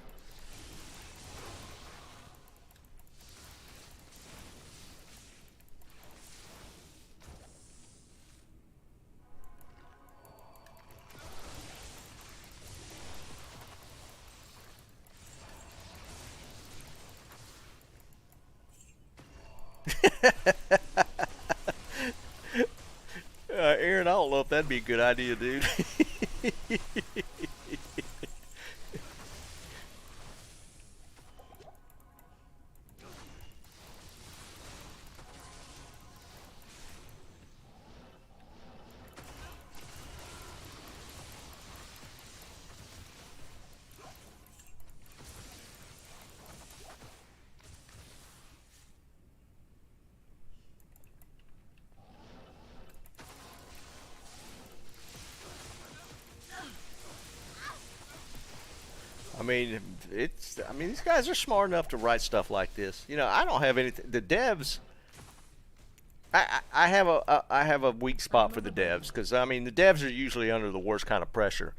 Aaron, I don't know if that'd be a good idea, dude. I mean, these guys are smart enough to write stuff like this. You know, I don't have anything. The devs, I have a weak spot for the devs because I mean the devs are usually under the worst kind of pressure.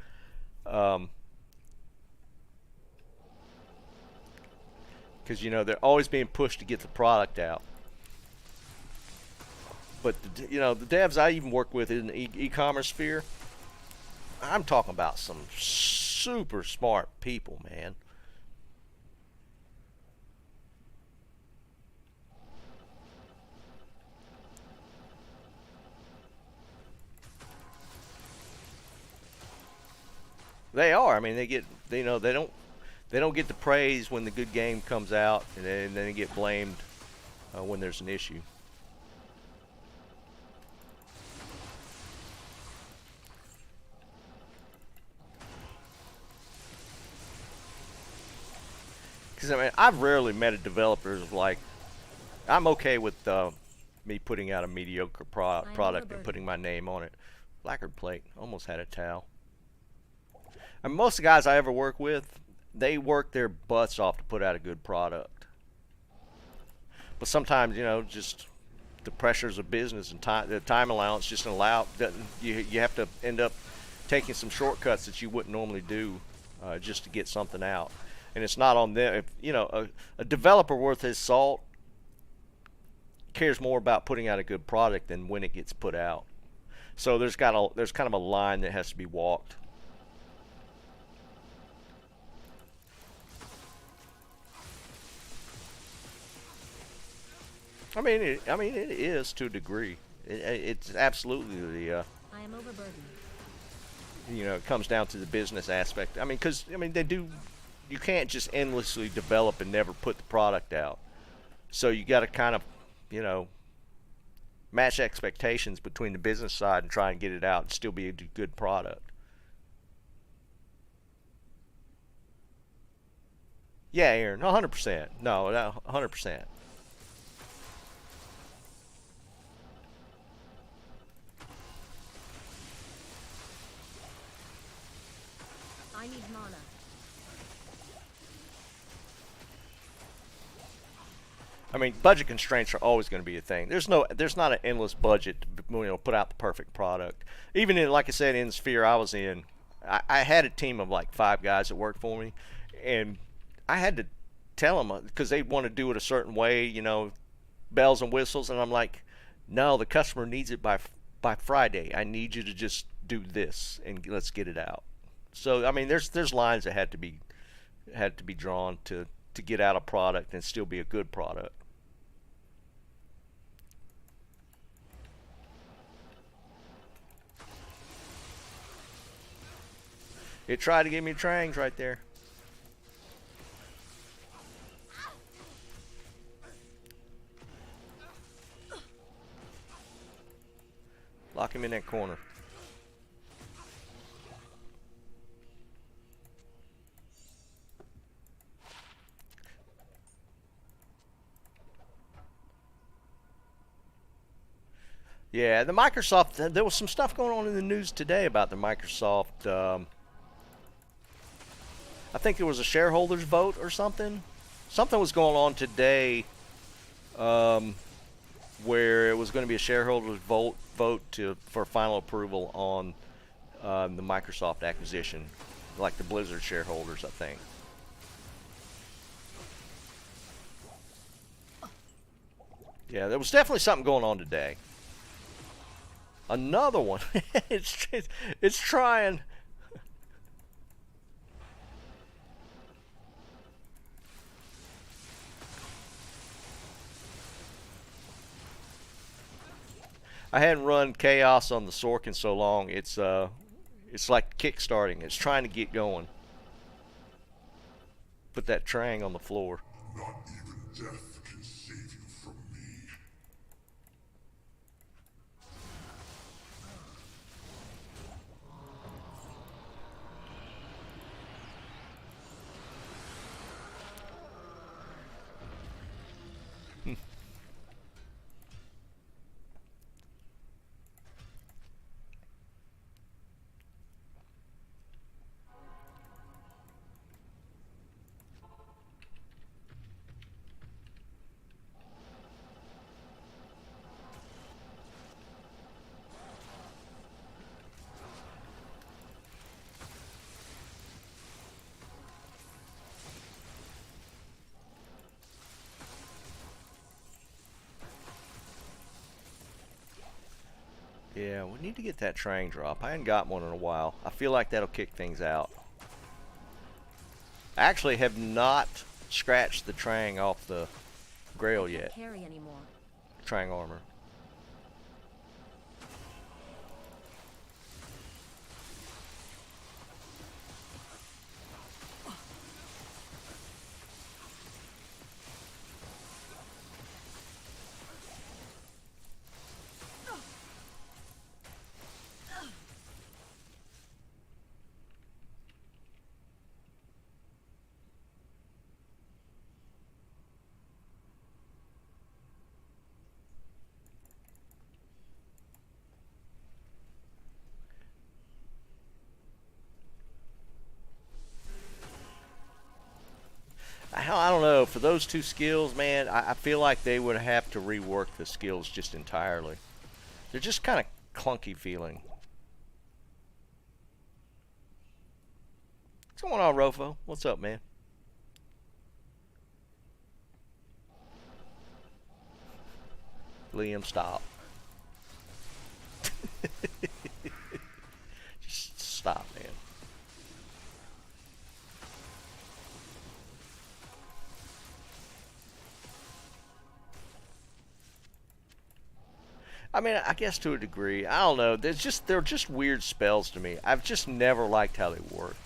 Because you know they're always being pushed to get the product out. But you know the devs I even work with in the e-commerce sphere, I'm talking about some super smart people, man. They are. I mean, you know, they don't get the praise when the good game comes out, and then they get blamed when there's an issue. Because I mean, I've rarely met a developer who's like, I'm okay with me putting out a mediocre product and putting my name on it. Lacquered plate. Almost had a towel. And most of the guys I ever work with, they work their butts off to put out a good product. But sometimes, you know, just the pressures of business and time, the time allowance just allow that you have to end up taking some shortcuts that you wouldn't normally do just to get something out. And it's not on them. If, you know, a developer worth his salt cares more about putting out a good product than when it gets put out. So there's kind of a line that has to be walked. I mean, it is to a degree. It's absolutely the. I am overburdened. You know, it comes down to the business aspect. I mean, because they do. You can't just endlessly develop and never put the product out. So you got to kind of, you know, match expectations between the business side and try and get it out and still be a good product. Yeah, Aaron, 100%. No, 100%. I need mana. I mean, budget constraints are always going to be a thing. There's not an endless budget to, you know, put out the perfect product. Even in, like I said, in the sphere I was in, I had a team of like 5 guys that worked for me, and I had to tell them because they want to do it a certain way, you know, bells and whistles, and I'm like, no, the customer needs it by Friday. I need you to just do this and let's get it out. So I mean, there's lines that had to be drawn to get out a product and still be a good product. It tried to give me trangs right there. Lock him in that corner. Yeah, the Microsoft, there was some stuff going on in the news today about the Microsoft, I think there was a shareholders vote or something. Something was going on today where it was going to be a shareholders vote for final approval on the Microsoft acquisition, like the Blizzard shareholders, I think. Yeah, there was definitely something going on today. Another one. it's trying. I hadn't run Chaos on the Sork in so long. It's like kickstarting. It's trying to get going. Put that Trang on the floor. Not even death can save you from me. Yeah, we need to get that train drop. I hadn't got one in a while. I feel like that'll kick things out. I actually have not scratched the Trang off the grail Can't yet. carry anymore. Trang armor. I don't know. For those two skills, man, I feel like they would have to rework the skills just entirely. They're just kind of clunky feeling. What's going on, Rofo? What's up, man? Liam, stop. Just stop, man. I mean, I guess to a degree. I don't know. They're just weird spells to me. I've just never liked how they worked.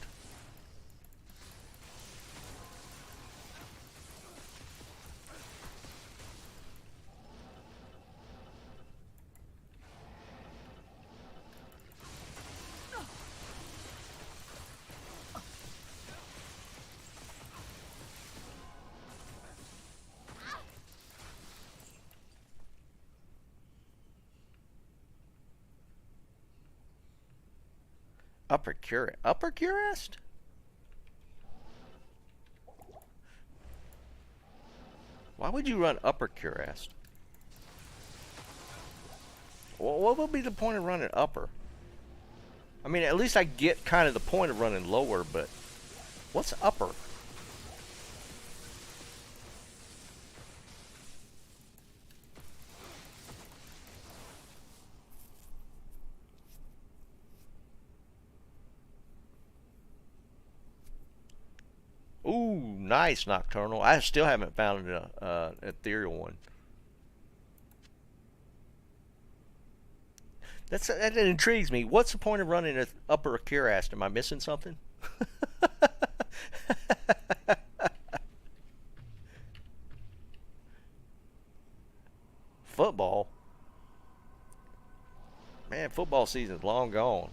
Upper Curest? Why would you run Upper Curest? Well, what would be the point of running Upper? I mean, at least I get kind of the point of running Lower, but what's Upper? Ooh, nice Nocturnal. I still haven't found an ethereal one. That intrigues me. What's the point of running an Upper Cuirass? Am I missing something? Football? Man, football season's long gone.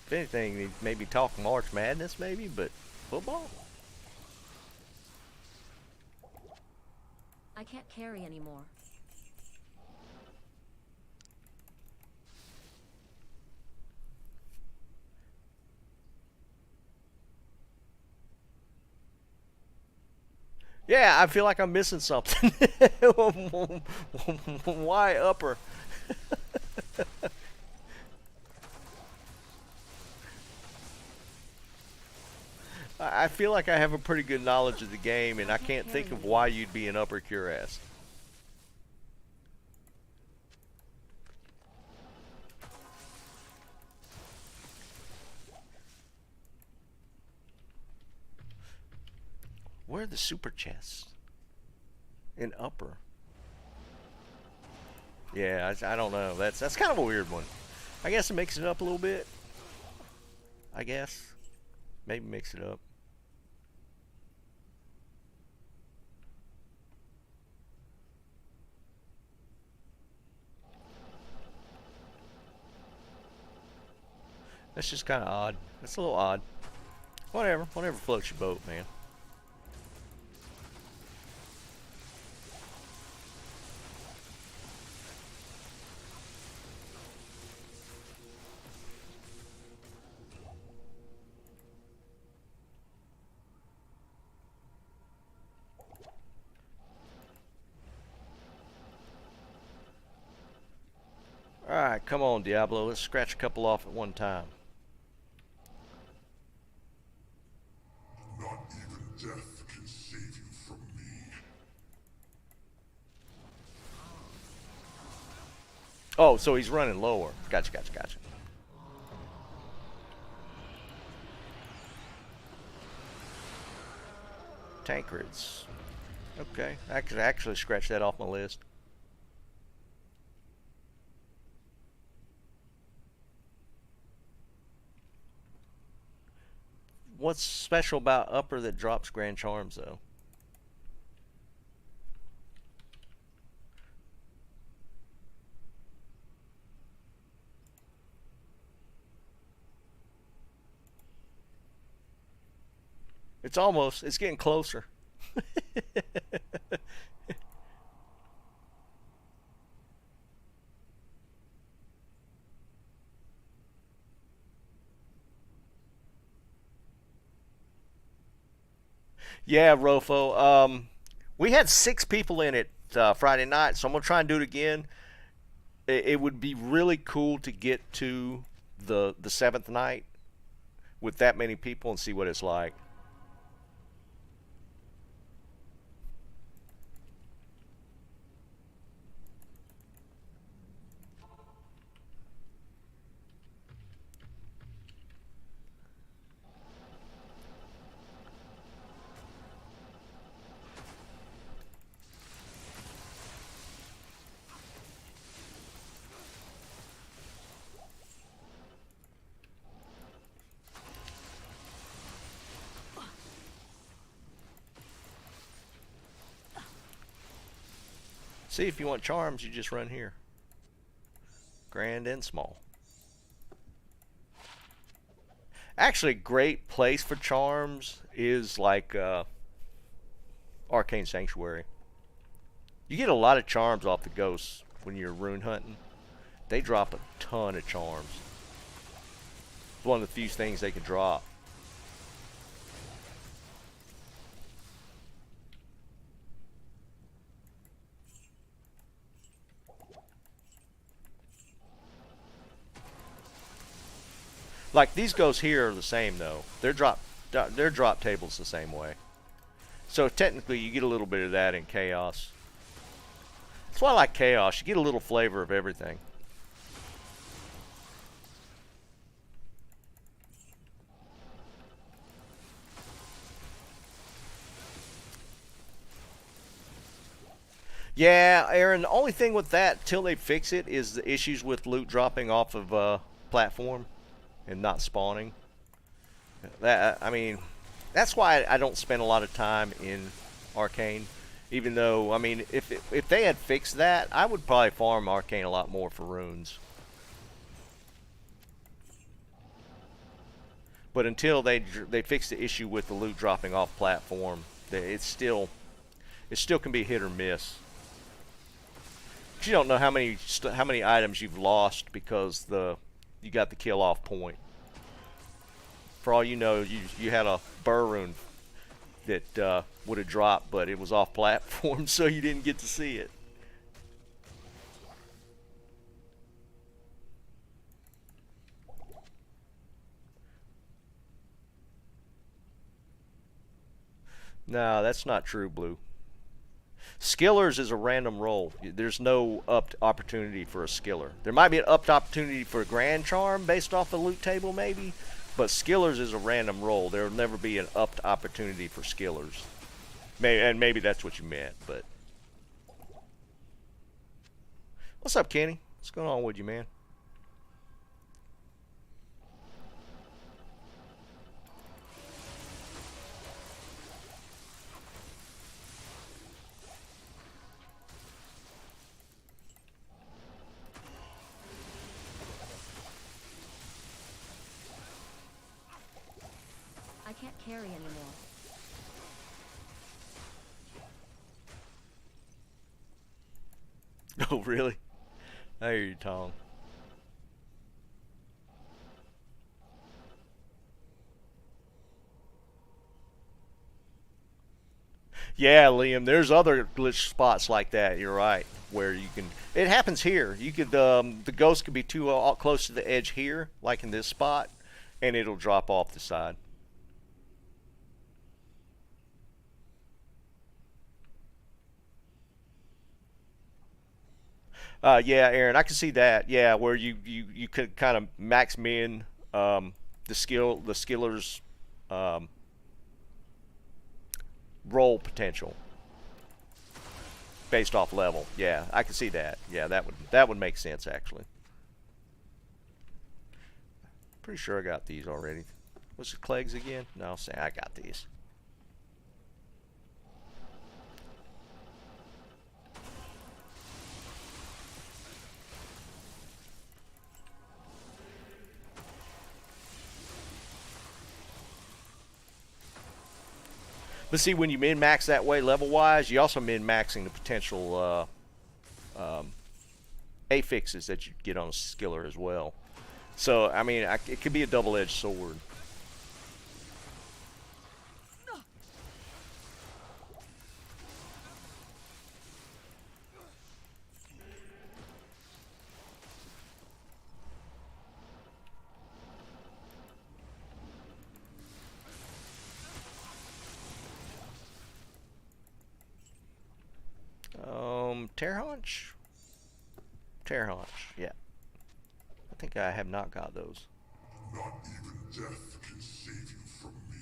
If anything, maybe talk March Madness, maybe, but football? I can't carry anymore. Yeah, I feel like I'm missing something. Why Upper? I feel like I have a pretty good knowledge of the game, and I can't think of why you'd be an Upper Cuirass. Where are the super chests? In Upper. Yeah, I don't know. That's kind of a weird one. I guess it mixes it up a little bit. I guess. Maybe mix it up. That's just kind of odd. That's a little odd. Whatever floats your boat, man. Alright, come on, Diablo. Let's scratch a couple off at one time. Not even death can save you from me. Oh, so he's running lower. Gotcha, gotcha, gotcha. Tankards. Okay, I could actually scratch that off my list. What's special about upper that drops Grand Charms, though? It's getting closer. Yeah, Rofo. We had 6 people in it Friday night, so I'm gonna try and do it again. It would be really cool to get to the seventh night with that many people and see what it's like. See, if you want charms, you just run here. Grand and small. Actually, great place for charms is like Arcane Sanctuary. You get a lot of charms off the ghosts when you're rune hunting. They drop a ton of charms. It's one of the few things they can drop. Like these ghosts here are the same though. Their drop table's the same way. So technically you get a little bit of that in chaos. That's why I like chaos. You get a little flavor of everything. Yeah, Aaron, the only thing with that till they fix it is the issues with loot dropping off of platform and not spawning. That I mean, that's why I don't spend a lot of time in Arcane. Even though, I mean, if they had fixed that, I would probably farm Arcane a lot more for runes. But until they fix the issue with the loot dropping off platform, it still can be hit or miss. You don't know how many items you've lost because you got the kill off point. For all you know, you had a burr rune that would have dropped, but it was off platform, so you didn't get to see it. No, that's not true, Blue. Skillers is a random roll. There's no upped opportunity for a skiller. There might be an upped opportunity for a grand charm based off the loot table, maybe, but skillers is a random roll. There will never be an upped opportunity for skillers. Maybe that's what you meant, but. What's up, Kenny? What's going on with you, man? I can't carry anymore. Oh, really? I hear you, Tom. Yeah, Liam, there's other glitch spots like that, you're right, where you can, it happens here. You could, the ghost could be too close to the edge here, like in this spot, and it'll drop off the side. Yeah, Aaron, I can see that. Yeah, where you could kind of max min the skiller's um, roll potential based off level. Yeah, I can see that. Yeah, that would make sense actually. Pretty sure I got these already. What's the Clegs again? No, say I got these. But see, when you min-max that way level-wise, you also min-maxing the potential affixes that you get on a skiller as well. So, I mean, it could be a double-edged sword. Tear Haunch? Tear Haunch, yeah. I think I have not got those. Not even death can save you from me.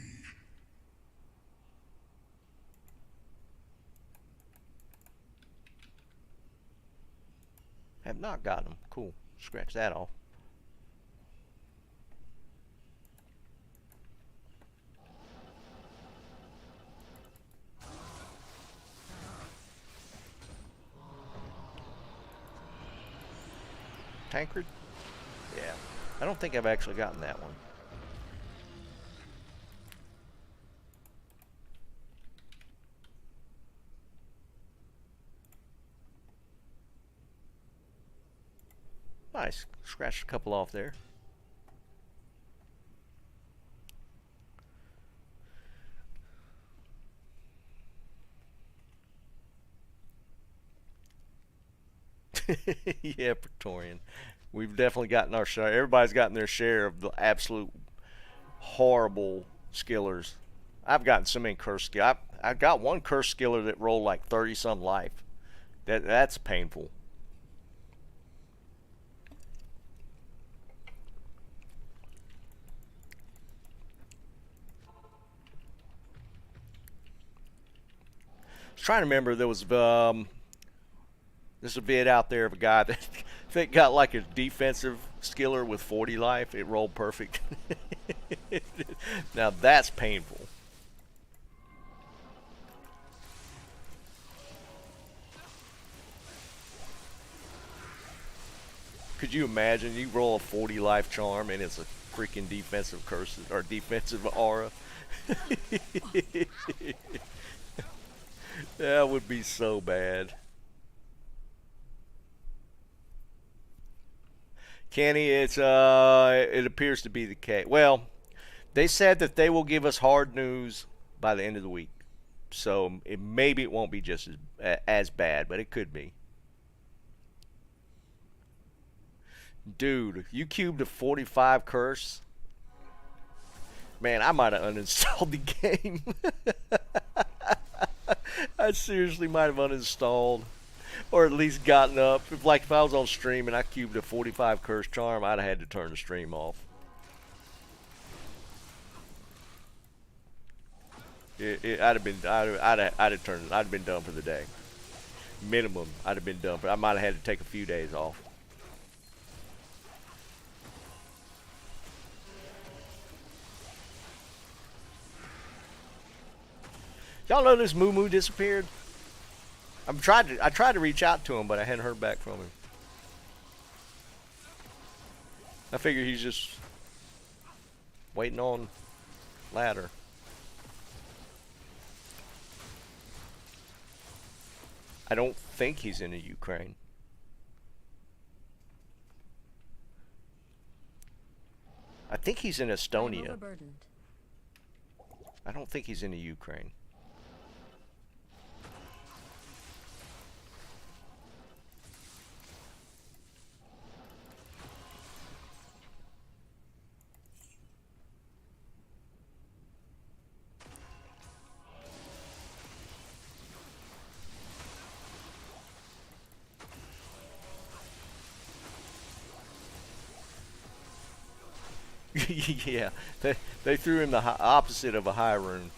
Have not got them. Cool. Scratch that off. Tancred? Yeah. I don't think I've actually gotten that one. Nice. Scratched a couple off there. Yeah, Praetorian. We've definitely gotten our share. Everybody's gotten their share of the absolute horrible skillers. I've gotten so many cursed skill. I got one cursed skiller that rolled like 30 some life. That's painful. I was trying to remember, there was there's a vid out there of a guy that got like a defensive skiller with 40 life. It rolled perfect. Now that's painful. Could you imagine you roll a 40 life charm and it's a freaking defensive curse or defensive aura? That would be so bad. Kenny, it appears to be the case. Well, they said that they will give us hard news by the end of the week. So maybe it won't be just as bad, but it could be. Dude, you cubed a 45 curse. Man, I might have uninstalled the game. I seriously might have uninstalled. Or at least gotten up. If I was on stream and I cubed a 45 curse charm, I'd have had to turn the stream off. I'd have been done for the day. Minimum, I'd have been done. But I might have had to take a few days off. Y'all know this Moo Moo disappeared? I tried to reach out to him, but I hadn't heard back from him. I figure he's just waiting on ladder. I don't think he's in the Ukraine. I think he's in Estonia. I don't think he's in the Ukraine. Yeah, they threw him the opposite of a high rune.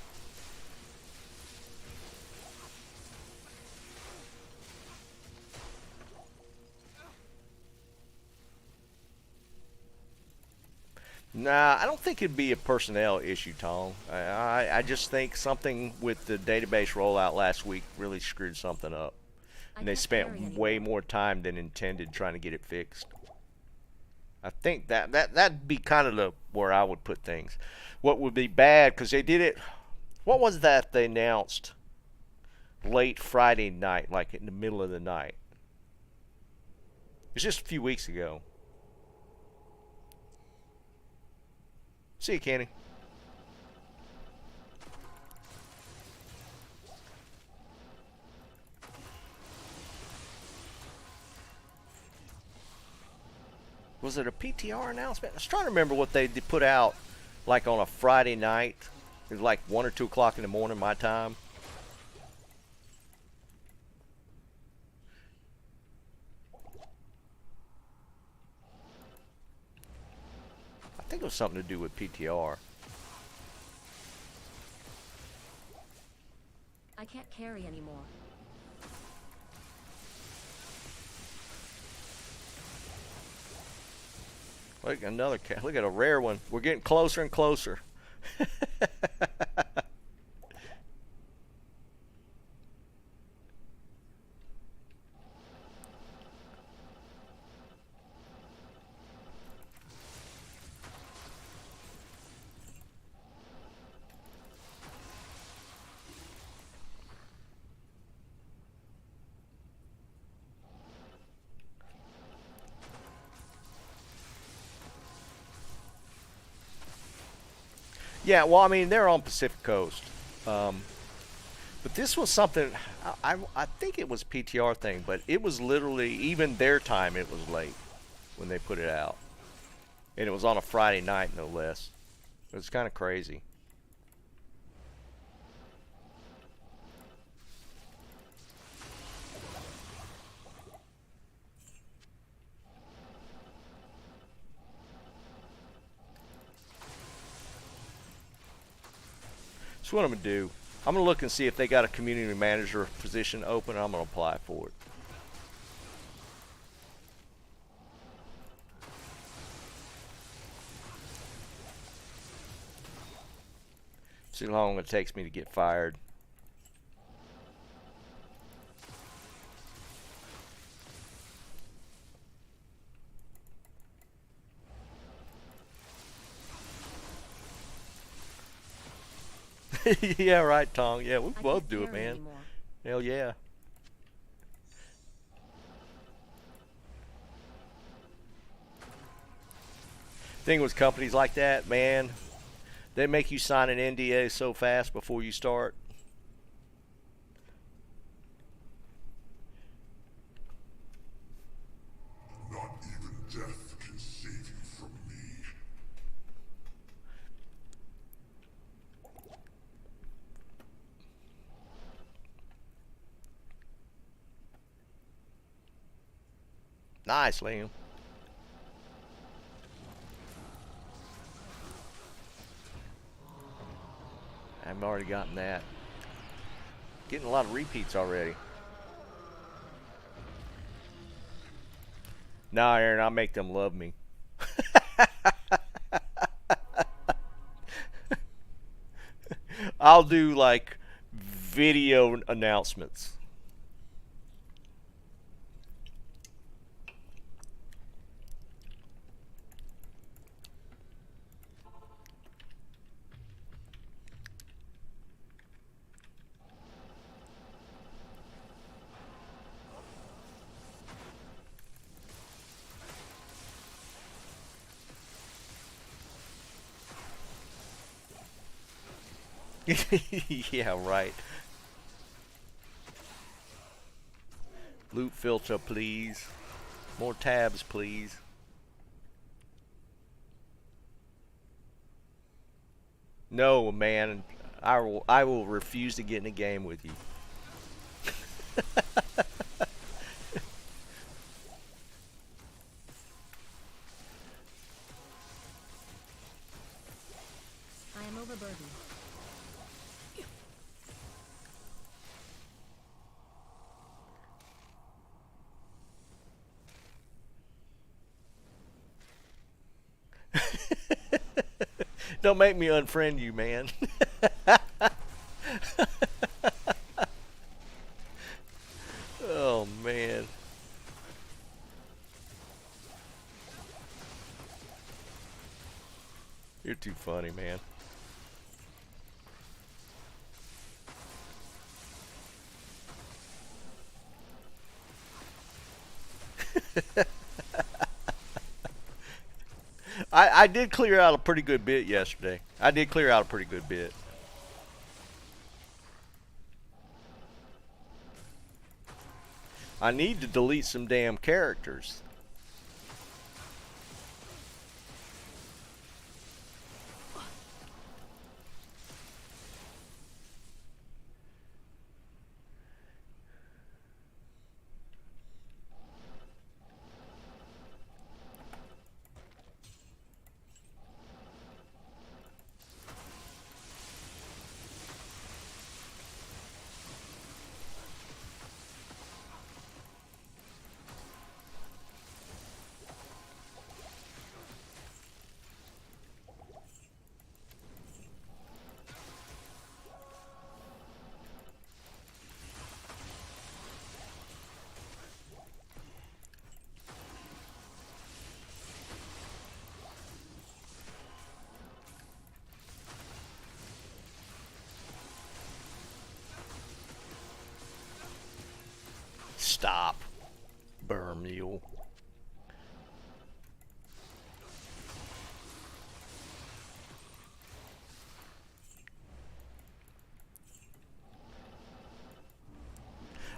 Nah, I don't think it'd be a personnel issue, Tom. I just think something with the database rollout last week really screwed something up. And they can't spent carry way anymore. more time than intended trying to get it fixed. I think that'd be kind of the where I would put things. What would be bad, because they did it, what was that they announced late Friday night, like in the middle of the night? It was just a few weeks ago. See you, Kenny. Was it a PTR announcement? I was trying to remember what they put out, like on a Friday night. It was like 1 or 2 o'clock in the morning, my time. I think it was something to do with PTR. I can't carry anymore. Look, another cat. Look at a rare one. We're getting closer and closer. Yeah, well, I mean, they're on Pacific Coast. But this was something, I think it was PTR thing, but it was literally, even their time, it was late when they put it out. And it was on a Friday night, no less. It was kind of crazy. So what I'm going to do, I'm going to look and see if they got a community manager position open. I'm going to apply for it. See how long it takes me to get fired. Yeah, right, Tom. Yeah, we'll I both can't do it, carry man. anymore. Hell yeah. Thing with companies like that, man, they make you sign an NDA so fast before you start. Not even death can save you from me. Nice, Liam. I've already gotten that. Getting a lot of repeats already. Nah, Aaron, I'll make them love me. I'll do like video announcements. Yeah, right. Loot filter, please. More tabs, please. No, man. I will refuse to get in a game with you. overburdened. Don't make me unfriend you, man. Oh, man. You're too funny, man. I did clear out a pretty good bit yesterday. I did clear out a pretty good bit. I need to delete some damn characters. Stop, burr mule.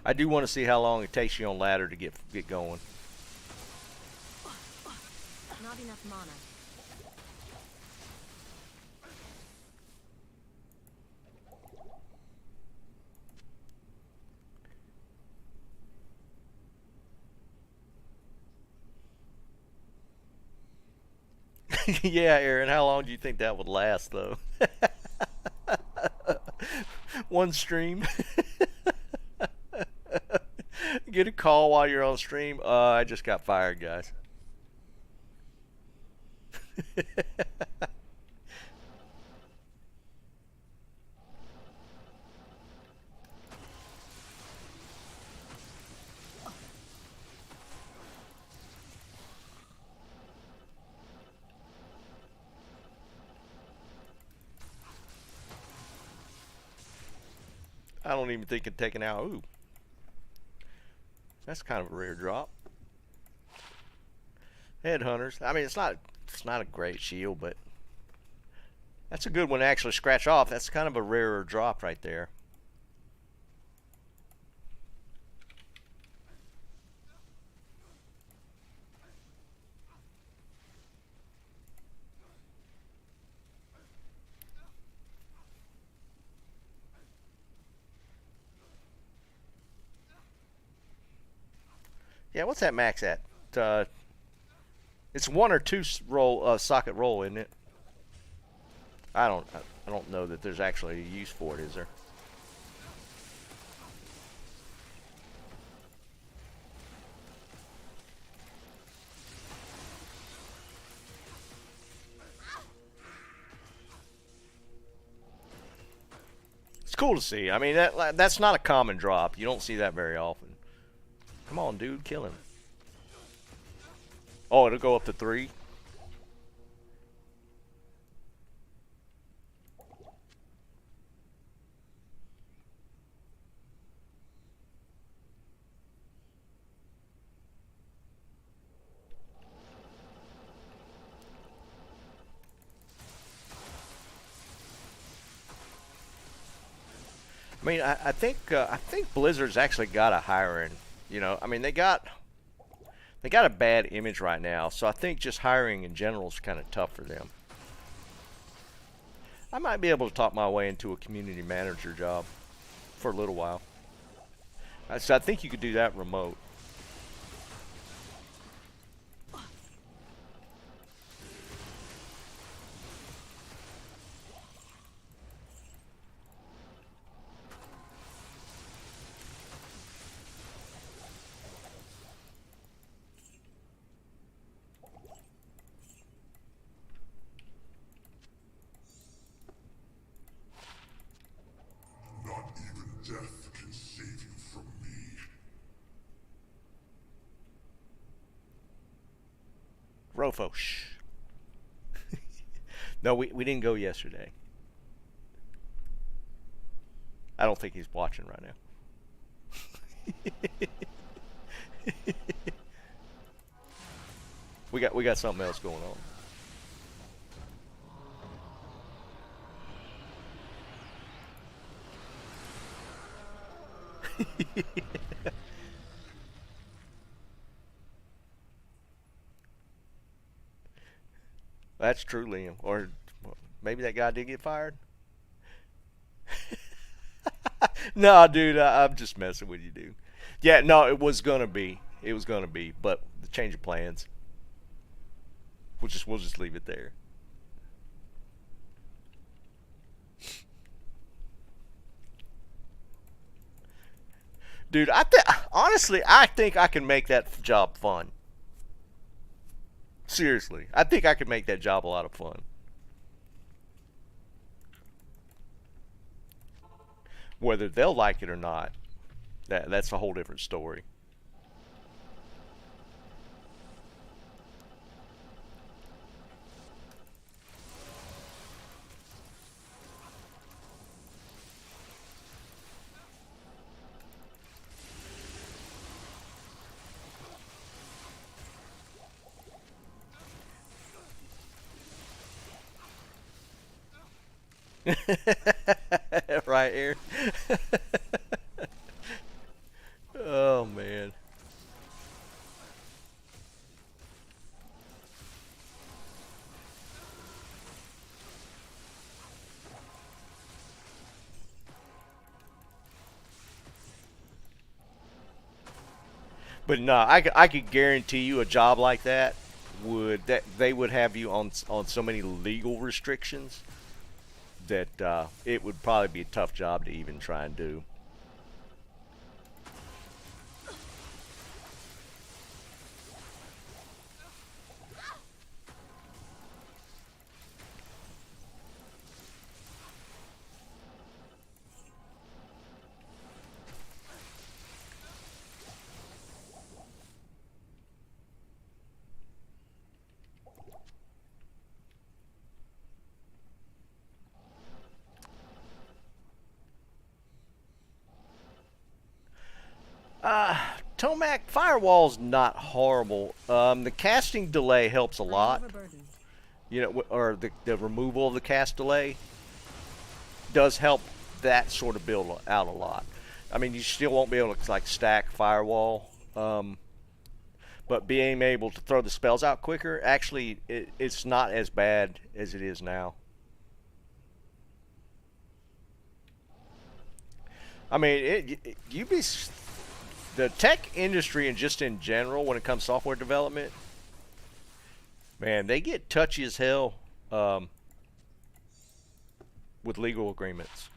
I do want to see how long it takes you on ladder to get going. Not enough mana. Yeah, Aaron, how long do you think that would last, though? One stream? Get a call while you're on stream? I just got fired, guys. I don't even think of taking out. Ooh. That's kind of a rare drop. Headhunters. I mean, it's not a great shield, but that's a good one to actually scratch off. That's kind of a rarer drop right there. Yeah, what's that max at? It's one or two roll socket roll, isn't it? I don't know that there's actually a use for it, is there? It's cool to see. I mean, that's not a common drop. You don't see that very often. Come on, dude, kill him. Oh, it'll go up to 3. I mean, I think Blizzard's actually got a hiring. You know, I mean, they got a bad image right now, so I think just hiring in general is kind of tough for them. I might be able to talk my way into a community manager job for a little while. So I think you could do that remote. Rofo, shh. No, we didn't go yesterday. I don't think he's watching right now. we got something else going on. That's true, Liam. Or maybe that guy did get fired. No, dude, I'm just messing with you, dude. Yeah, no, it was gonna be. It was gonna be, but the change of plans. We'll just leave it there. Dude, honestly, I think I can make that job fun. Seriously, I think I could make that job a lot of fun. Whether they'll like it or not, that's a whole different story. Right here. Oh man. But no, I could guarantee you a job like that they would have you on so many legal restrictions that it would probably be a tough job to even try and do. Tomac Firewall's not horrible. The casting delay helps a lot. You know, or the removal of the cast delay does help that sort of build out a lot. I mean, you still won't be able to like stack Firewall, but being able to throw the spells out quicker, actually, it's not as bad as it is now. I mean, the tech industry and just in general, when it comes to software development, man, they get touchy as hell with legal agreements.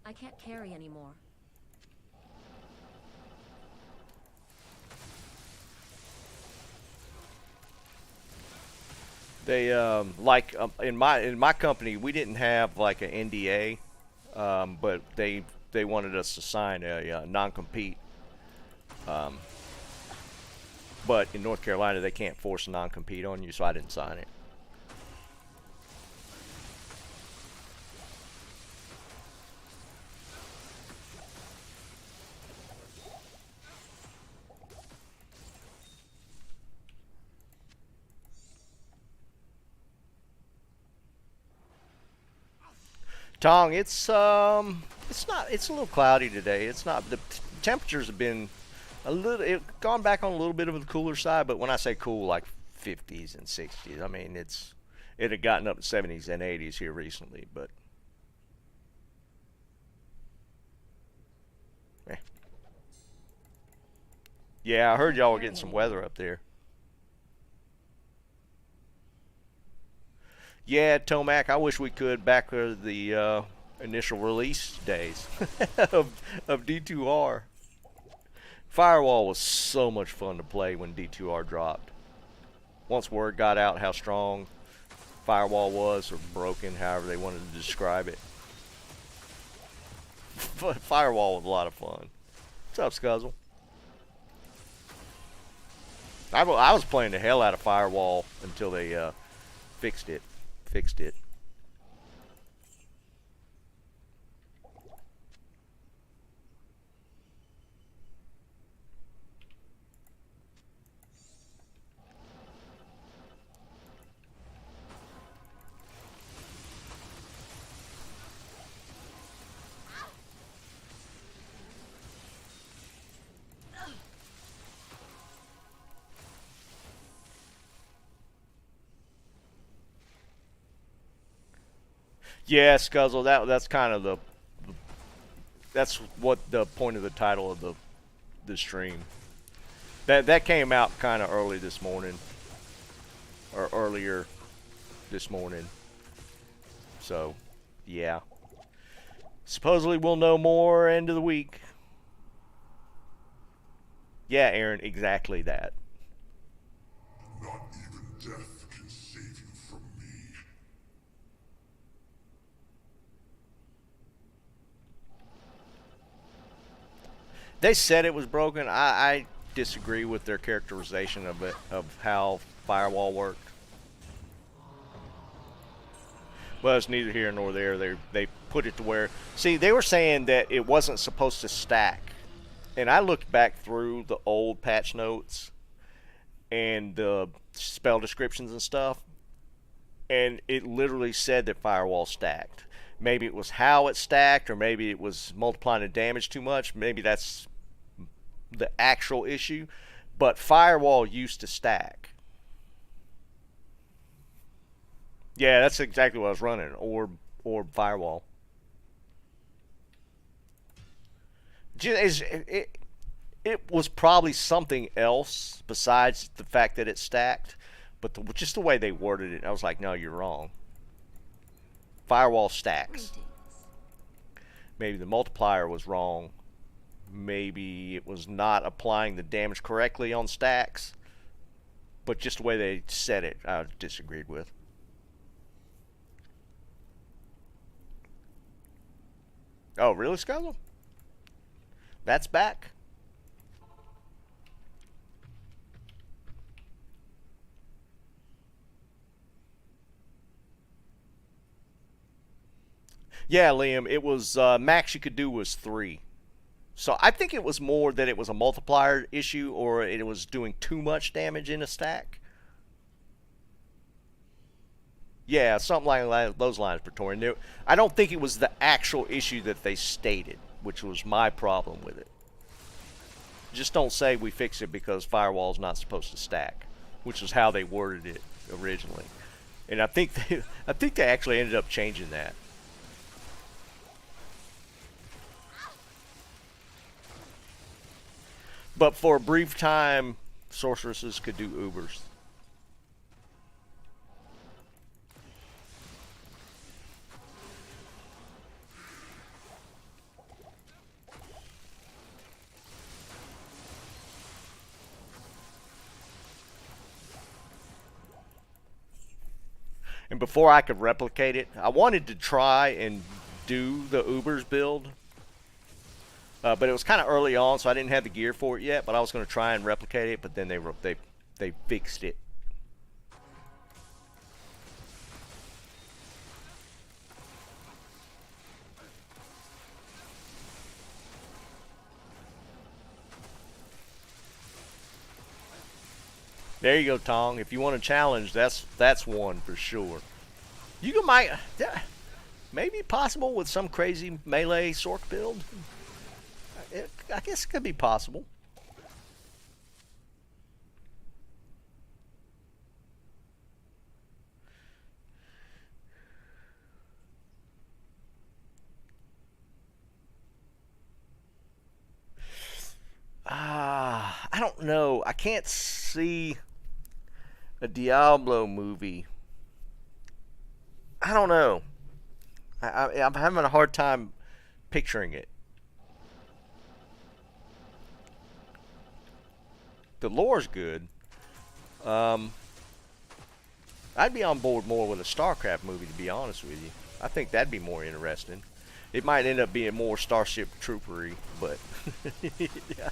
I can't carry anymore. They like in my company, we didn't have like an NDA, but they wanted us to sign a non-compete. But in North Carolina, they can't force a non-compete on you, so I didn't sign it. Tong, it's not. It's a little cloudy today. It's not. The temperatures have been gone back on a little bit of the cooler side. But when I say cool, like 50s and 60s, I mean it had gotten up to 70s and 80s here recently. But yeah, I heard y'all were getting some weather up there. Yeah, Tomac, I wish we could back the initial release days of D2R. Firewall was so much fun to play when D2R dropped. Once word got out how strong Firewall was, or broken, however they wanted to describe it. Firewall was a lot of fun. What's up, Scuzzle? I was playing the hell out of Firewall until they fixed it. Yeah, Scuzzle, that's kind of that's what the point of the title of the stream. That came out kind of early this morning, or earlier this morning. So, yeah. Supposedly we'll know more end of the week. Yeah, Aaron, exactly that. Not even death can save you from me. They said it was broken. I disagree with their characterization of it, of how Firewall worked. Well, it's neither here nor there. They put it to where... See, they were saying that it wasn't supposed to stack. And I looked back through the old patch notes and the spell descriptions and stuff, and it literally said that Firewall stacked. Maybe it was how it stacked, or maybe it was multiplying the damage too much. Maybe that's the actual issue. But Firewall used to stack. Yeah, that's exactly what I was running. Orb Firewall. It was probably something else besides the fact that it stacked. But just the way they worded it, I was like, no, you're wrong. Firewall stacks. Maybe the multiplier was wrong. Maybe it was not applying the damage correctly on stacks. But just the way they said it, I disagreed with. Oh, really, Skylar? That's back? Yeah, Liam, it was max you could do was 3. So I think it was more that it was a multiplier issue, or it was doing too much damage in a stack. Yeah, something like those lines, Praetorian. I don't think it was the actual issue that they stated, which was my problem with it. Just don't say we fix it because Firewall's not supposed to stack, which is how they worded it originally. And I think they actually ended up changing that. But for a brief time, sorceresses could do Ubers. And before I could replicate it, I wanted to try and do the Ubers build. But it was kind of early on, so I didn't have the gear for it yet. But I was going to try and replicate it, but then they fixed it. There you go, Tong. If you want a challenge, that's one for sure. You might, maybe possible with some crazy melee Sork build. I guess it could be possible. I don't know. I can't see a Diablo movie. I don't know. I'm having a hard time picturing it. The lore's good. I'd be on board more with a StarCraft movie, to be honest with you. I think that'd be more interesting. It might end up being more Starship Troopery, but yeah,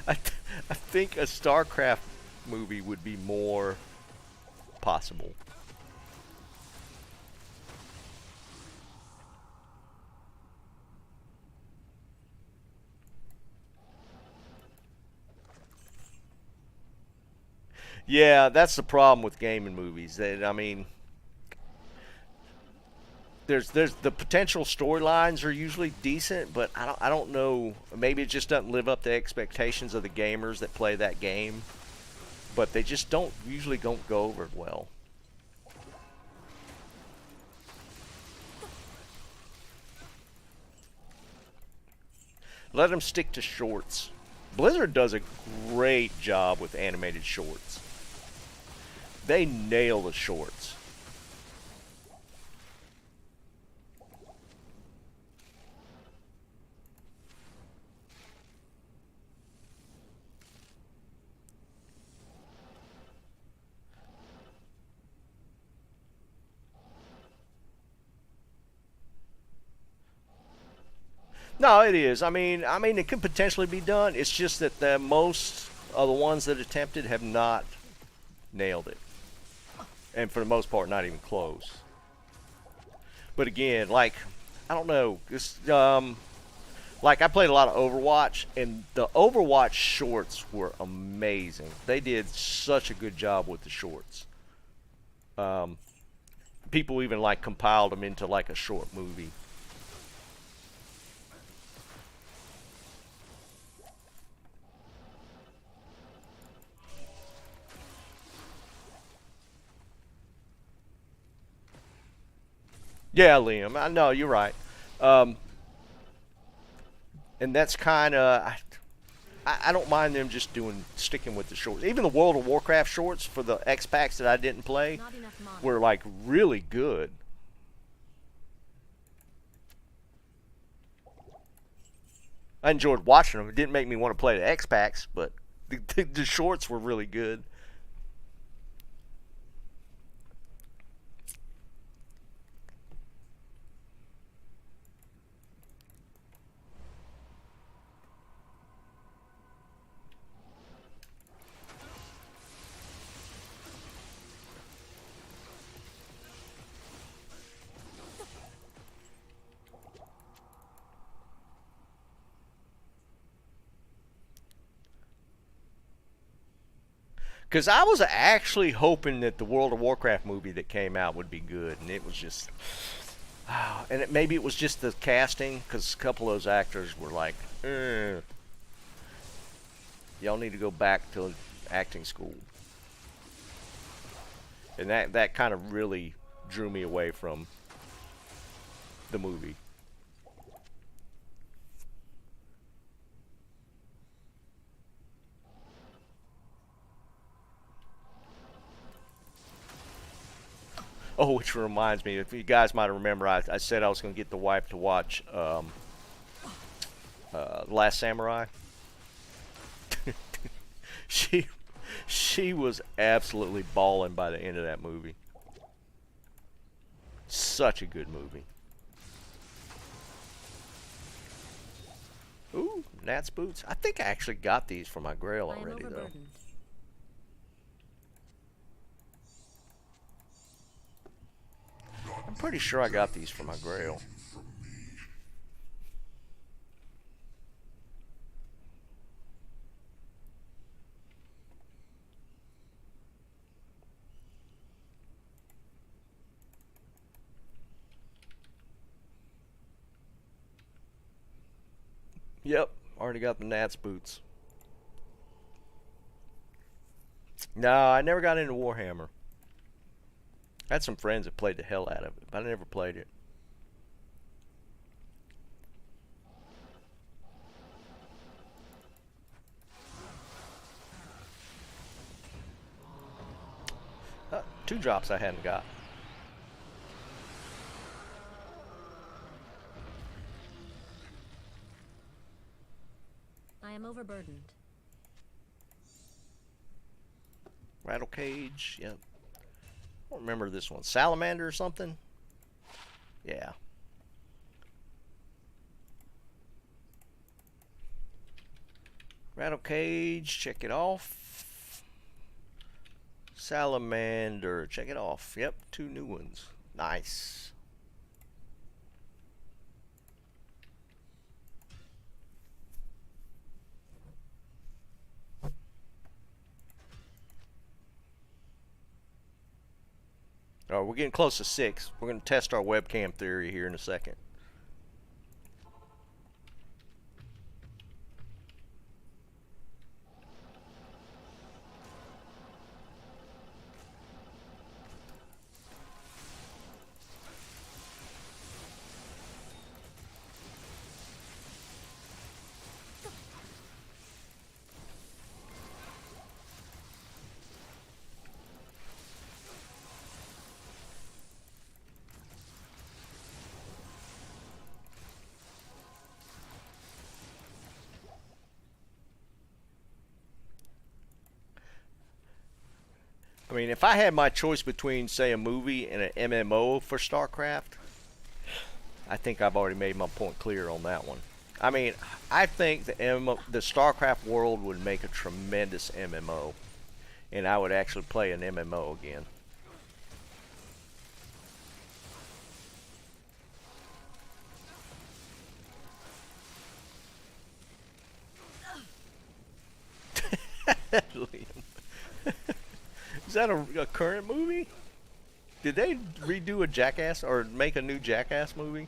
I think a StarCraft movie would be more possible. Yeah, that's the problem with gaming movies. I mean, there's the potential storylines are usually decent, but I don't know. Maybe it just doesn't live up to expectations of the gamers that play that game. But they just don't go over well. Let them stick to shorts. Blizzard does a great job with animated shorts. They nail the shorts. No, it is. I mean, it could potentially be done. It's just that most of the ones that attempted have not nailed it, and for the most part, not even close. But again, like, I don't know. Like, I played a lot of Overwatch, and the Overwatch shorts were amazing. They did such a good job with the shorts. People even like compiled them into like a short movie. Yeah, Liam. I know you're right. Um, and that's kind of I don't mind them just sticking with the shorts. Even the World of Warcraft shorts for the X packs that I didn't play Not enough mana. were like really good. I enjoyed watching them. It didn't make me want to play the X packs, but the shorts were really good. Because I was actually hoping that the World of Warcraft movie that came out would be good, and it was just, and maybe it was just the casting, because a couple of those actors were like, y'all need to go back to acting school, and that kind of really drew me away from the movie. Oh, which reminds me, if you guys might remember, I said I was going to get the wife to watch Last Samurai. she she was absolutely bawling by the end of that movie. Such a good movie. Ooh, Nat's boots. I think I actually got these for my grail I am already, though. overburdened. I'm pretty sure I got these for my grail. Yep, already got the Nats boots. No, I never got into Warhammer. I had some friends that played the hell out of it, but I never played it. Two drops I hadn't got. I am overburdened. Rattle Cage. Yep. I don't remember this one. Salamander or something? Yeah. Rattle Cage. Check it off. Salamander. Check it off. Yep. 2 new ones. Nice. All right, we're getting close to 6. We're going to test our webcam theory here in a second. I mean, if I had my choice between, say, a movie and an MMO for StarCraft, I think I've already made my point clear on that one. I mean, I think the StarCraft world would make a tremendous MMO, and I would actually play an MMO again. Liam. Is that a current movie? Did they redo a Jackass or make a new Jackass movie?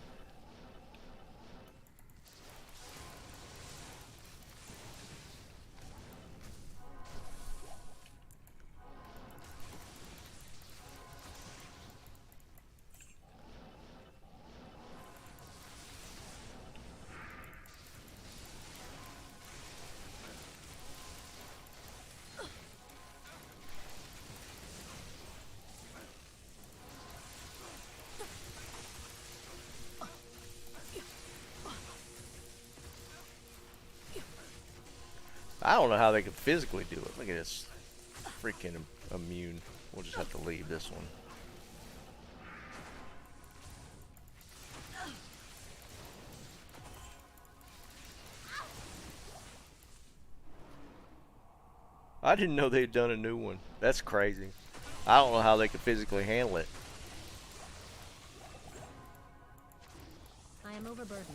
I don't know how they could physically do it. Look at this. Freaking immune. We'll just have to leave this one. I didn't know they'd done a new one. That's crazy. I don't know how they could physically handle it. I am overburdened.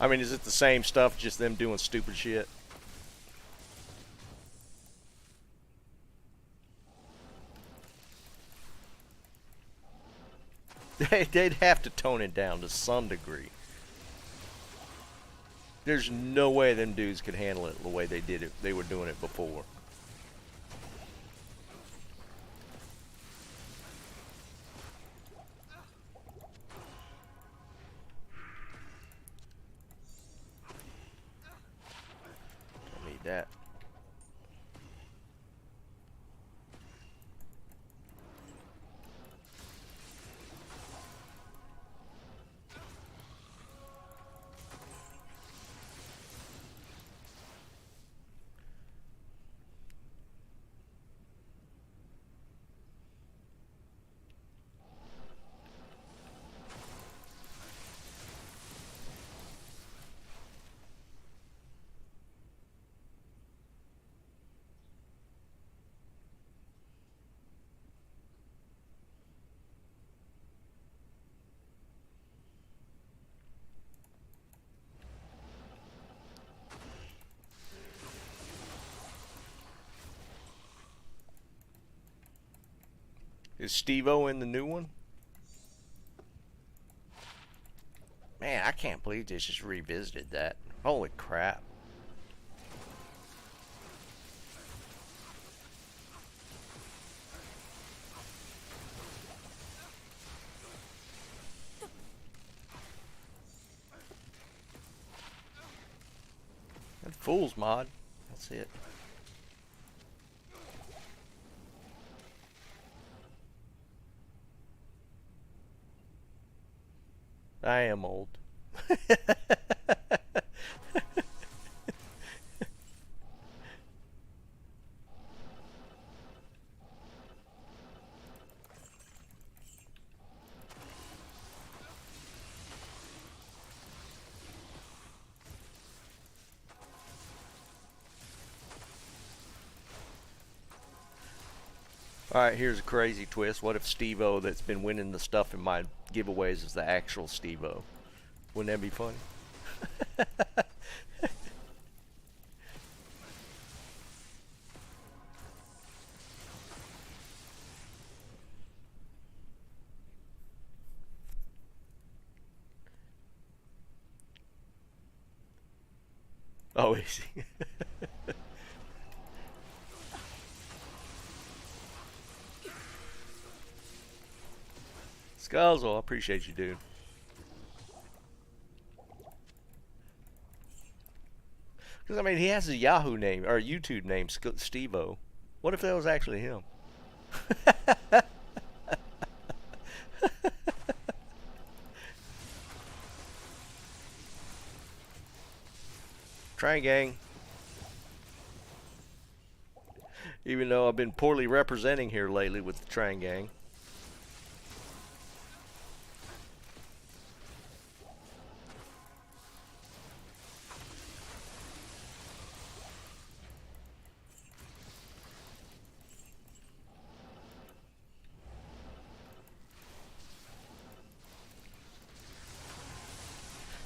I mean, is it the same stuff, just them doing stupid shit? They'd have to tone it down to some degree. There's no way them dudes could handle it the way they did it. They were doing it before. Don't need that. Is Steve-O in the new one? Man, I can't believe they just revisited that. Holy crap. Fool's mod. That's it. I am old. Alright, here's a crazy twist. What if Steve-O that's been winning the stuff in my giveaways is the actual Steve-O? Wouldn't that be funny? Oh, is he? Scuzzle, I appreciate you, dude. Because, I mean, he has a Yahoo name, or a YouTube name, Steve-O. What if that was actually him? Trying, gang. Even though I've been poorly representing here lately with the Trying Gang.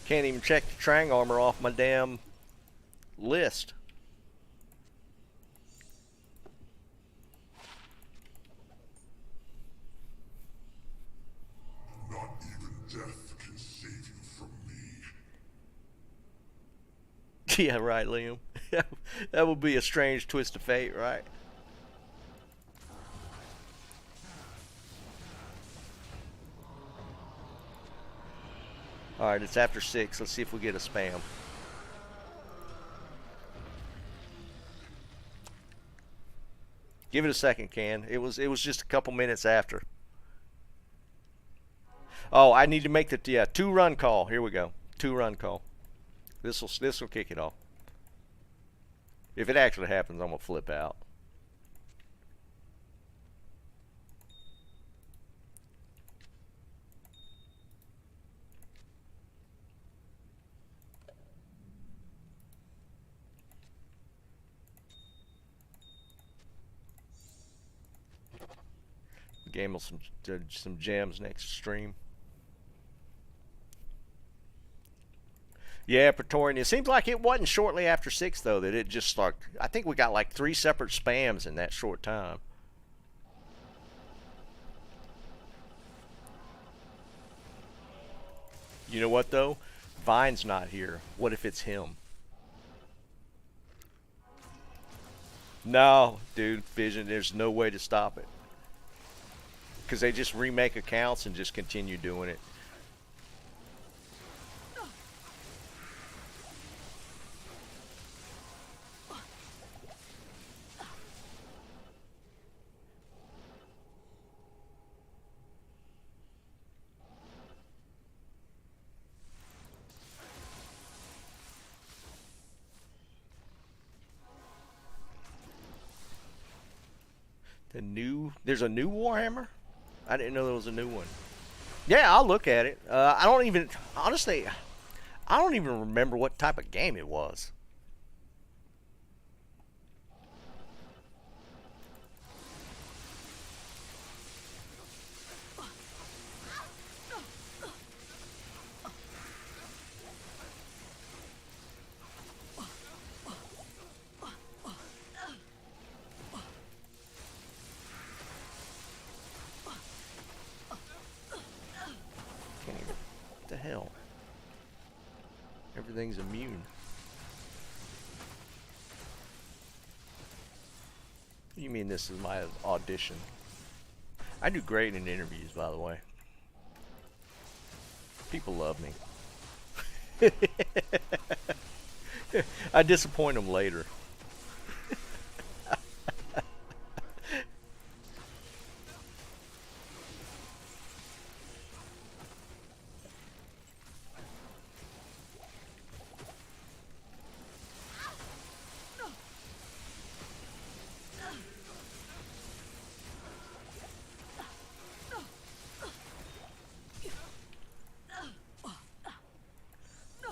Can't even check the Trang armor off my damn list. Not even death can save you from me. Yeah, right, Liam. That would be a strange twist of fate, right? Alright, it's after 6. Let's see if we get a spam. Give it a second, Can. It was just a couple minutes after. Oh, I need to make the 2-run call. Here we go. 2-run call. This'll kick it off. If it actually happens, I'm gonna flip out. Game of some gems next stream. Yeah, Praetorian. It seems like it wasn't shortly after 6 though that it just started. I think we got like 3 separate spams in that short time. You know what though? Vine's not here. What if it's him? No, dude, Vision. There's no way to stop it. Because they just remake accounts and just continue doing it. There's a new Warhammer? I didn't know there was a new one. Yeah, I'll look at it. I don't even, honestly, I don't even remember what type of game it was. What the hell? Everything's immune. What do you mean this is my audition? I do great in interviews, by the way. People love me. I disappoint them later.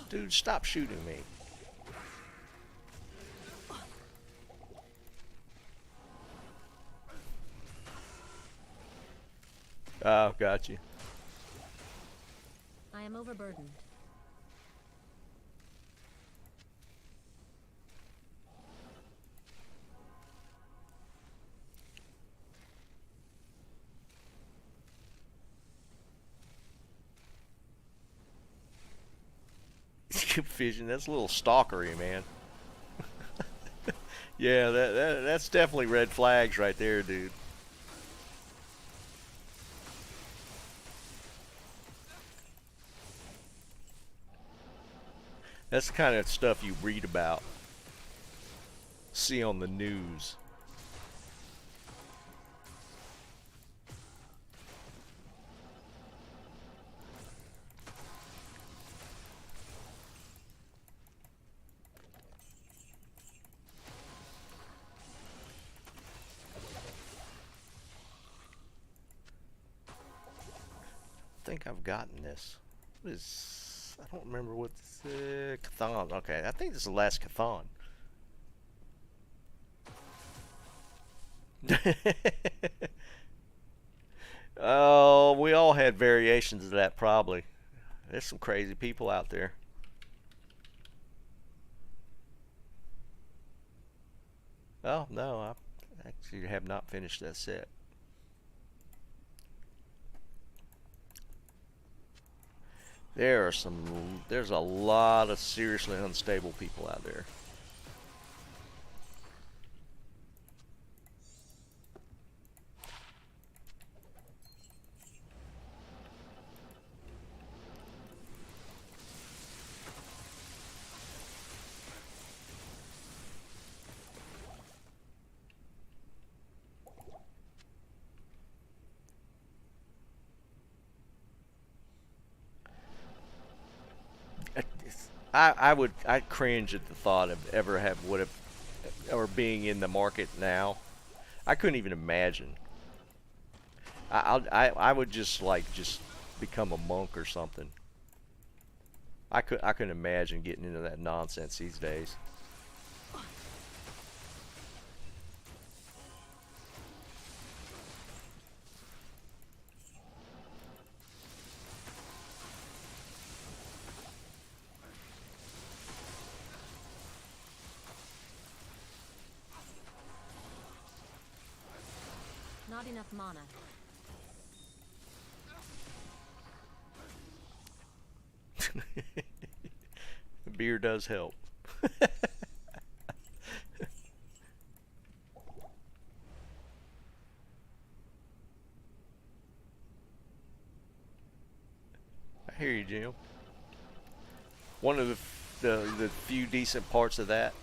Dude, stop shooting me. Oh, got you. I am overburdened. Vision, that's a little stalkery, man. Yeah, that's definitely red flags right there, dude. That's the kind of stuff you read about, see on the news. I think I've gotten this. What is? I don't remember what this Chthon. Okay, I think this is the last Chthon. Oh, we all had variations of that, probably. There's some crazy people out there. Oh no, I actually have not finished that set. There's a lot of seriously unstable people out there. I'd cringe at the thought of or being in the market now. I couldn't even imagine. I would just become a monk or something. I couldn't imagine getting into that nonsense these days. Not enough mana. The beer does help. I hear you, Jim. One of the few decent parts of that.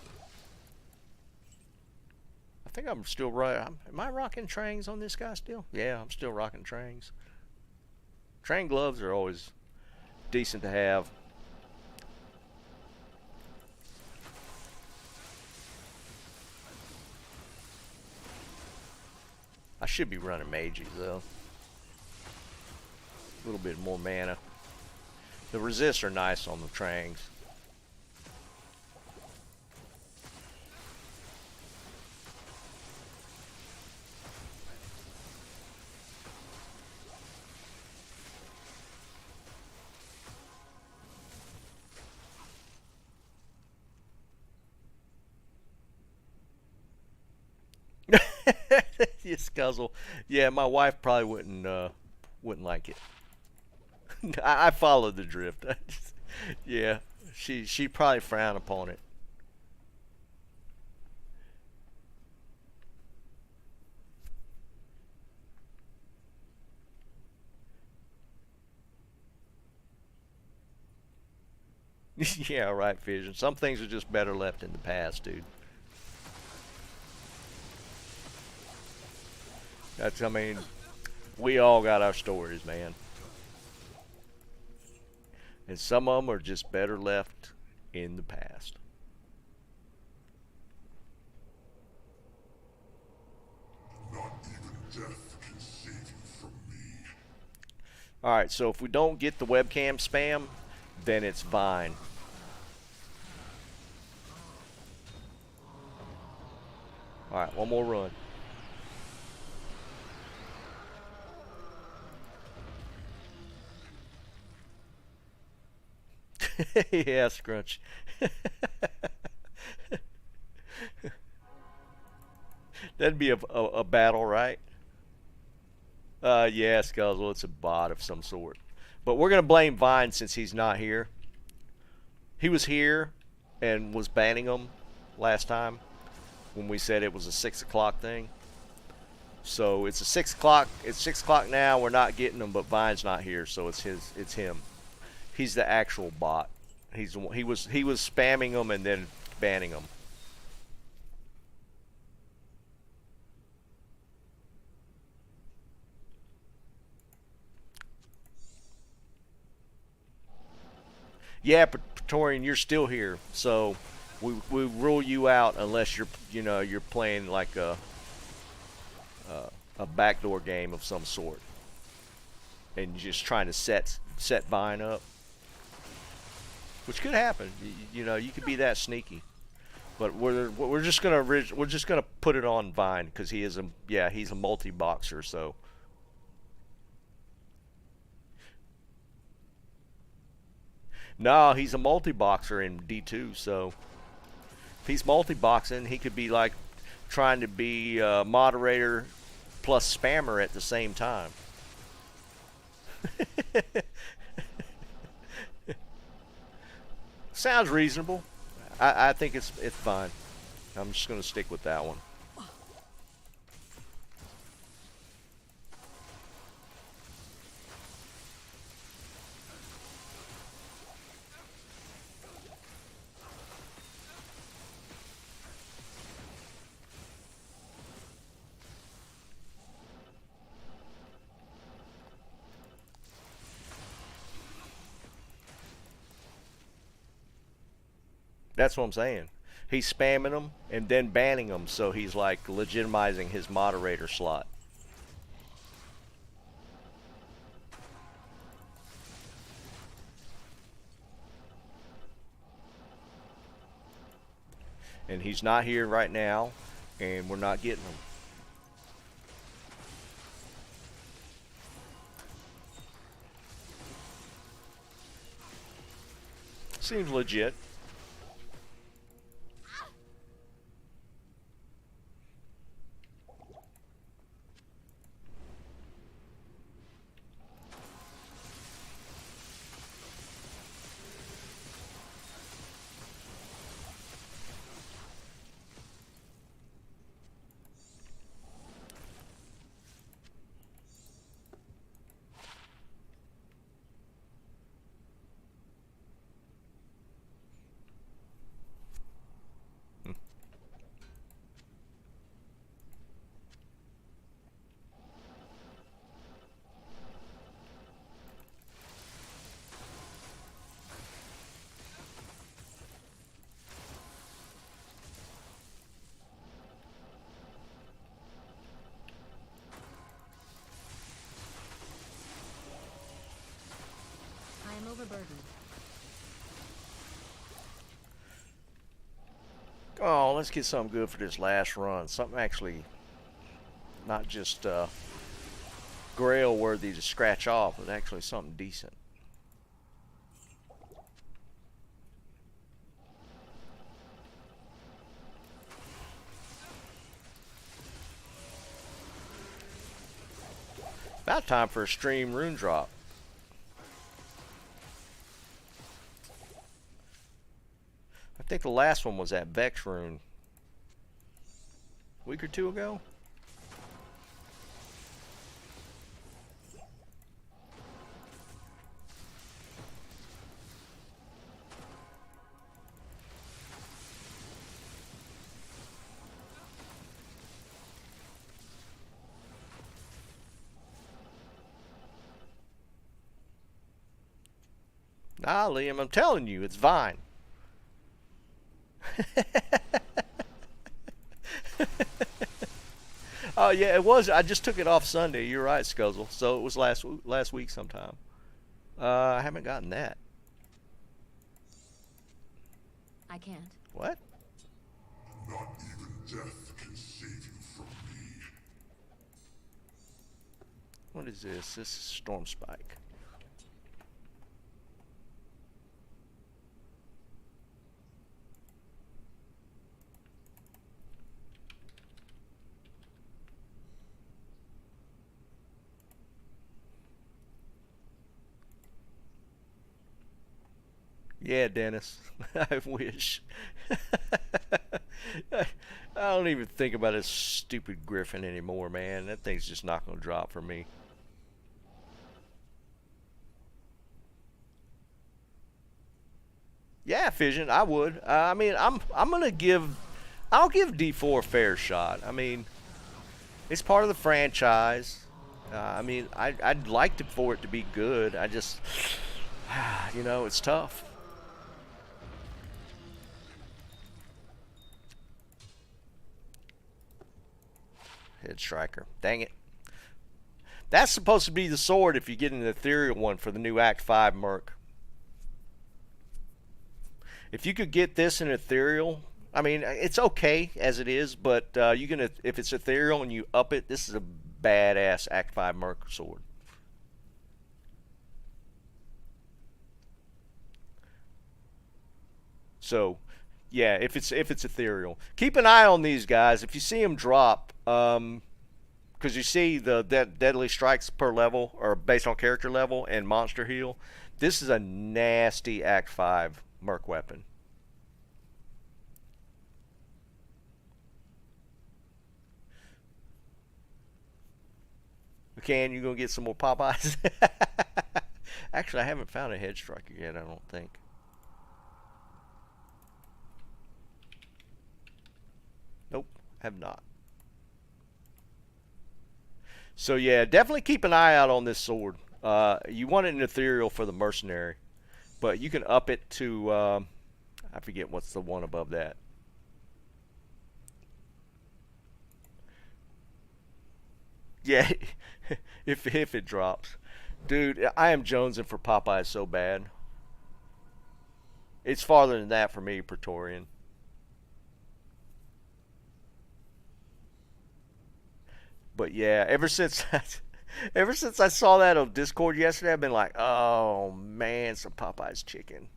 I think I'm still right. Am I rocking Trangs on this guy still? Yeah, I'm still rocking Trangs. Trang gloves are always decent to have. I should be running mages though. A little bit more mana. The resists are nice on the Trangs. You scuzzle. Yeah, my wife probably wouldn't like it. I follow the drift. Yeah, she probably frown upon it. Yeah, right, Vision. Some things are just better left in the past, dude. I mean, we all got our stories, man. And some of them are just better left in the past. Not even death can save you from me. Alright, so if we don't get the webcam spam, then it's Vine. Alright, one more run. Yeah, Scrunch. That'd be a battle, right? Yeah, Skulls. Well, it's a bot of some sort. But we're going to blame Vine since he's not here. He was here and was banning them last time when we said it was a 6 o'clock thing. So it's a 6 o'clock. It's 6 o'clock now. We're not getting them, but Vine's not here, so it's him. He's the actual bot. He was spamming them and then banning them. Yeah, Praetorian, you're still here, so we rule you out unless you're playing like a backdoor game of some sort, and you're just trying to set Vine up, which could happen. You could be that sneaky, but we're just gonna put it on Vine because he's a multi-boxer, so. No, he's a multi-boxer in D2, so if he's multi-boxing, he could be like trying to be moderator plus spammer at the same time. Sounds reasonable. I think it's fine. I'm just going to stick with that one. That's what I'm saying. He's spamming them and then banning them, so he's like legitimizing his moderator slot. And he's not here right now, and we're not getting him. Seems legit. I am overburdened. Oh, let's get something good for this last run. Something actually not just grail worthy to scratch off, but actually something decent. About time for a stream rune drop. I think the last one was that Vex rune a week or two ago. Ah, Liam, I'm telling you, it's Vine. Oh yeah, it was. I just took it off Sunday. You're right, Scuzzle. So it was last week sometime. I haven't gotten that. I can't. What? Not even death can save you from me. What is this? This is Storm Spike. Yeah, Dennis. I wish. I don't even think about this stupid Griffin anymore, man. That thing's just not gonna drop for me. Yeah, Fission, I would. I mean, I'll give D4 a fair shot. I mean, it's part of the franchise. I mean, I'd like for it to be good. I just, it's tough. Head Striker. Dang it. That's supposed to be the sword if you get an ethereal one for the new Act 5 Merc. If you could get this in ethereal, I mean, it's okay as it is, but if it's ethereal and you up it, this is a badass Act 5 Merc sword. So, yeah, if it's ethereal, keep an eye on these guys. If you see them drop, because you see the deadly strikes per level or based on character level and monster heal. This is a nasty Act 5 Merc weapon. McCann, you gonna get some more Popeyes? Actually, I haven't found a head striker yet. I don't think. Nope, have not. So yeah, definitely keep an eye out on this sword. You want it in ethereal for the mercenary, but you can up it to I forget what's the one above that. Yeah, if it drops, dude, I am jonesing for Popeyes so bad. It's farther than that for me, Praetorian. But yeah, ever since I saw that on Discord yesterday, I've been like, oh man, some Popeyes chicken.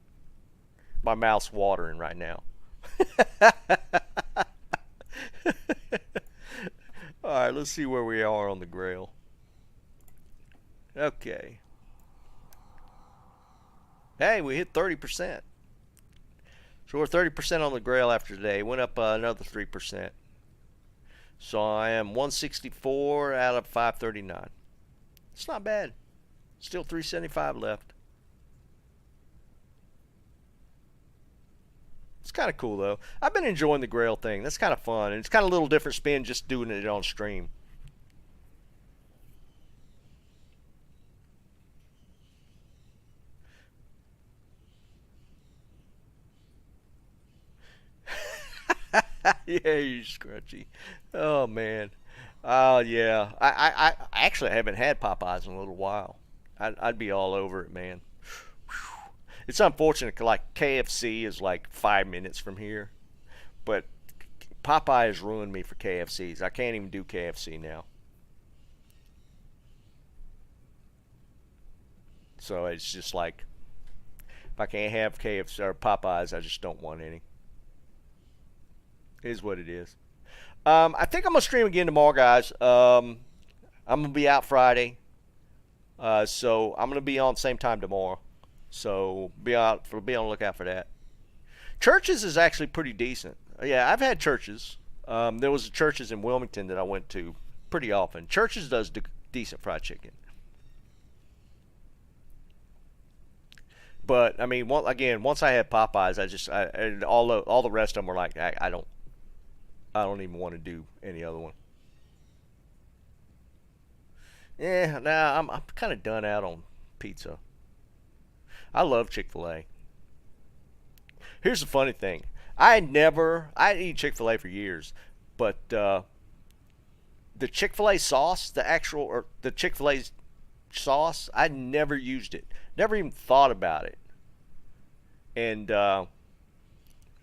My mouth's watering right now. All right, let's see where we are on the Grail. Okay. Hey, we hit 30%. So we're 30% on the Grail after today. Went up another 3%. So I am 164 out of 539. It's not bad. Still 375 left. It's kind of cool though. I've been enjoying the Grail thing. That's kind of fun, and it's kind of a little different spin just doing it on stream. Yeah, you scrunchy. Oh man. Oh yeah. I actually haven't had Popeyes in a little while. I'd be all over it, man. Whew. It's unfortunate. Like KFC is like 5 minutes from here, but Popeyes ruined me for KFCs. I can't even do KFC now. So it's just like if I can't have KFC or Popeyes, I just don't want any. It is what it is. I think I'm gonna stream again tomorrow, guys. I'm gonna be out Friday, so I'm gonna be on same time tomorrow. So be on the lookout for that. Churches is actually pretty decent. Yeah, I've had Churches. There was Churches in Wilmington that I went to pretty often. Churches does decent fried chicken. But I mean, once I had Popeyes, and all the rest of them were like, I don't even want to do any other one. Yeah, nah, I'm kind of done out on pizza. I love Chick-fil-A. Here's the funny thing. I eat Chick-fil-A for years, but the Chick-fil-A sauce, the Chick-fil-A sauce, I never used it. Never even thought about it. And I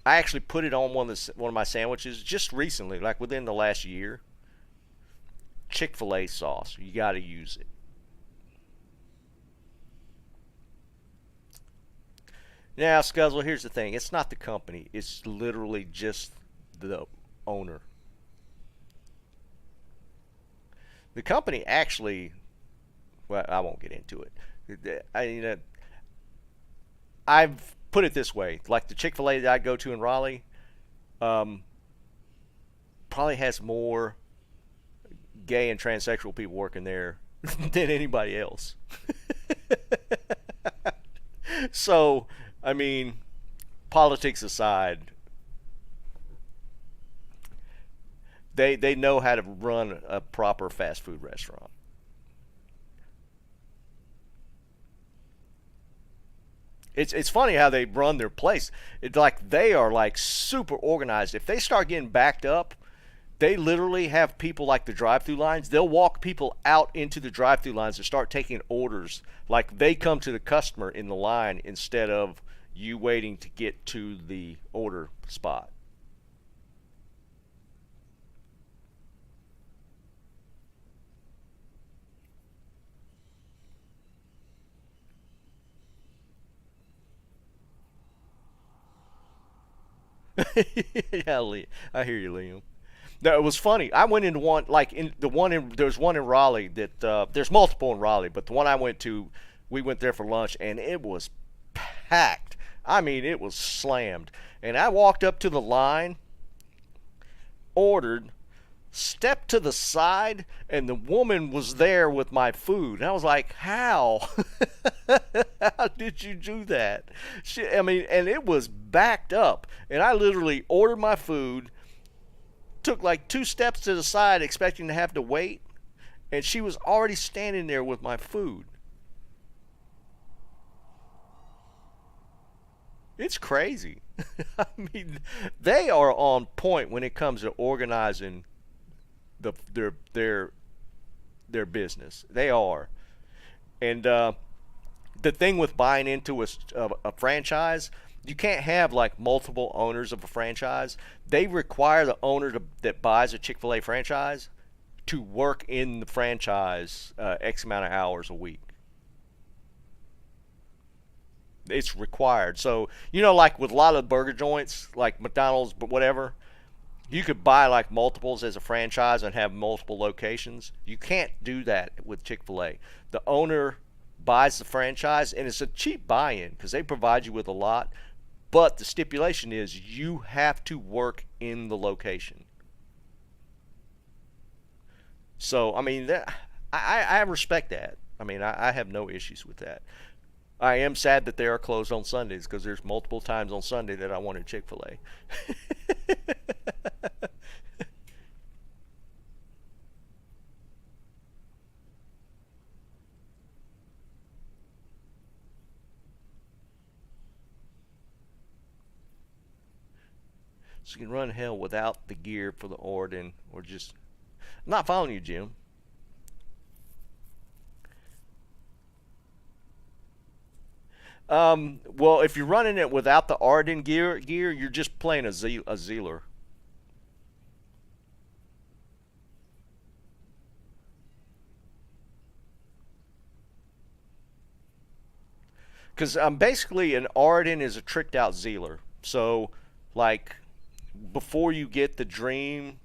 actually put it on one of my sandwiches just recently, like within the last year. Chick-fil-A sauce. You got to use it. Now, Scuzzle, here's the thing. It's not the company. It's literally just the owner. The company actually, well, I won't get into it. I've put it this way. Like the Chick-fil-A that I go to in Raleigh, probably has more gay and transsexual people working there than anybody else. So, I mean, politics aside, they know how to run a proper fast food restaurant. It's funny how they run their place. It's like they are like super organized. If they start getting backed up, they literally have people like the drive-through lines. They'll walk people out into the drive-through lines and start taking orders. Like they come to the customer in the line instead of you waiting to get to the order spot. Yeah, I hear you, Liam. No, it was funny. I went into one, like there's one in Raleigh that there's multiple in Raleigh, but the one I went to, we went there for lunch and it was packed. I mean, it was slammed. And I walked up to the line, ordered, stepped to the side, and the woman was there with my food. And I was like, how? How did you do that? I mean, and it was backed up. And I literally ordered my food, took like 2 steps to the side expecting to have to wait, and she was already standing there with my food. It's crazy. I mean, they are on point when it comes to organizing their business. They are. And the thing with buying into a franchise, you can't have like multiple owners of a franchise. They require the owner that buys a Chick-fil-A franchise to work in the franchise X amount of hours a week. It's required. So, you know, like with a lot of burger joints, like McDonald's, but whatever, you could buy like multiples as a franchise and have multiple locations. You can't do that with Chick-fil-A. The owner buys the franchise, and it's a cheap buy-in because they provide you with a lot. But the stipulation is you have to work in the location. So, I mean, I respect that. I mean, I have no issues with that. I am sad that they are closed on Sundays because there's multiple times on Sunday that I wanted Chick-fil-A. So you can run hell without the gear for the Orden, or just... I'm not following you, Jim. Well, if you're running it without the Arden gear, you're just playing a Zealer. Because basically an Arden is a tricked out Zealer. So, like, before you get the Dream,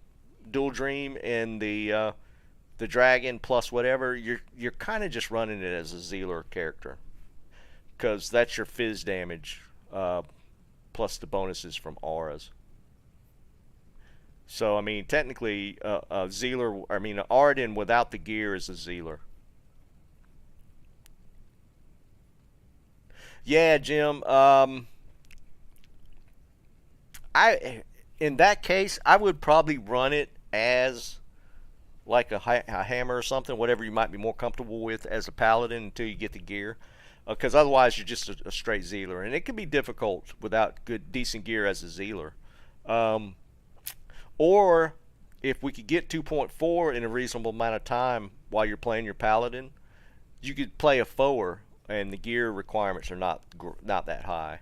Dual Dream, and the Dragon plus whatever, you're kind of just running it as a Zealer character. Because that's your fizz damage plus the bonuses from auras. So, I mean, technically, a Zealer, I mean, an Arden without the gear is a Zealer. Yeah, Jim. In that case, I would probably run it as like a hammer or something, whatever you might be more comfortable with as a paladin until you get the gear. because otherwise you're just a straight Zealer, and it can be difficult without good, decent gear as a Zealer. Or if we could get 2.4 in a reasonable amount of time while you're playing your Paladin, you could play a Foer, and the gear requirements are not that high,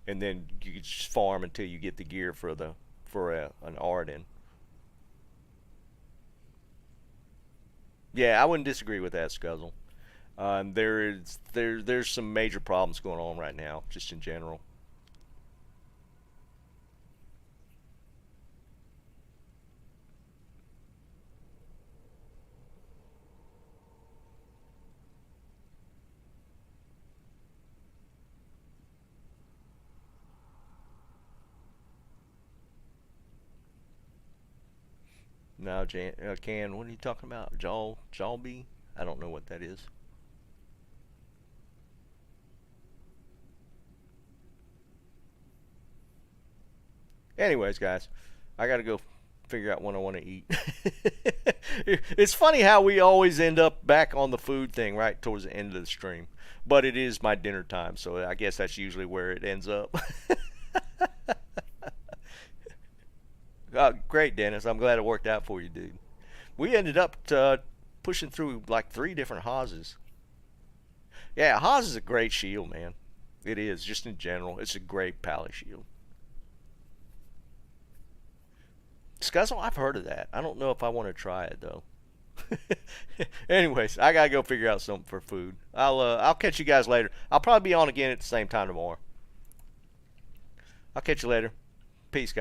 and then you could just farm until you get the gear for an Arden. Yeah, I wouldn't disagree with that, Scuzzle. There's some major problems going on right now, just in general. Now, Can, what are you talking about? Jalby? I don't know what that is. Anyways, guys, I gotta go figure out what I want to eat. It's funny how we always end up back on the food thing right towards the end of the stream. But it is my dinner time, so I guess that's usually where it ends up. Great, Dennis. I'm glad it worked out for you, dude. We ended up pushing through like 3 different Hawses. Yeah, Haas is a great shield, man. It is, just in general. It's a great pally shield. Scuzzle, I've heard of that. I don't know if I want to try it, though. Anyways, I gotta go figure out something for food. I'll catch you guys later. I'll probably be on again at the same time tomorrow. I'll catch you later. Peace, guys.